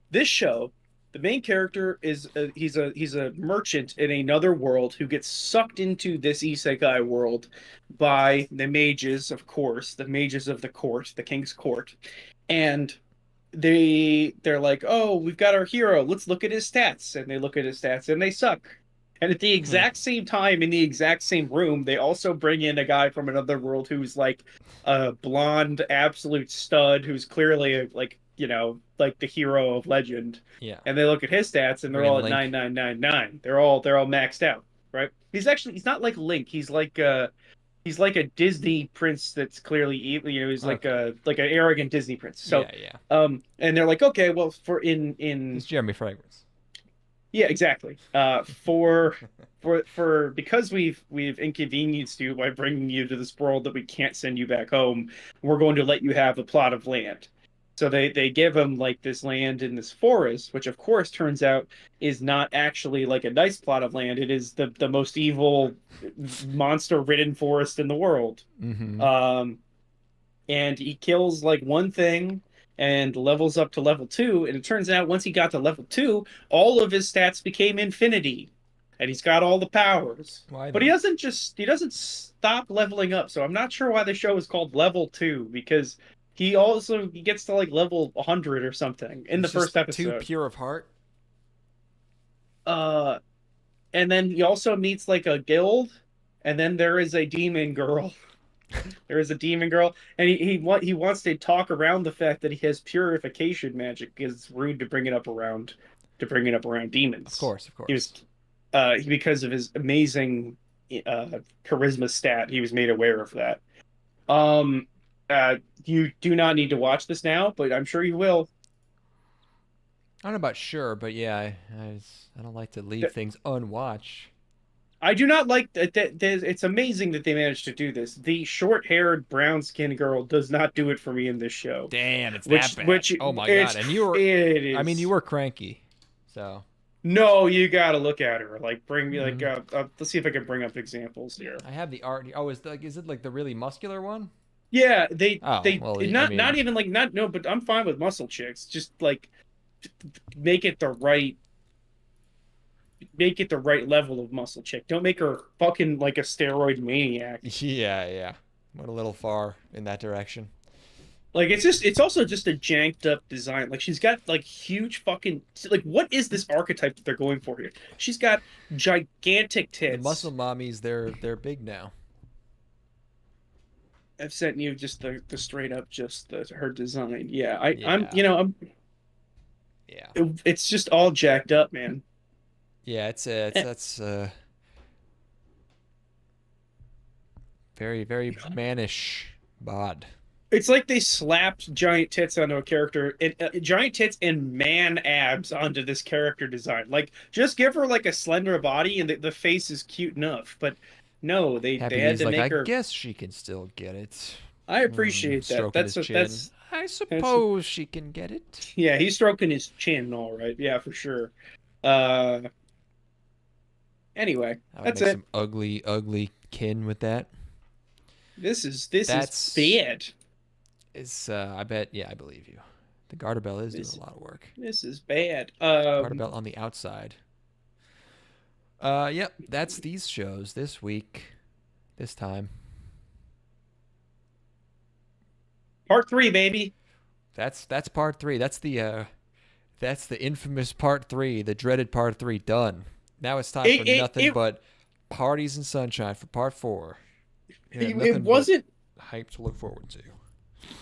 this show, the main character is he's a merchant in another world who gets sucked into this isekai world by the mages, of course, the mages of the court, the king's court, and they're like, oh, we've got our hero, let's look at his stats, and they look at his stats and they suck. And at the exact same time, in the exact same room, they also bring in a guy from another world who's like a blonde absolute stud who's clearly like the hero of legend. Yeah. And they look at his stats and they're all at 9999. They're all maxed out, right? He's not like Link. He's like a Disney prince that's clearly evil. He's like an arrogant Disney prince. So yeah. And they're like, okay, well, for in it's Jeremy Fragrance. Yeah, exactly. Because we've inconvenienced you by bringing you to this world that we can't send you back home, we're going to let you have a plot of land. So they give him like this land in this forest, which of course turns out is not actually like a nice plot of land. It is the most evil, monster-ridden forest in the world. Mm-hmm. And he kills like one thing and levels up to level 2, and it turns out once he got to level 2, all of his stats became infinity, and he's got all the powers. But he doesn't stop leveling up, so I'm not sure why the show is called Level 2, because he gets to like level 100 or something in the He's first just too episode. pure of heart. Uh, and then he also meets like a guild, and then there is a demon girl. There is a demon girl, and he wants to talk around the fact that he has purification magic because it's rude to bring it up around Of demons. course, of He was course. because of his amazing charisma stat, he was made aware of that. Um, you do not need to watch this now, but I'm sure you will. I don't know about sure, but yeah, I don't like to leave things unwatched. I do not like that. It's amazing that they managed to do this. The short-haired, brown-skinned girl does not do it for me in this show. Damn, it's that bad. Which Oh my god! And you were, it I mean, you is. were cranky, so. No, you gotta look at her. Like, bring me like. Mhm. Let's see if I can bring up examples here. I have the art. Oh, is it like the really muscular one? Yeah, Oh, they well, I not mean, even like not no, but I'm fine with muscle chicks. Just like make it the right make it the right level of muscle chick. Don't make her fucking like a steroid maniac. yeah, yeah. Went a little far in that direction. Like it's also just a janked up design. Like she's got like huge fucking like what is this archetype that they're going for here? She's got gigantic The muscle tits. mommies, they're big now. I've sent you just the straight up just her design. Yeah, I'm Yeah, yeah, it's just all jacked up, man. yeah. Eh, That's very very mannish bod. It's like they slapped giant tits onto a character, and giant tits and man abs onto this character design. Like, just give her like a slender body, and the face is cute enough. But no, they Happy had D's to like, make I her. guess she can still get it. I appreciate that. Stroking his chin. I That's suppose she can get it. yeah. He's stroking his chin, all right. Yeah, for sure. Uh, anyway, I would that's make it. some ugly, ugly kin with that. This is That's bad. I bet. Yeah, I believe you. The garter belt is doing This a lot of work. this is bad. Garter belt on the outside. Yep. That's these shows this week. This time. Part 3, baby. That's part 3. That's the infamous part 3, the dreaded part 3 done. Now it's time for It it nothing it but parties and sunshine for part 4. We have it nothing but wasn't hype to look forward to.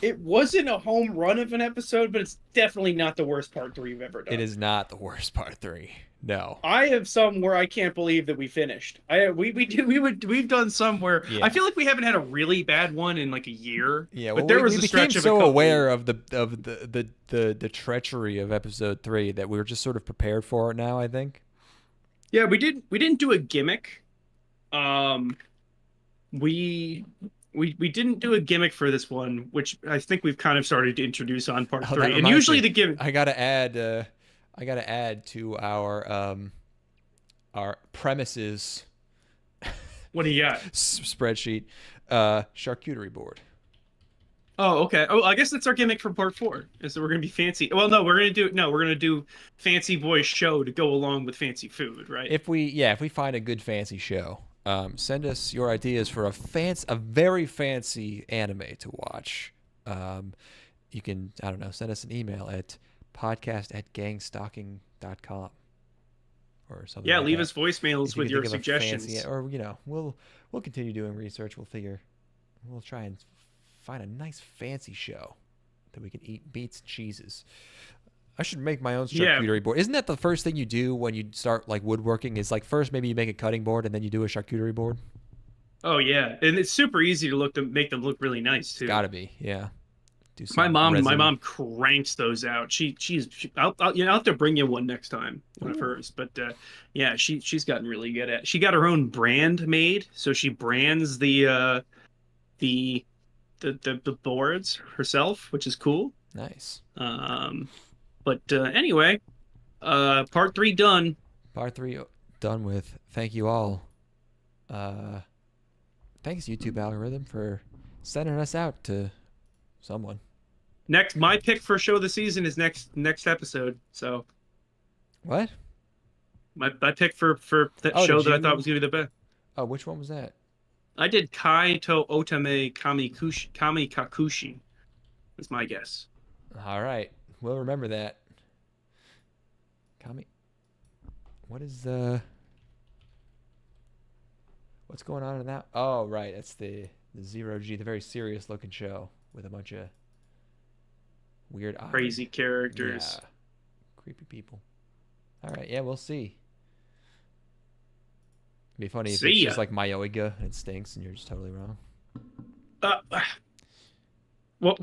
it wasn't a home run of an episode, but it's definitely not the worst part 3 you've ever It done. is not the worst part 3. No. I have some where I can't believe that we finished. We've done some where I Yeah. feel like we haven't had a really bad one in like a year, Yeah, but well, there was we a became stretch of a so couple. aware of the treachery of episode 3 that we were just sort of prepared for it now, I think. Yeah, we didn't do a gimmick. Um, we we didn't do a gimmick for this one, which I think we've kind of started to introduce on part Oh, that 3. And reminds usually me. the gimmick. I gotta add to our premises What do you got? spreadsheet charcuterie board. Oh, okay. Oh, I guess that's our gimmick for part 4. Is that we're gonna be fancy. Well, no, we're gonna do fancy boy show to go along with fancy food, right? If we find a good fancy show, send us your ideas for a very fancy anime to watch. You can, I don't know, send us an email at podcast@gangstalking.com or something Yeah, like leave that. us voicemails If you with can your think of a suggestions. fancy, or we'll continue doing research. We'll try and find a nice fancy show that we can eat beets and cheeses. I should make my own Yeah. charcuterie board. Isn't that the first thing you do when you start like woodworking? Is like first maybe you make a cutting board and then you do a charcuterie board? Oh yeah, and it's super easy to make them look really nice It's too. gotta be, yeah. Do My some mom, my resin. mom cranks those out. I'll have to bring you one next time, one of Ooh, hers. But yeah, she's gotten really good at. She got her own brand made, so she brands the the boards herself, which is cool. nice. Um, but anyway, part 3 done. Part 3 done with. Thank you all. Thanks YouTube algorithm for sending us out to someone. Next, my pick for show of the season is next episode. So What? my pick for that Oh, show did that I you? thought was gonna be the best. Oh, which one was that? I did Kai to Otame Kamikakushi. That's my guess. All right. We'll remember that. Kami. What is the... What's going on in that? Oh, right. That's the Zero G, the very serious looking show with a bunch of weird, odd, Crazy characters. yeah, creepy people. All right. Yeah, we'll see. It'd be funny if See it's ya. just like Myoiga and it stinks and you're just totally wrong. Uh, well,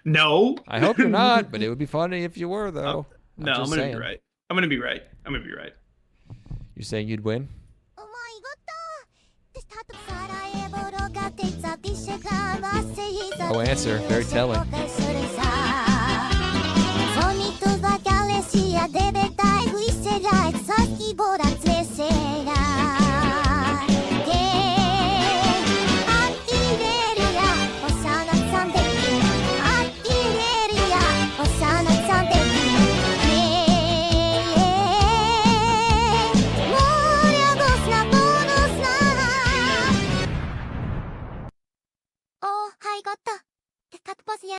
no. I hope you're not, but it would be funny if you were, though. No, I'm just gonna saying. be right. I'm gonna be right. I'm gonna be right. You're saying you'd win? No answer. Very telling.